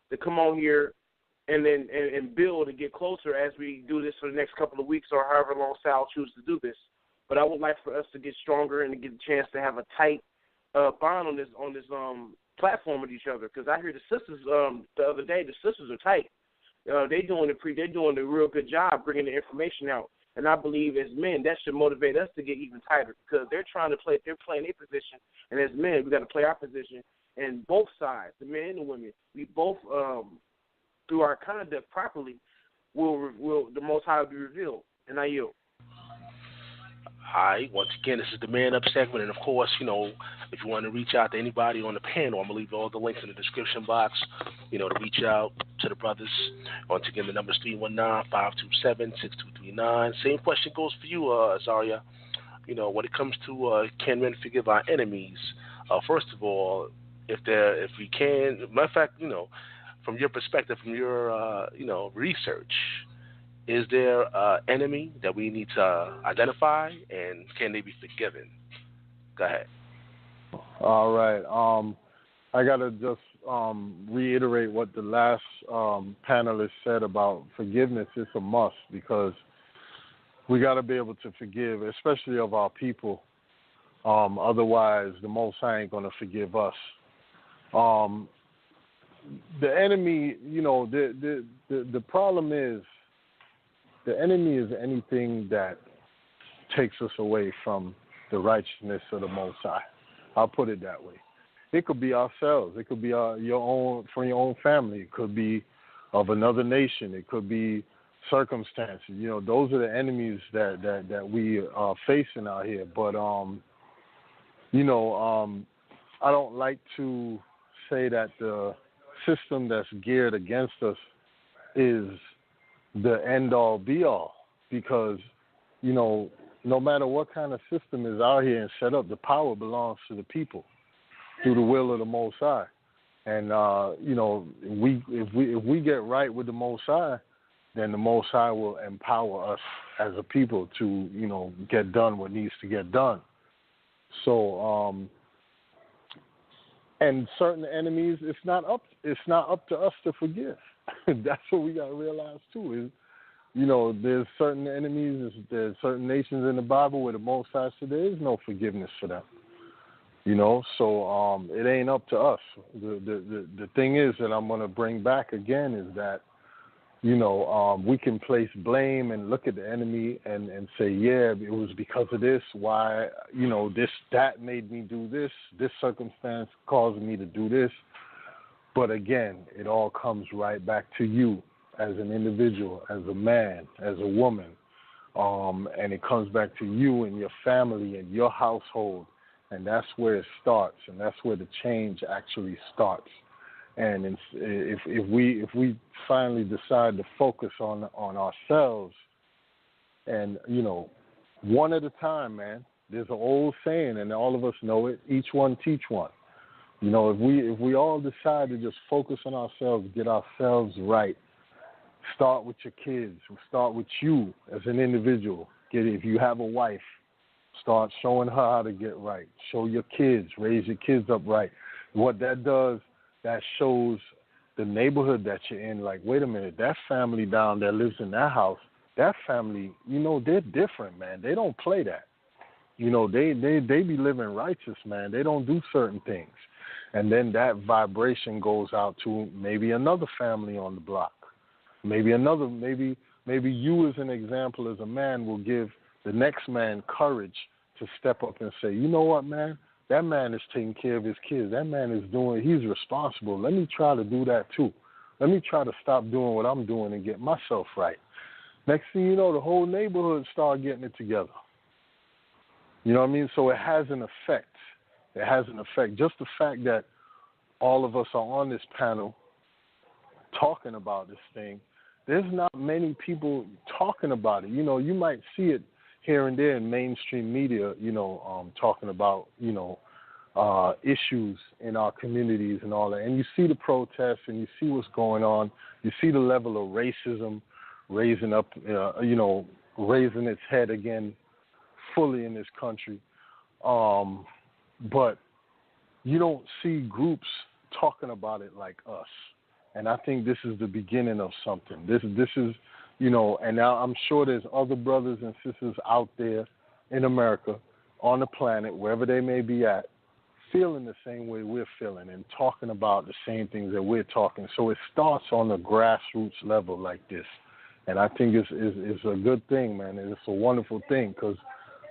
to come on here and then and build and get closer as we do this for the next couple of weeks or however long Sal chooses to do this. But I would like for us to get stronger and to get a chance to have a tight bond on this platform with each other. Because I hear the sisters the other day, the sisters are tight. They're doing a real good job bringing the information out. And I believe as men, that should motivate us to get even tighter because they're playing their position. And as men, we got to play our position. And both sides, the men and the women, we both, through our conduct properly, will the Most High will be revealed. And I yield. All right. Once again, this is the Man Up segment. And, of course, if you want to reach out to anybody on the panel, I'm going to leave all the links in the description box, to reach out to the brothers. Once again, the number is 319-527-6239. Same question goes for you, Azaria. When it comes to can men forgive our enemies, first of all, if we can, matter of fact, from your perspective, from your, research, is there an enemy that we need to identify, and can they be forgiven? Go ahead. All right. I got to just reiterate what the last panelist said about forgiveness. It's a must because we got to be able to forgive, especially of our people. Otherwise, the Most High ain't going to forgive us. The enemy, the problem is, the enemy is anything that takes us away from the righteousness of the Most High. I'll put it that way. It could be ourselves. It could be from your own family. It could be of another nation. It could be circumstances. Those are the enemies that we are facing out here. But I don't like to say that the system that's geared against us is the end-all, be-all, because, no matter what kind of system is out here and set up, the power belongs to the people through the will of the Most High. And if we get right with the Most High, then the Most High will empower us as a people to get done what needs to get done. So and certain enemies, it's not up to us to forgive. That's what we got to realize too. Is there's certain enemies, there's certain nations in the Bible where the Most High said there is no forgiveness for them. So it ain't up to us. The thing is that I'm going to bring back again is that we can place blame and look at the enemy and say, yeah, it was because of this, why, that made me do this circumstance caused me to do this. But again, it all comes right back to you as an individual, as a man, as a woman. And it comes back to you and your family and your household. And that's where it starts, and that's where the change actually starts. And if we finally decide to focus on ourselves, and one at a time, man. There's an old saying, and all of us know it: each one teach one. If we all decide to just focus on ourselves, get ourselves right, start with your kids, start with you as an individual. If you have a wife, start showing her how to get right. Show your kids, raise your kids up right. What that does, that shows the neighborhood that you're in, like, wait a minute, that family down there lives in that house, that family, they're different, man. They don't play that. They be living righteous, man. They don't do certain things. And then that vibration goes out to maybe another family on the block. Maybe you as an example as a man will give the next man courage to step up and say, you know what, man? That man is taking care of his kids. That man he's responsible. Let me try to do that too. Let me try to stop doing what I'm doing and get myself right. Next thing you know, the whole neighborhood start getting it together. You know what I mean? So it has an effect. It has an effect. Just the fact that all of us are on this panel talking about this thing, there's not many people talking about it. You might see it here and there in mainstream media, talking about, issues in our communities and all that. And you see the protests and you see what's going on. You see the level of racism raising its head again fully in this country. But you don't see groups talking about it like us. And I think this is the beginning of something. This is, and now I'm sure there's other brothers and sisters out there in America, on the planet, wherever they may be at, feeling the same way we're feeling and talking about the same things that we're talking. So it starts on the grassroots level like this. And I think it's a good thing, man. It's a wonderful thing because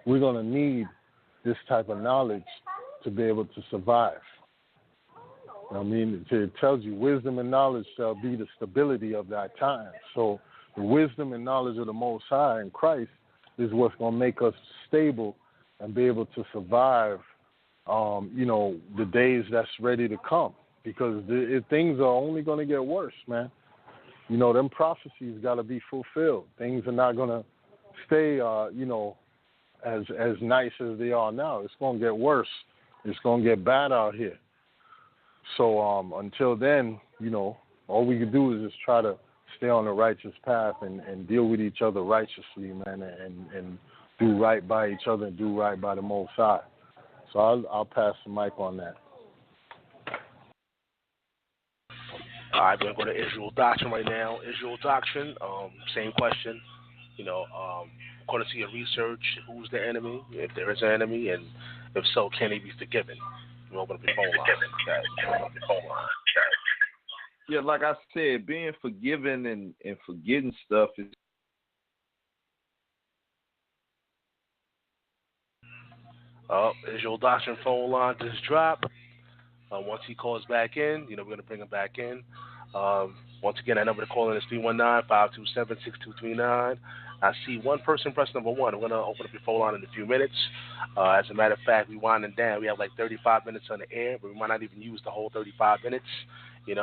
we're going to need this type of knowledge to be able to survive. I mean, it tells you wisdom and knowledge shall be the stability of thy time. So the wisdom and knowledge of the Most High in Christ is what's going to make us stable and be able to survive, the days that's ready to come. Because things are only going to get worse, man. Them prophecies got to be fulfilled. Things are not going to stay, as nice as they are now. It's going to get worse. It's going to get bad out here. So until then, all we can do is just try to stay on the righteous path and deal with each other righteously, man, and do right by each other and do right by the Most High. So I'll pass the mic on that. All right, we're going to go to Israel Doctrine right now. Israel Doctrine, same question. According to your research, who's the enemy, if there is an enemy, and if so, can he be forgiven? We'll open up the phone line. Yeah, like I said, being forgiven and forgetting stuff is. Israel Doctrine phone line just dropped. Once he calls back in, we're going to bring him back in. Once again, that number to call in is 319-527-6239. I see one person press number one. I'm going to open up your phone line in a few minutes. As a matter of fact, we're winding down. We have like 35 minutes on the air, but we might not even use the whole 35 minutes. This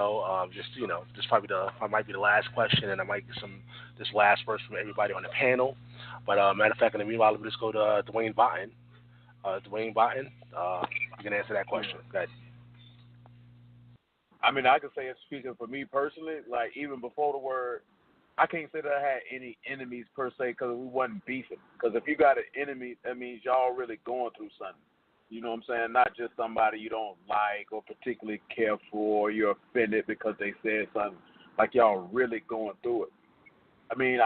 might be the last question, and I might get this last verse from everybody on the panel. But matter of fact, in the meanwhile, let's go to Dwayne Botton. Dwayne Botton, you can answer that question. Go ahead. I mean, I can say it's speaking for me personally. Like, even before the word, I can't say that I had any enemies per se because we wasn't beefing. Because if you got an enemy, that means y'all really going through something. You know what I'm saying? Not just somebody you don't like or particularly care for, or you're offended because they said something. Like, y'all really going through it. I mean,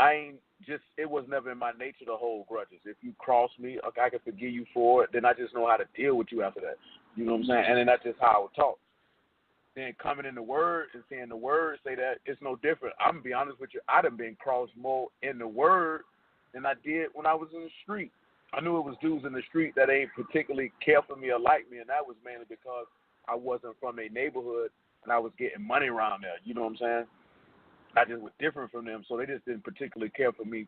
it was never in my nature to hold grudges. If you cross me, okay, I can forgive you for it, then I just know how to deal with you after that. You know what I'm saying? And then that's just how I would talk. Then coming in the word and seeing the word say that, it's no different. I'm going to be honest with you. I done been crossed more in the word than I did when I was in the street. I knew it was dudes in the street that ain't particularly care for me or like me, and that was mainly because I wasn't from a neighborhood and I was getting money around there. You know what I'm saying? I just was different from them, so they just didn't particularly care for me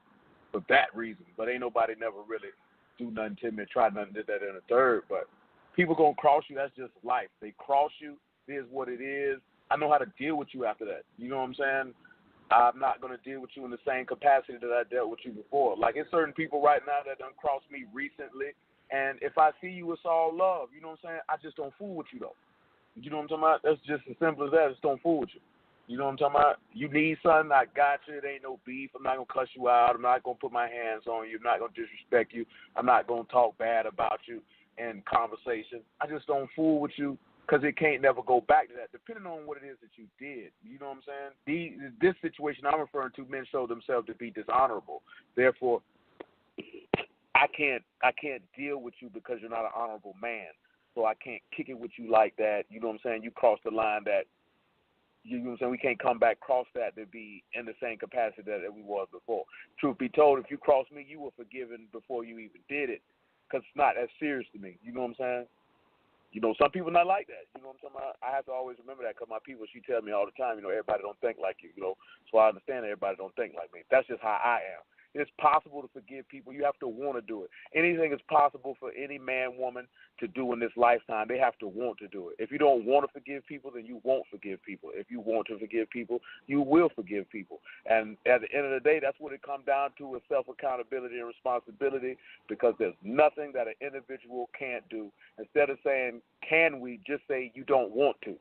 for that reason. But ain't nobody never really do nothing to me, try nothing, did that in a third. But people going to cross you. That's just life. They cross you. It is what it is. I know how to deal with you after that. You know what I'm saying? I'm not going to deal with you in the same capacity that I dealt with you before. Like, it's certain people right now that done crossed me recently, and if I see you, it's all love. You know what I'm saying? I just don't fool with you, though. You know what I'm talking about? That's just as simple as that. I just don't fool with you. You know what I'm talking about? You need something, I got you. It ain't no beef. I'm not going to cuss you out. I'm not going to put my hands on you. I'm not going to disrespect you. I'm not going to talk bad about you in conversation. I just don't fool with you because it can't never go back to that, depending on what it is that you did. You know what I'm saying? This situation I'm referring to, men show themselves to be dishonorable. Therefore, I can't deal with you because you're not an honorable man. So I can't kick it with you like that. You know what I'm saying? You crossed the line that, you know what I'm saying, we can't come back cross that to be in the same capacity that we was before. Truth be told, if you crossed me, you were forgiven before you even did it because it's not as serious to me. You know what I'm saying? You know, some people not like that. You know what I'm talking about? I have to always remember that because my people, she tell me all the time, you know, everybody don't think like you, you know. So I understand everybody don't think like me. That's just how I am. It's possible to forgive people. You have to want to do it. Anything is possible for any man, woman to do in this lifetime. They have to want to do it. If you don't want to forgive people, then you won't forgive people. If you want to forgive people, you will forgive people. And at the end of the day, that's what it comes down to, is self-accountability and responsibility, because there's nothing that an individual can't do. Instead of saying, can we, just say you don't want to.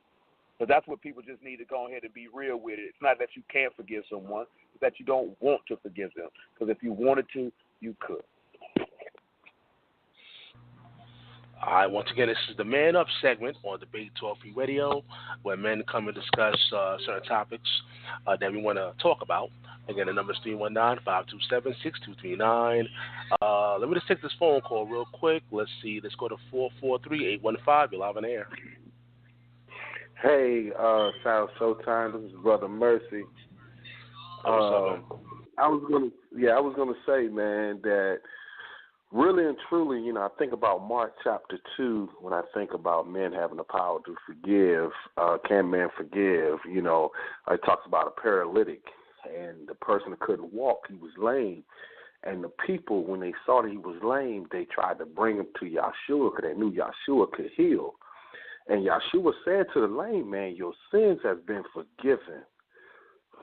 So that's what people just need to go ahead and be real with it. It's not that you can't forgive someone. It's that you don't want to forgive them. Because if you wanted to, you could. All right, once again, this is the Man Up segment on Debate Talk Free Radio, where men come and discuss certain topics that we want to talk about. Again, the number is 319-527-6239. Let me just take this phone call real quick. Let's see. Let's go to 443-815. You're live on air. Hey, South Showtime. This is Brother Mercy. I was gonna say, man, that really and truly, you know, I think about Mark chapter 2 when I think about men having the power to forgive. Can men forgive? You know, it talks about a paralytic, and the person couldn't walk. He was lame. And the people, when they saw that he was lame, they tried to bring him to Yahshua because they knew Yahshua could heal. And Yahshua said to the lame man, your sins have been forgiven.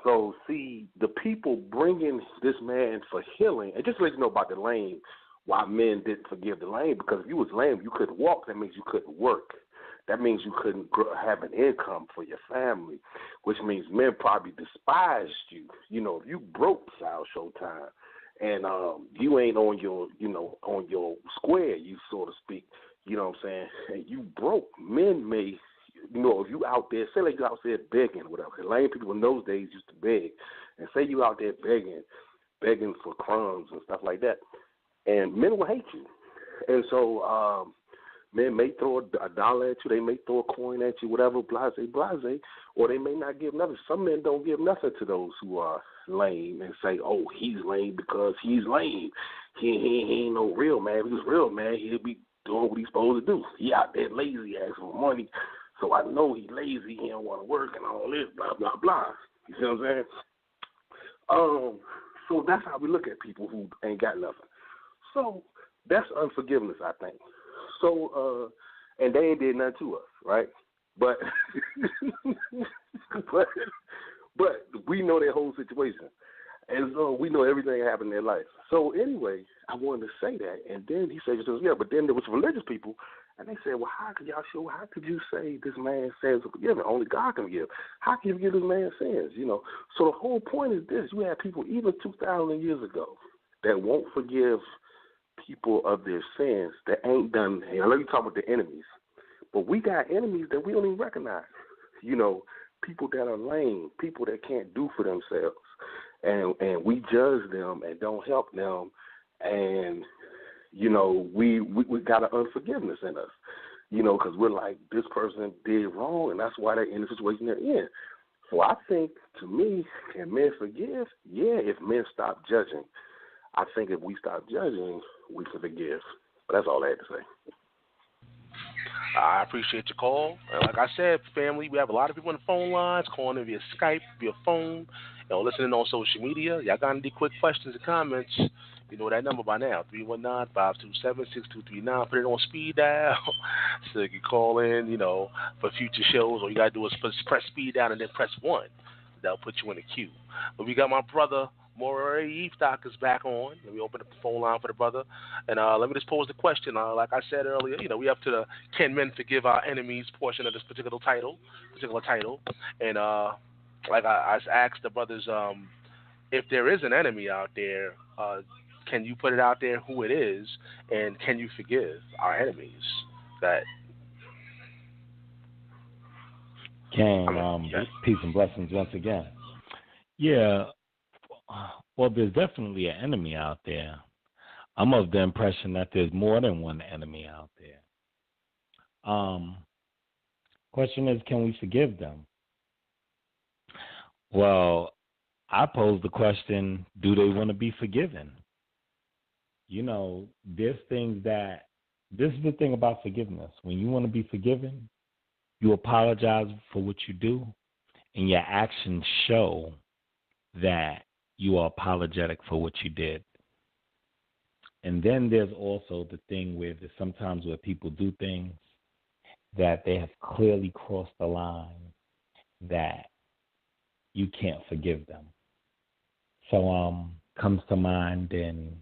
So, see, the people bringing this man for healing, and just to let you know about the lame, why men didn't forgive the lame, because if you was lame, you couldn't walk, that means you couldn't work. That means you couldn't have an income for your family, which means men probably despised you. You know, if you broke South Showtime, and you ain't on your, you know, on your square, you so to speak, you know what I'm saying, and you broke, men may, you know, if you out there, say like you out there begging or whatever, lame people in those days used to beg, and say you out there begging for crumbs and stuff like that, and men will hate you. And so men may throw a dollar at you, they may throw a coin at you, whatever, blase, or they may not give nothing. Some men don't give nothing to those who are lame and say, oh, he's lame because he's lame. He ain't no real man. If he was real man, he'd be doing what he's supposed to do. He out there lazy, asking for money, so I know he's lazy, he don't want to work and all this, blah, blah, blah. You see what I'm saying? So that's how we look at people who ain't got nothing. So that's unforgiveness, I think. So, and they ain't did nothing to us, right? But but we know their whole situation. And so we know everything happened in their life. So anyway, I wanted to say that. And then he said, yeah, but then there was religious people And they said, well, how could you say this man's sins are forgiven? Only God can forgive. How can you forgive this man's sins? So the whole point is this. You have people even 2,000 years ago that won't forgive people of their sins that ain't done. I know you're talking about the enemies, but we got enemies that we don't even recognize. People that are lame, people that can't do for themselves, and we judge them and don't help them, and we got an unforgiveness in us, because we're like, this person did wrong, and that's why they're in the situation they're in. So I think, to me, can men forgive? Yeah, if men stop judging. I think if we stop judging, we can forgive. But that's all I had to say. I appreciate your call. And like I said, family, we have a lot of people on the phone lines, calling in via Skype, via phone, listening on social media. Y'all got any quick questions or comments? You know that number by now, 319-527-6239. Put it on speed dial so you can call in, for future shows. All you got to do is press speed dial and then press 1. That'll put you in the queue. But we got my brother, Morey Evestock, is back on. Let me open up the phone line for the brother. And let me just pose the question. Like I said earlier, we up to the Can Men Forgive Our Enemies portion of this particular title. And like I asked the brothers, if there is an enemy out there, can you put it out there who it is, and can you forgive our enemies? Peace and blessings once again. Yeah, well, there's definitely an enemy out there. I'm of the impression that there's more than one enemy out there. Question is, can we forgive them? Well, I pose the question, do they want to be forgiven? There's things this is the thing about forgiveness. When you want to be forgiven, you apologize for what you do, and your actions show that you are apologetic for what you did. And then there's also the thing where there's sometimes where people do things that they have clearly crossed the line that you can't forgive them. So comes to mind, and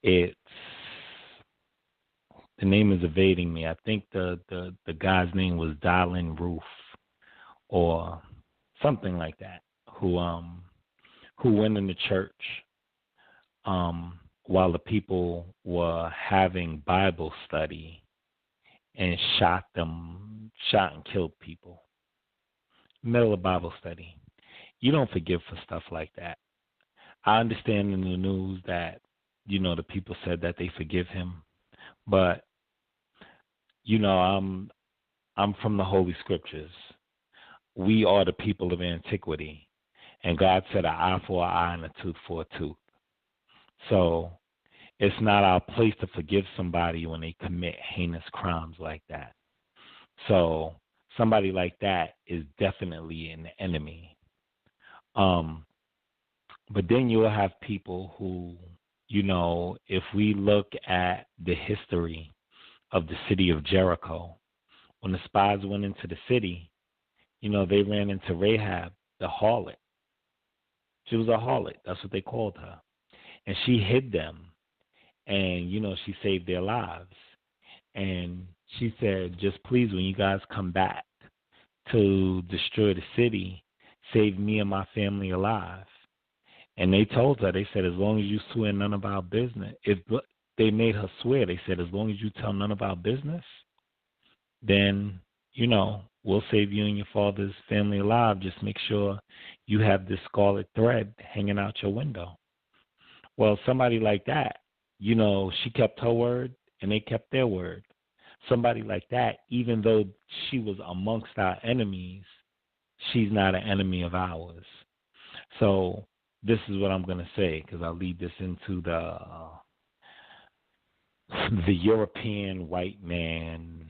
it's, the name is evading me. I think the guy's name was Dylan Roof or something like that, who went in the church while the people were having Bible study and shot and killed people. Middle of Bible study. You don't forgive for stuff like that. I understand in the news that, the people said that they forgive him, but, I'm from the Holy Scriptures. We are the people of antiquity, and God said an eye for an eye and a tooth for a tooth. So it's not our place to forgive somebody when they commit heinous crimes like that. So somebody like that is definitely an enemy. But then you'll have people who, if we look at the history of the city of Jericho, when the spies went into the city, they ran into Rahab, the harlot. She was a harlot. That's what they called her. And she hid them. And, she saved their lives. And she said, just please, when you guys come back to destroy the city, save me and my family alive. And they told her, they said, as long as you swear none of our business, they made her swear, they said, as long as you tell none of our business, then, we'll save you and your father's family alive. Just make sure you have this scarlet thread hanging out your window. Well, somebody like that, she kept her word and they kept their word. Somebody like that, even though she was amongst our enemies, she's not an enemy of ours. So this is what I'm going to say, because I'll lead this into the European white man.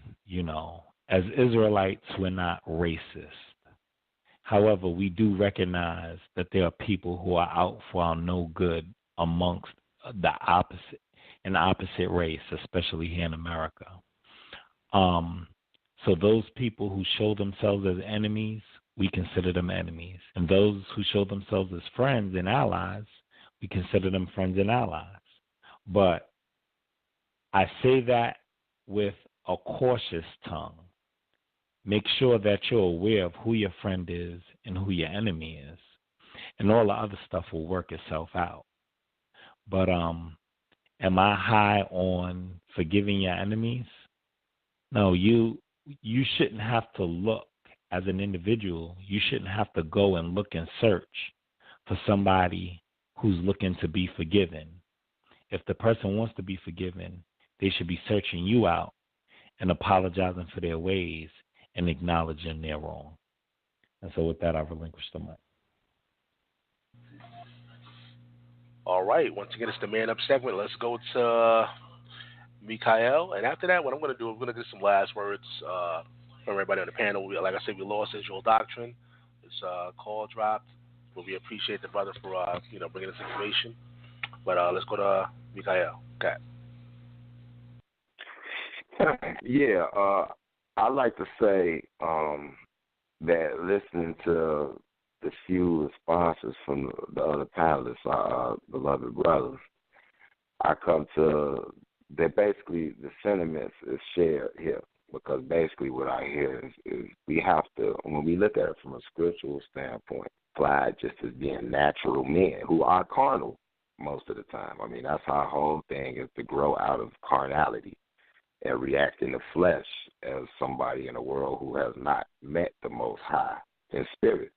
As Israelites, we're not racist. However, we do recognize that there are people who are out for our no good amongst the opposite race, especially here in America. So those people who show themselves as enemies, we consider them enemies. And those who show themselves as friends and allies, we consider them friends and allies. But I say that with a cautious tongue. Make sure that you're aware of who your friend is and who your enemy is. And all the other stuff will work itself out. But am I high on forgiving your enemies? No, you shouldn't have to look as an individual. You shouldn't have to go and look and search for somebody who's looking to be forgiven. If the person wants to be forgiven, they should be searching you out and apologizing for their ways and acknowledging their wrong. And so with that, I relinquish the mic. All right. Once again, it's the Man Up segment. Let's go to Mikael. And after that, what I'm going to do, I'm going to get some last words from everybody on the panel. Like I said, we lost Israel Doctrine. This call dropped. But we appreciate the brother for bringing this information. But let's go to Mikael. Okay. Yeah, I like to say that listening to the few responses from the other panelists, our beloved brothers, I come to that basically the sentiments is shared here, because basically what I hear is we have to, when we look at it from a spiritual standpoint, apply it just as being natural men who are carnal most of the time. I mean, that's our whole thing, is to grow out of carnality and react in the flesh as somebody in a world who has not met the Most High in spirit.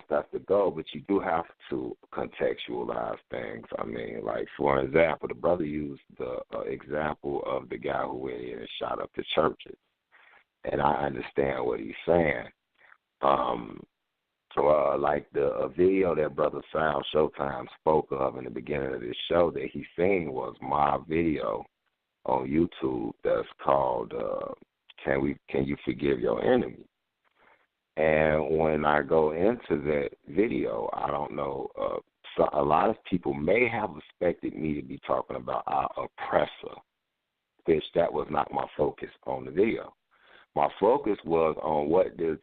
That's the goal, but you do have to contextualize things. I mean, like, for example, the brother used the example of the guy who went in and shot up the churches, and I understand what he's saying. Like the video that Brother Sal Showtime spoke of in the beginning of this show that he seen was my video on YouTube that's called Can You Forgive Your Enemy? And when I go into that video, I don't know, so a lot of people may have expected me to be talking about our oppressor, which that was not my focus on the video. My focus was on what the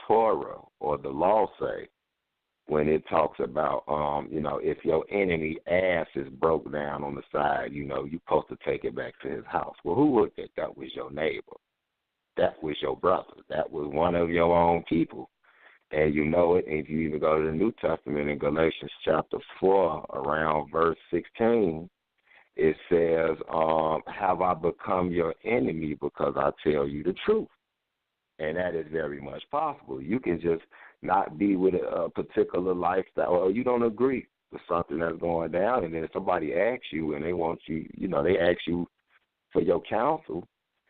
Torah or the law say when it talks about, if your enemy ass is broke down on the side, you're supposed to take it back to his house. Well, who was it? That was your neighbor. That was your brother. That was one of your own people. And you know it if you even go to the New Testament in Galatians chapter 4, around verse 16, it says, have I become your enemy because I tell you the truth? And that is very much possible. You can just not be with a particular lifestyle, or you don't agree with something that's going down, and then somebody asks you and they want you, they ask you for your counsel,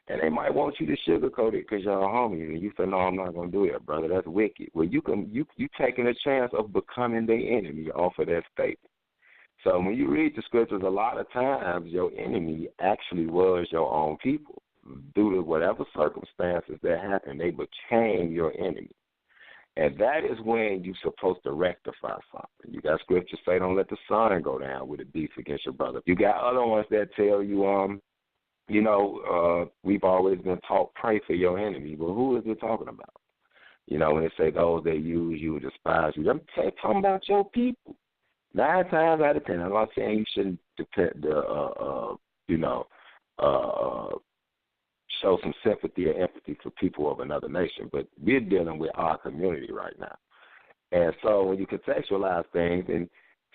and they might want you to sugarcoat it because you're a homie, and you say, no, I'm not going to do that, brother. That's wicked. Well, you taking a chance of becoming their enemy off of that statement. So when you read the scriptures, a lot of times your enemy actually was your own people. Due to whatever circumstances that happened, they became your enemy. And that is when you're supposed to rectify something. You got scriptures say don't let the sun go down with a beef against your brother. You got other ones that tell you, we've always been taught pray for your enemy. Well, who is it talking about? When they say those that use you, despise you, they're talking about your people. 9 times out of 10, I'm not saying you shouldn't show some sympathy or empathy for people of another nation, but we're dealing with our community right now. And so when you contextualize things, and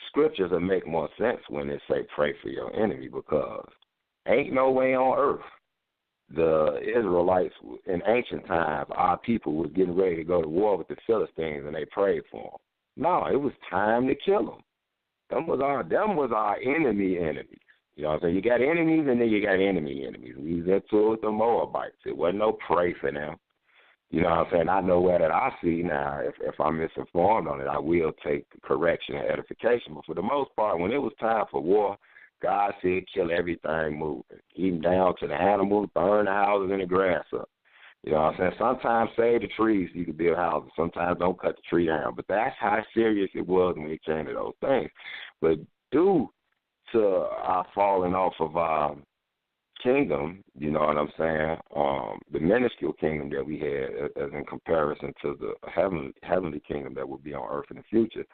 scriptures will make more sense when they say pray for your enemy, because ain't no way on earth the Israelites in ancient times, our people, was getting ready to go to war with the Philistines and they prayed for them. No, it was time to kill them. Them was our enemy enemies. You know what I'm saying? You got enemies and then you got enemy enemies. We was into it with the Moabites. It wasn't no pray for them. You know what I'm saying? I know where that I see now. If I'm misinformed on it, I will take correction and edification. But for the most part, when it was time for war, God said kill everything moving, even down to the animals, burn the houses and the grass up. You know what I'm saying? Sometimes save the trees so you can build houses. Sometimes don't cut the tree down. But that's how serious it was when it came to those things. But due to our falling off of our kingdom, you know what I'm saying, the minuscule kingdom that we had as in comparison to the heavenly kingdom that will be on earth in the future,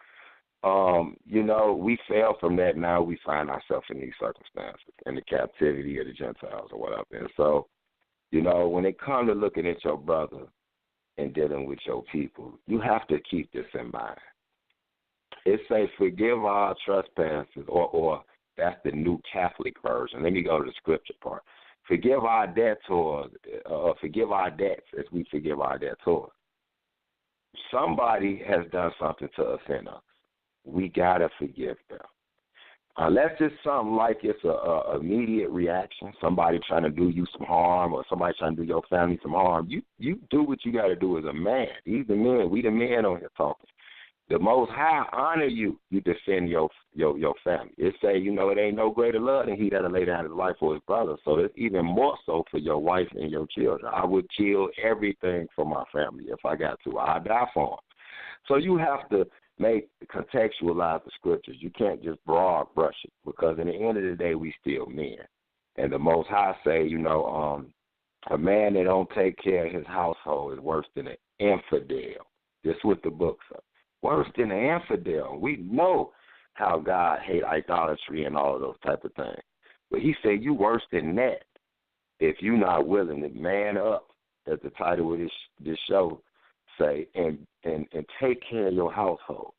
we fell from that. Now we find ourselves in these circumstances, in the captivity of the Gentiles or whatever. And so, when it comes to looking at your brother and dealing with your people, you have to keep this in mind. It says, forgive our trespasses, or that's the New Catholic version. Let me go to the scripture part. Forgive our debts, forgive our debts as we forgive our debtors. Somebody has done something to offend us. We got to forgive them. Unless it's something like it's a immediate reaction, somebody trying to do you some harm or somebody trying to do your family some harm, you do what you got to do as a man. These the men. We the men on here talking. The Most High honor you. You defend your family. It say, it ain't no greater love than he that'll lay down his life for his brother. So it's even more so for your wife and your children. I would kill everything for my family if I got to. I'd die for them. So you have to contextualize the scriptures. You can't just broad brush it, because in the end of the day, we still men. And the Most High say, a man that don't take care of his household is worse than an infidel. This is what the book says. Worse than an infidel. We know how God hate idolatry and all of those type of things. But he said you worse than that if you're not willing to man up, as the title of this show say, and take care of your household.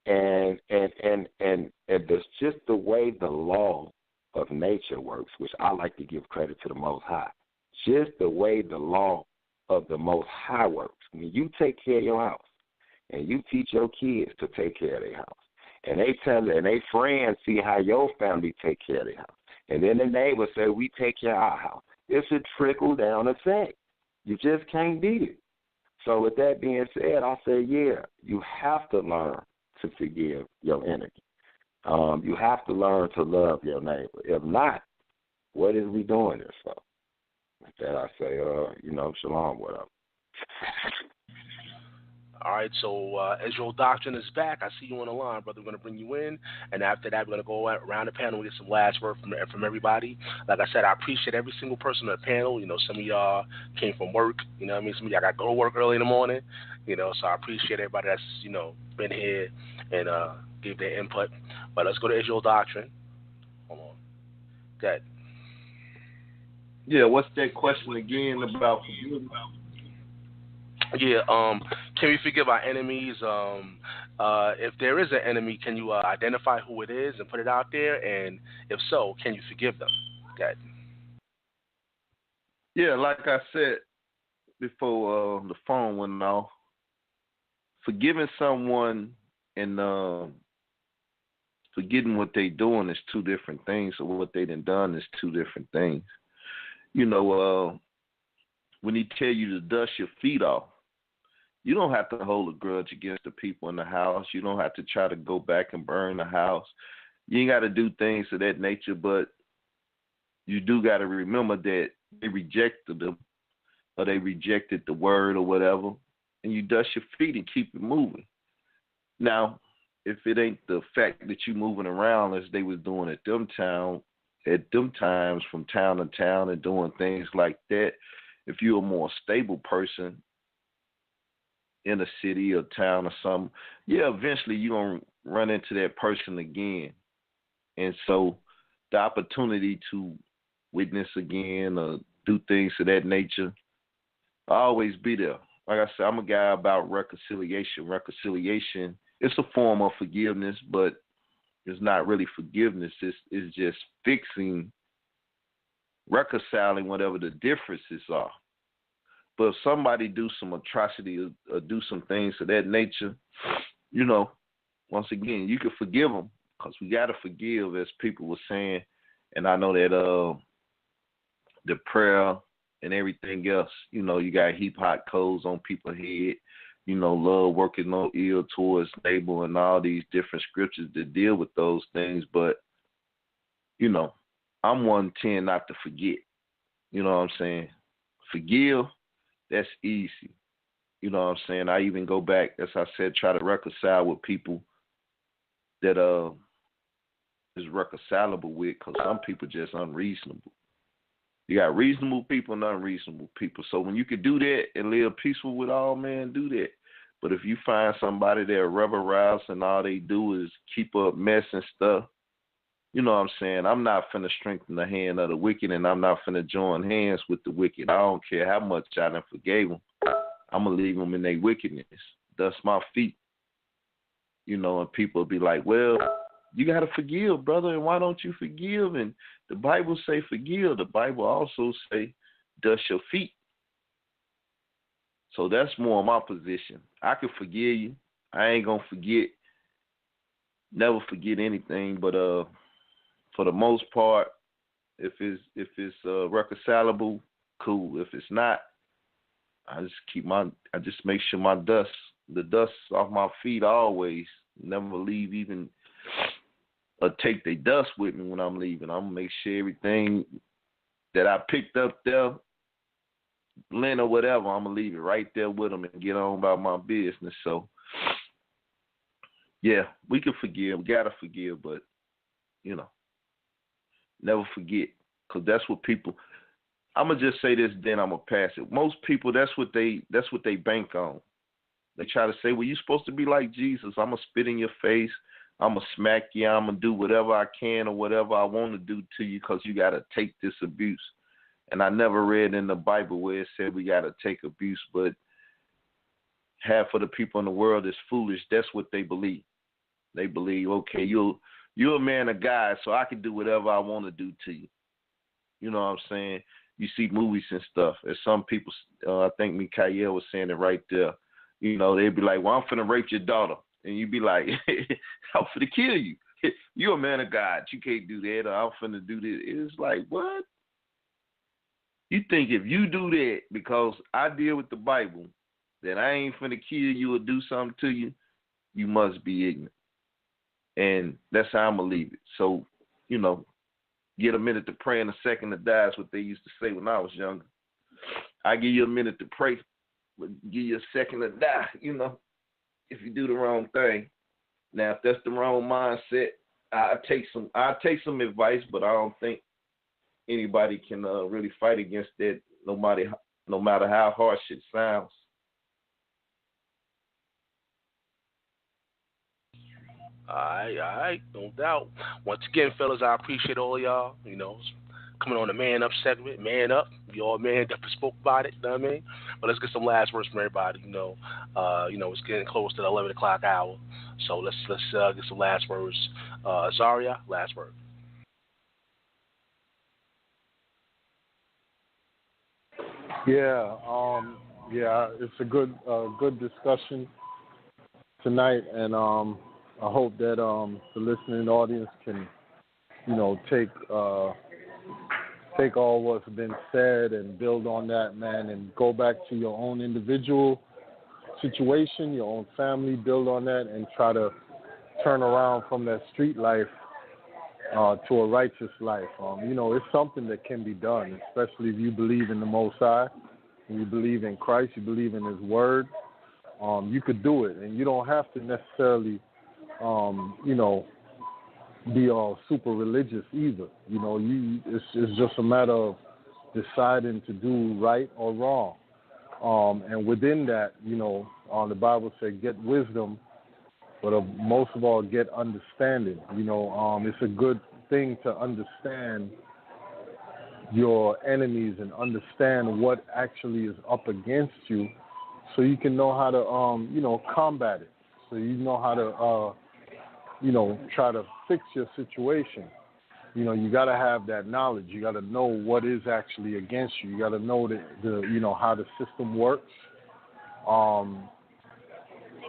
And it's just the way the law of nature works, which I like to give credit to the Most High. Just the way the law of the Most High works. When you take care of your house, and you teach your kids to take care of their house, and they tell and they friends see how your family take care of their house, and then the neighbors say, we take care of our house. It's a trickle-down effect. You just can't beat it. So with that being said, I say, you have to learn to forgive your enemy. You have to learn to love your neighbor. If not, what is we doing this for? With that, I say, shalom, what up? All right, so Israel Doctrine is back. I see you on the line, brother. We're going to bring you in, and after that, we're going to go around the panel and get some last word from everybody. Like I said, I appreciate every single person on the panel. Some of y'all came from work. Some of y'all got to go to work early in the morning. So I appreciate everybody that's, been here and gave their input. But let's go to Israel Doctrine. Hold on. Good. Yeah, what's that question again about forgiveness? Yeah, can we forgive our enemies? If there is an enemy, can you identify who it is and put it out there? And if so, can you forgive them? Good. Yeah, like I said before the phone went off, forgiving someone and forgetting what they doing is two different things, or what they done is two different things. When he tell you to dust your feet off, you don't have to hold a grudge against the people in the house. You don't have to try to go back and burn the house. You ain't got to do things of that nature, but you do got to remember that they rejected them, or they rejected the word or whatever, and you dust your feet and keep it moving. Now, if it ain't the fact that you moving around as they was doing at them times from town to town and doing things like that, if you're a more stable person in a city or town or something, eventually you're going to run into that person again. And so the opportunity to witness again or do things of that nature, I'll always be there. Like I said, I'm a guy about reconciliation. Reconciliation, it's a form of forgiveness, but it's not really forgiveness. It's just reconciling whatever the differences are. But if somebody do some atrocity or do some things of that nature, once again, you can forgive them, because we got to forgive, as people were saying. And I know that the prayer and everything else, you got heap hot coals on people's head, love working no ill towards neighbor, and all these different scriptures that deal with those things. But, I'm one tend not to forget. You know what I'm saying? Forgive. That's easy. You know what I'm saying? I even go back, as I said, try to reconcile with people that is reconcilable with, because some people just unreasonable. You got reasonable people and unreasonable people. So when you can do that and live peaceful with all men, do that. But if you find somebody that rubber and all they do is keep up mess and stuff, you know what I'm saying? I'm not finna strengthen the hand of the wicked, and I'm not finna join hands with the wicked. I don't care how much I done forgave them. I'm going to leave them in their wickedness. Dust my feet. You know, and people be like, well, you got to forgive, brother, and why don't you forgive? And the Bible say forgive. The Bible also say dust your feet. So that's more my position. I can forgive you. I ain't going to forget, never forget anything, but for the most part, if it's reconcilable, cool. If it's not, I just make sure the dust off my feet always. Never leave even or take the dust with me when I'm leaving. I'm gonna make sure everything that I picked up there, lint or whatever, I'm gonna leave it right there with them and get on about my business. So yeah, we can forgive, gotta forgive, but you know, never forget, because that's what people. I'm gonna just say this, then I'm gonna pass it. Most people, that's what they bank on. They try to say, well, you're supposed to be like Jesus. I'm gonna spit in your face. I'm gonna smack you. I'm gonna do whatever I can or whatever I want to do to you because you gotta take this abuse. And I never read in the Bible where it said we gotta take abuse, but half of the people in the world is foolish. That's what they believe. They believe, okay, you're a man of God, so I can do whatever I want to do to you. You know what I'm saying? You see movies and stuff. As some people, I think Mikael was saying it right there. You know, they'd be like, well, I'm finna rape your daughter. And you'd be like, I'm finna kill you. You're a man of God. You can't do that, or I'm finna do this. It's like, what? You think if you do that because I deal with the Bible, that I ain't finna kill you or do something to you, you must be ignorant. And that's how I'm going to leave it. So, you know, get a minute to pray and a second to die is what they used to say when I was younger. I give you a minute to pray, but give you a second to die, you know, if you do the wrong thing. Now, if that's the wrong mindset, I'll take some advice, but I don't think anybody can really fight against that, no matter how harsh it sounds. All right, no doubt. Once again, fellas, I appreciate all of y'all, you know, coming on the Man Up segment. Man Up. You all man up and spoke about it, you know what I mean? But let's get some last words from everybody, you know. It's getting close to the 11 o'clock hour. So let's get some last words. Zaria, last word. Yeah, it's a good discussion tonight, and I hope that the listening audience can, you know, take all what's been said and build on that, man, and go back to your own individual situation, your own family, build on that, and try to turn around from that street life to a righteous life. It's something that can be done, especially if you believe in the Most High, and you believe in Christ, you believe in His Word. You could do it, and you don't have to necessarily, be all super religious either. It's just a matter of deciding to do right or wrong. And within that, the Bible said, get wisdom, but most of all, get understanding. It's a good thing to understand your enemies and understand what actually is up against you, so you can know how to, combat it. So you know how to, try to fix your situation. You got to have that knowledge. You got to know what is actually against you. You got to know how the system works.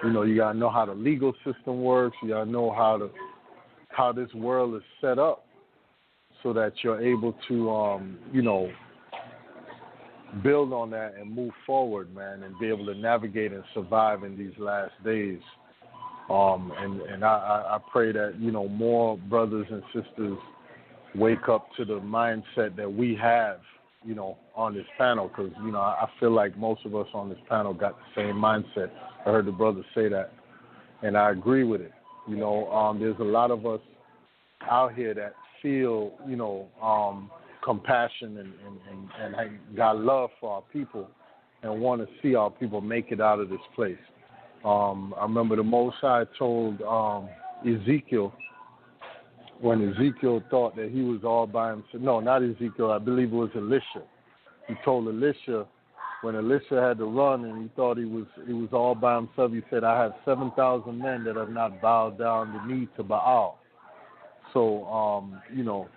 You got to know how the legal system works. You got to know how this world is set up, so that you're able to, build on that and move forward, man, and be able to navigate and survive in these last days. And I pray that, more brothers and sisters wake up to the mindset that we have, on this panel, because, I feel like most of us on this panel got the same mindset. I heard the brother say that, and I agree with it. There's a lot of us out here that feel, compassion and got love for our people and want to see our people make it out of this place. I remember the Most High told Ezekiel, when Ezekiel thought that he was all by himself. No, not Ezekiel. I believe it was Elisha. He told Elisha, when Elisha had to run and he thought he was all by himself, he said, I have 7,000 men that have not bowed down the knee to Baal. So, you know,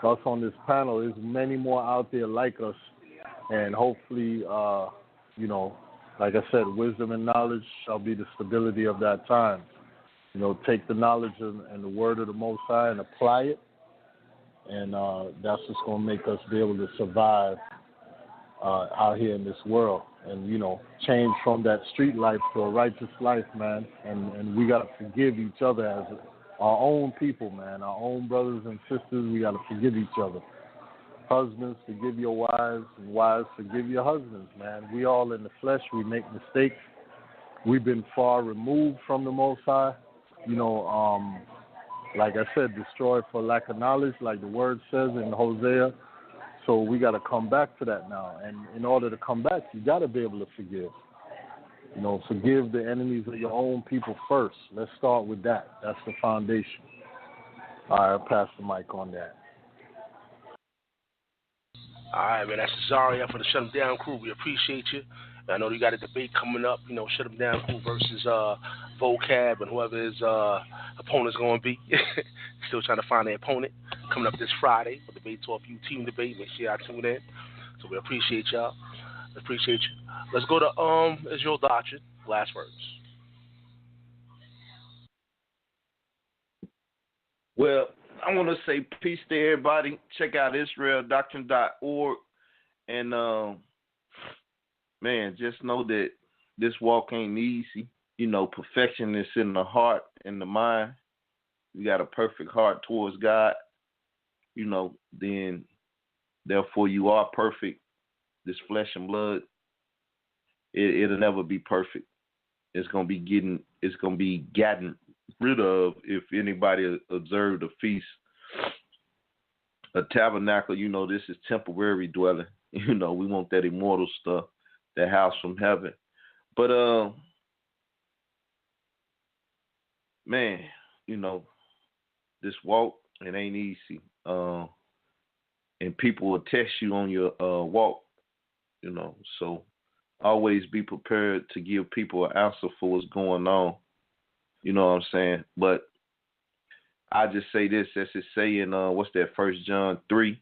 us on this panel, there's many more out there like us. And hopefully, you know, like I said, wisdom and knowledge shall be the stability of that time. You know, take the knowledge and the word of the Most High and apply it. And that's what's going to make us be able to survive out here in this world. And, you know, change from that street life to a righteous life, man. And we got to forgive each other as our own people, man. Our own brothers and sisters, we got to forgive each other. Husbands, forgive your wives, and wives, forgive your husbands, man. We all in the flesh, we make mistakes. We've been far removed from the Most High. You know, like I said, destroyed for lack of knowledge, like the word says in Hosea. So we got to come back to that now. And in order to come back, you got to be able to forgive. You know, forgive the enemies of your own people first. Let's start with that. That's the foundation. All right, I'll pass the mic on that. All right, man. That's Cesaria for the Shut 'em Down crew. We appreciate you. I know you got a debate coming up. You know, Shut 'em Down crew versus Vocab and whoever his opponent's going to be. Still trying to find an opponent. Coming up this Friday for Debate Talk You team debate. Make sure y'all tune in. So we appreciate y'all. Appreciate you. Let's go to Israel Doctrine. Last words. Well, I want to say peace to everybody. Check out IsraelDoctrine.org. And, man, just know that this walk ain't easy. You know, perfection is in the heart and the mind. You got a perfect heart towards God. You know, then, therefore, you are perfect. This flesh and blood, it'll never be perfect. It's gonna be gotten rid of if anybody observed the feast. A tabernacle, you know, this is temporary dwelling. You know, we want that immortal stuff, that house from heaven. But man, you know, this walk, it ain't easy. And people will test you on your walk, you know. So always be prepared to give people an answer for what's going on. You know what I'm saying? But I just say this, as it say in what's that, 1 John 3,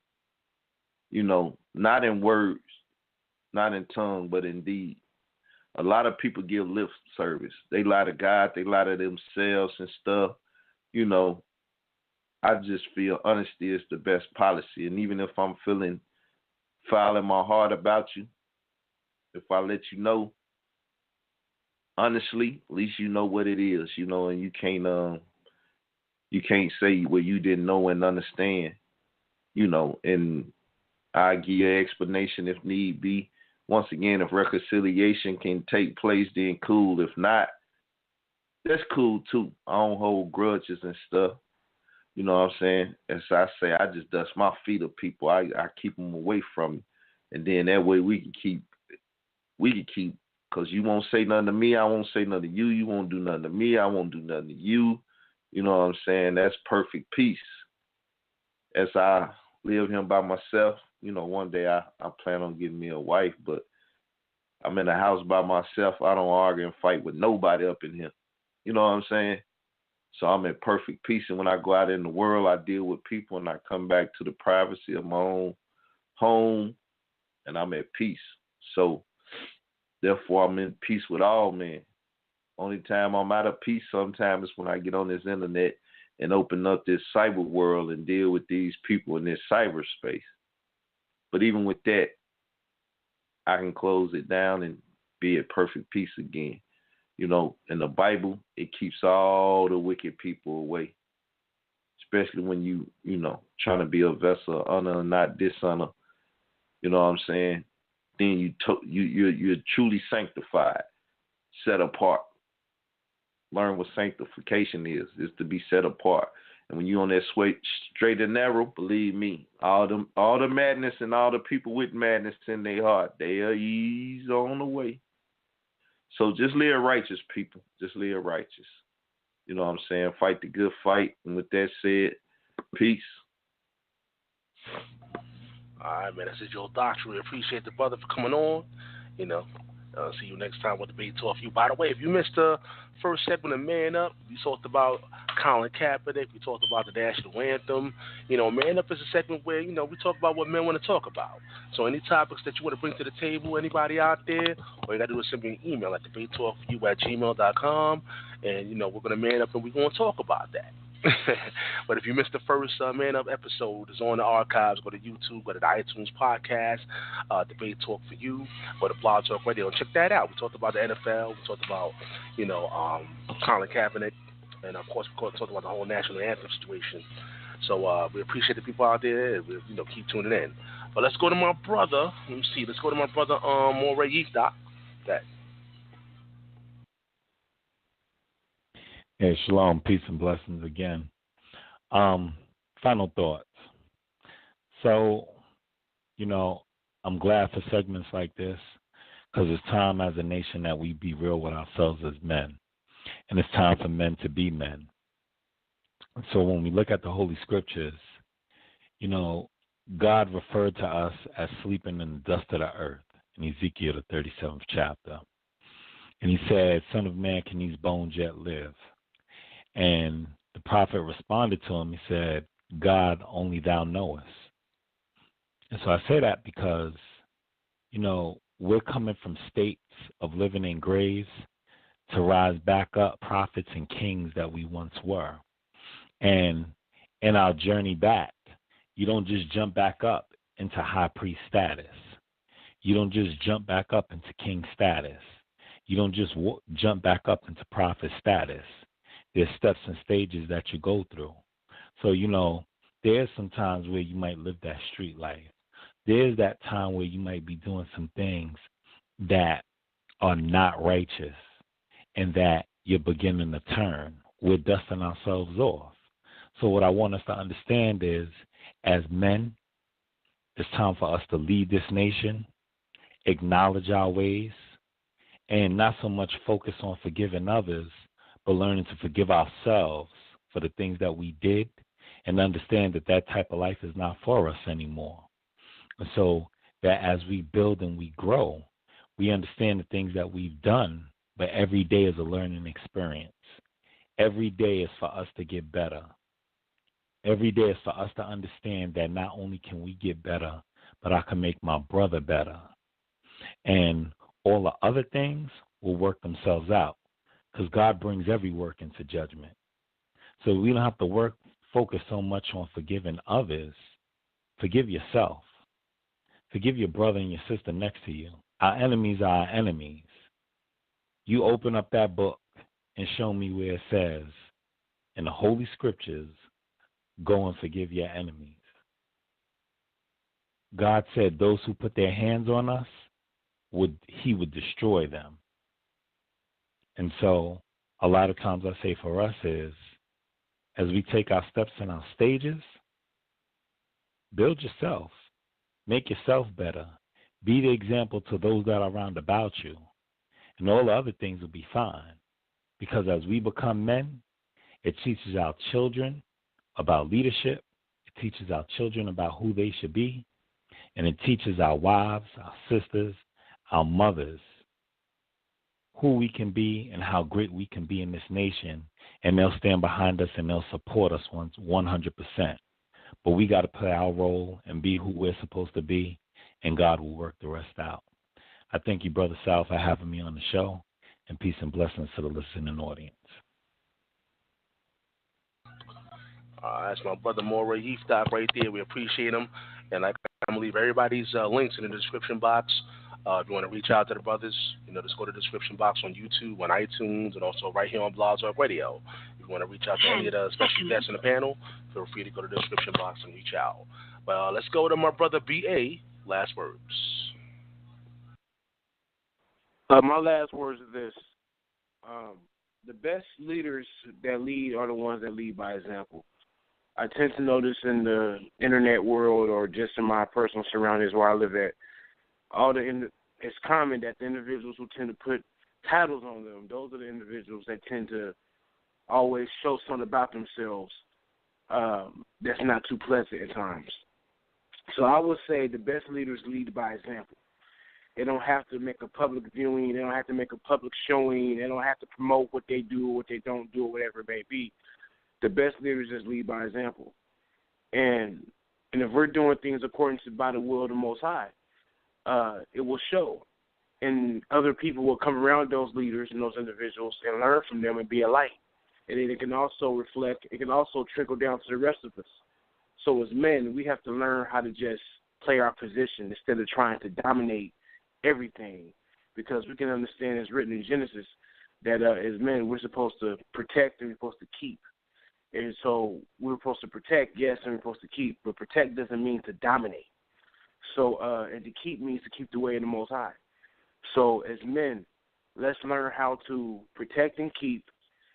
you know, not in words, not in tongue, but in deed. A lot of people give lip service. They lie to God, they lie to themselves and stuff. You know, I just feel honesty is the best policy. And even if I'm feeling foul in my heart about you, if I let you know, honestly, at least you know what it is, you know, and you can't say what you didn't know and understand, you know, and I give you an explanation if need be. Once again, if reconciliation can take place, then cool. If not, that's cool too. I don't hold grudges and stuff. You know what I'm saying? As I say, I just dust my feet of people. I keep them away from me. And then that way we can keep, because you won't say nothing to me, I won't say nothing to you. You won't do nothing to me, I won't do nothing to you. You know what I'm saying? That's perfect peace. As I live here by myself, you know, one day I plan on getting me a wife, but I'm in the house by myself. I don't argue and fight with nobody up in here. You know what I'm saying? So I'm in perfect peace. And when I go out in the world, I deal with people and I come back to the privacy of my own home and I'm at peace. So therefore, I'm in peace with all men. Only time I'm out of peace sometimes is when I get on this internet and open up this cyber world and deal with these people in this cyberspace. But even with that, I can close it down and be at perfect peace again. You know, in the Bible, it keeps all the wicked people away, especially when you know, trying to be a vessel of honor and not dishonor. You know what I'm saying? Then you're truly sanctified, set apart. Learn what sanctification is to be set apart. And when you're on that straight and narrow, believe me, all the madness and all the people with madness in their heart, they are ease on the way. So just live righteous, people. Just live righteous. You know what I'm saying? Fight the good fight. And with that said, peace. All right, man. This is your doctor. We appreciate the brother for coming on. You know, see you next time with Debate Talk for You. By the way, if you missed the first segment of Man Up, we talked about Colin Kaepernick. We talked about the national anthem. You know, Man Up is a segment where, you know, we talk about what men want to talk about. So any topics that you want to bring to the table, anybody out there, all you got to do is send me an email at debatetalkforyou@gmail.com. And, you know, we're going to man up and we're going to talk about that. But if you missed the first Man Up episode, it's on the archives. Go to YouTube, go to the iTunes podcast, Debate Talk for You, go to Blog Talk Radio, and check that out. We talked about the NFL. We talked about, you know, Colin Kaepernick, and of course, we talked about the whole national anthem situation. So we appreciate the people out there. We, you know, keep tuning in. But let's go to my brother. Let me see. Let's go to my brother, Moray Yifta. Okay. Hey, shalom, peace and blessings again. Final thoughts. So, you know, I'm glad for segments like this because it's time as a nation that we be real with ourselves as men. And it's time for men to be men. So when we look at the Holy Scriptures, you know, God referred to us as sleeping in the dust of the earth in Ezekiel, the 37th chapter. And he said, Son of man, can these bones yet live? And the prophet responded to him. He said, God, only thou knowest. And so I say that because, you know, we're coming from states of living in graves to rise back up prophets and kings that we once were. And in our journey back, you don't just jump back up into high priest status. You don't just jump back up into king status. You don't just jump back up into prophet status. There's steps and stages that you go through. So, you know, there's some times where you might live that street life. There's that time where you might be doing some things that are not righteous and that you're beginning to turn. We're dusting ourselves off. So what I want us to understand is, as men, it's time for us to lead this nation, acknowledge our ways, and not so much focus on forgiving others, but learning to forgive ourselves for the things that we did and understand that that type of life is not for us anymore. And so that as we build and we grow, we understand the things that we've done, but every day is a learning experience. Every day is for us to get better. Every day is for us to understand that not only can we get better, but I can make my brother better. And all the other things will work themselves out because God brings every work into judgment. So we don't have to focus so much on forgiving others. Forgive yourself. Forgive your brother and your sister next to you. Our enemies are our enemies. You open up that book and show me where it says in the Holy Scriptures, go and forgive your enemies. God said those who put their hands on us, he would destroy them. And so a lot of times I say for us is, as we take our steps and our stages, build yourself. Make yourself better. Be the example to those that are around about you. And all the other things will be fine. Because as we become men, it teaches our children about leadership. It teaches our children about who they should be. And it teaches our wives, our sisters, our mothers, who we can be and how great we can be in this nation. And they'll stand behind us and they'll support us 100%. But we got to play our role and be who we're supposed to be, and God will work the rest out. I thank you, Brother Sal, for having me on the show, and peace and blessings to the listening audience. That's my brother Moray Yifta right there. We appreciate him. And I'm going to leave everybody's links in the description box. If you want to reach out to the brothers, just go to the description box on YouTube, on iTunes, and also right here on Blog Talk Radio. If you want to reach out to any of the special guests in the panel, feel free to go to the description box and reach out. But let's go to my brother B.A. Last words. My last words are this. The best leaders that lead are the ones that lead by example. I tend to notice in the internet world or just in my personal surroundings where I live at, it's common that the individuals who tend to put titles on them, those are the individuals that tend to always show something about themselves that's not too pleasant at times. So I would say the best leaders lead by example. They don't have to make a public viewing. They don't have to make a public showing. They don't have to promote what they do or what they don't do or whatever it may be. The best leaders just lead by example. And if we're doing things according to by the will of the Most High, it will show. And other people will come around those leaders and those individuals and learn from them and be a light. And then it can also reflect, it can also trickle down to the rest of us. So as men, we have to learn how to just play our position instead of trying to dominate everything, because we can understand, it's written in Genesis, that as men we're supposed to protect and we're supposed to keep. And so we're supposed to protect, yes, and we're supposed to keep, but protect doesn't mean to dominate. So and to keep means to keep the way of the Most High. So as men, let's learn how to protect and keep,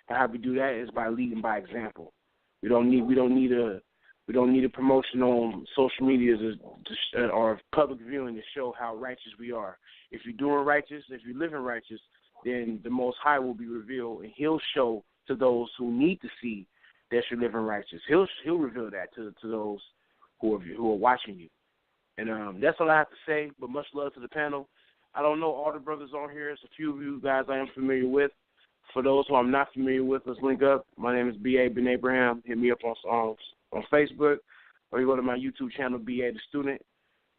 and how we do that is by leading by example. We don't need a promotion on social media or public viewing to show how righteous we are. If you're doing righteous, if you're living righteous, then the Most High will be revealed, and He'll show to those who need to see that you're living righteous. He'll reveal that to those who are watching you. And that's all I have to say. But much love to the panel. I don't know all the brothers on here. There's a few of you guys I am familiar with. For those who I'm not familiar with, let's link up. My name is B.A. Ben Abraham. Hit me up on Facebook, or you go to my YouTube channel, B.A. the Student.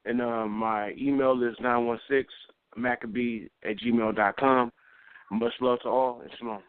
And my email is 916maccabee@gmail.com. Much love to all, and shalom.